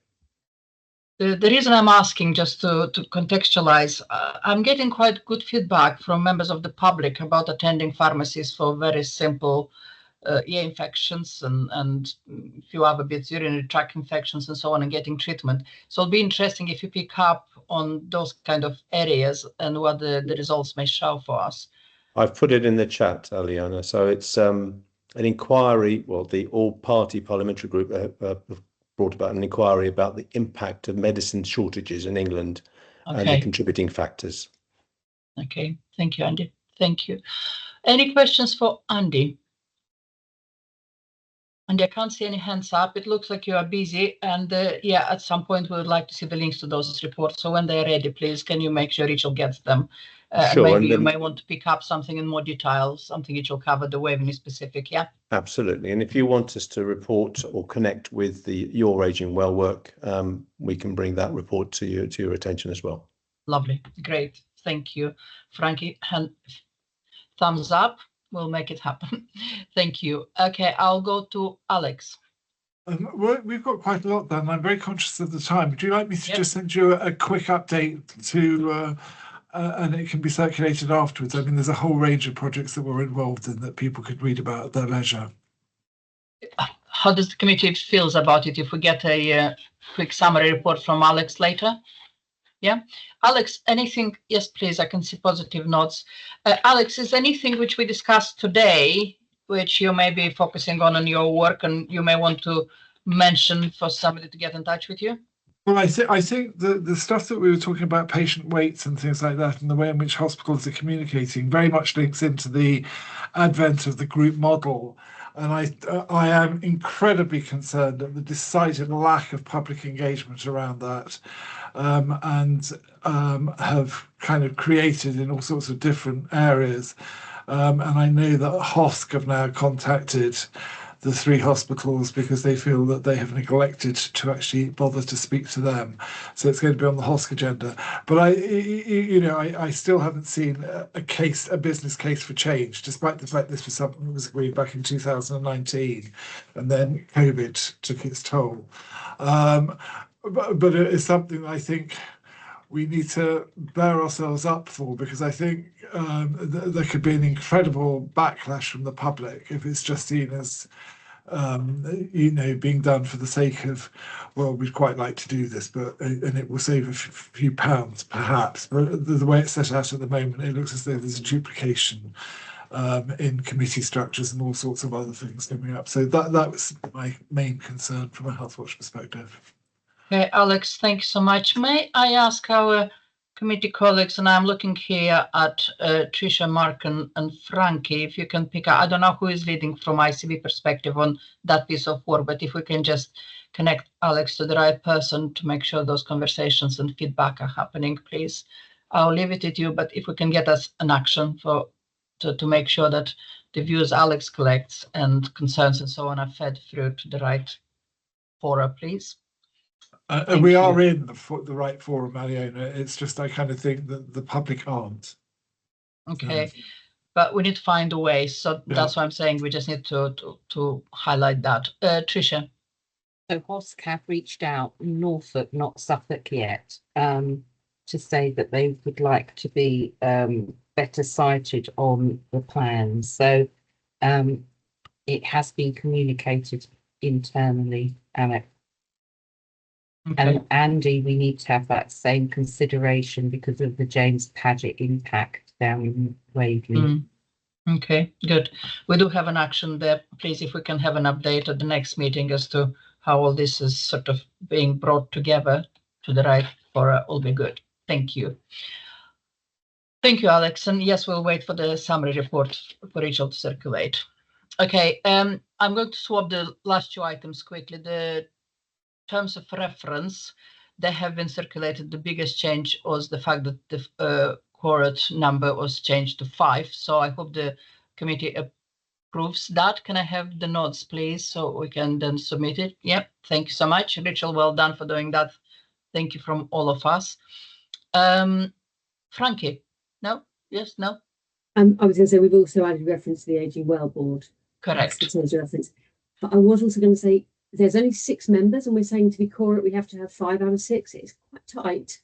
The reason I'm asking, just to contextualize, I'm getting quite good feedback from members of the public about attending pharmacies for very simple ear infections and a few other bits, urinary tract infections and so on, and getting treatment. So it'll be interesting if you pick up on those kind of areas and what the results may show for us. I've put it in the chat, Aliana. So it's an inquiry, well, the all-party parliamentary group brought about an inquiry about the impact of medicine shortages in England and the contributing factors. Okay, thank you, Andy. Thank you. Any questions for Andy? Andy, I can't see any hands up. It looks like you are busy, and yeah, at some point we would like to see the links to those reports. So when they're ready, please, can you make sure Rachel gets them Sure, maybe and you then- may want to pick up something in more detail, something which will cover the Waveney specific, yeah? Absolutely. And if you want us to report or connect with your Aging Well work, we can bring that report to your attention as well. Lovely, great, thank you. Frankie, thumbs up, we'll make it happen. Thank you. Okay, I'll go to Alex. Well, we've got quite a lot done. I'm very conscious of the time. Would you like me to Yep. just send you a quick update to, and it can be circulated afterwards? I mean, there's a whole range of projects that we're involved in that people could read about at their leisure. How does the committee feels about it if we get a quick summary report from Alex later? Yeah, Alex, anything? Yes, please. I can see positive notes. Alex, is anything which we discussed today, which you may be focusing on your work, and you may want to mention for somebody to get in touch with you? Well, I think the stuff that we were talking about, patient waits and things like that, and the way in which hospitals are communicating, very much links into the advent of the group model. And I am incredibly concerned at the decided lack of public engagement around that, and have kind of created in all sorts of different areas. And I know that HOSC have now contacted the 3 hospitals because they feel that they have neglected to actually bother to speak to them. So it's going to be on the HOSC agenda. But I still haven't seen a business case for change, despite the fact this was something that was agreed back in 2019, and then COVID took its toll. But it is something I think we need to bear ourselves up for, because I think there could be an incredible backlash from the public if it's just seen as being done for the sake of, well, we'd quite like to do this, but and it will save a few pounds perhaps. But the way it's set out at the moment, it looks as though there's a duplication in committee structures and all sorts of other things coming up. So that was my main concern from a Healthwatch perspective. Okay, Alex, thank you so much. May I ask our committee colleagues, and I'm looking here at Tricia, Mark and Frankie, if you can pick up, I don't know who is leading from ICB perspective on that piece of work, but if we can just connect Alex to the right person to make sure those conversations and feedback are happening, please. I'll leave it at you, but if we can get us an action to make sure that the views Alex collects and concerns and so on are fed through to the right fora, please. And we are in the right forum, Aliona. It's just I kind of think that the public aren't. Okay, but we need to find a way. So that's why I'm saying we just need to highlight that. Tricia. So HOSC have reached out, Norfolk, not Suffolk yet, to say that they would like to be better cited on the plans. So it has been communicated internally, Alex. Okay. And Andy, we need to have that same consideration because of the James Paget impact down in Waveney. Okay, good. We do have an action there. Please, if we can have an update at the next meeting as to how all this is sort of being brought together to the right fora, will be good. Thank you. Thank you, Alex. And yes, we'll wait for the summary report for Rachel to circulate. Okay, I'm going to swap the last 2 items quickly. The terms of reference, they have been circulated. The biggest change was the fact that the quorum number was changed to 5. So I hope the committee approves that. Can I have the notes, please, so we can then submit it? Yep, thank you so much. Rachel, well done for doing that. Thank you from all of us. Frankie, no? Yes, no? I was going to say we've also added reference to the Aging Well board. Correct. That's the terms of reference. But I was also going to say there's only 6 members, and we're saying to be core we have to have 5 out of 6. It's quite tight.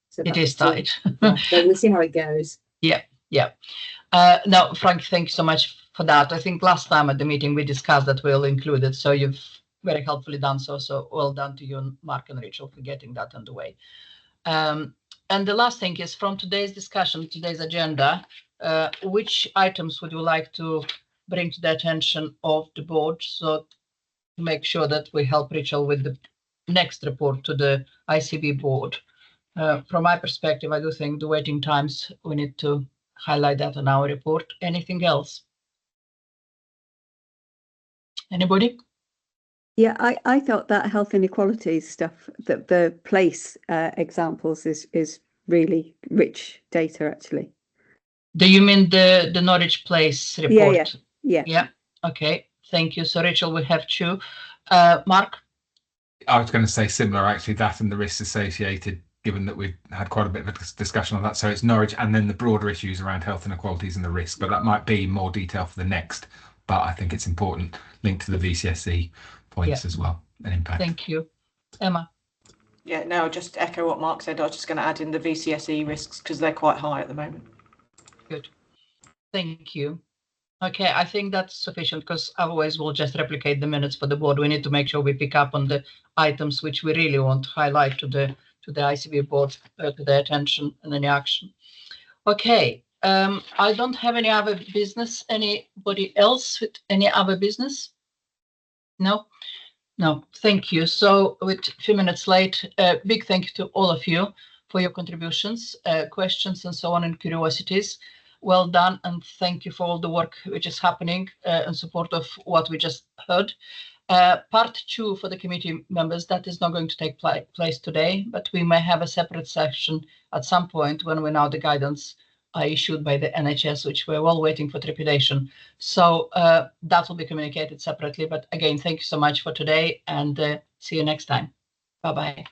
So it is tight. So we'll see how it goes. Yeah. No, Frank, thank you so much for that. I think last time at the meeting we discussed that we'll include it, so you've very helpfully done so. So well done to you, Mark and Rachel, for getting that underway. And the last thing is from today's discussion, today's agenda, which items would you like to bring to the attention of the board, so to make sure that we help Rachel with the next report to the ICB board? From my perspective, I do think the waiting times, we need to highlight that in our report. Anything else? Anybody? Yeah, I thought that health inequalities stuff, that the place examples is really rich data, actually. Do you mean the Norwich Place report? Yeah. Okay, thank you. So Rachel, we have two. Mark? I was going to say similar, actually, that and the risks associated, given that we've had quite a bit of a discussion on that. So it's Norwich and then the broader issues around health inequalities and the risk, but that might be more detail for the next. But I think it's important linked to the VCSE points as well and impact. Thank you. Emma? Yeah, no, just echo what Mark said. I was just going to add in the VCSE risks because they're quite high at the moment. Good. Thank you. Okay, I think that's sufficient because otherwise we'll just replicate the minutes for the board. We need to make sure we pick up on the items which we really want to highlight to the ICB board, to their attention and any action. Okay, I don't have any other business. Anybody else with any other business? No? No, thank you. So with a few minutes late, big thank you to all of you for your contributions, questions and so on, and curiosities. Well done, and thank you for all the work which is happening in support of what we just heard. Part 2 for the committee members, that is not going to take place today, but we may have a separate session at some point when we know the guidance are issued by the NHS, which we're all waiting for trepidation. So that will be communicated separately. But again, thank you so much for today, and see you next time. Bye-bye.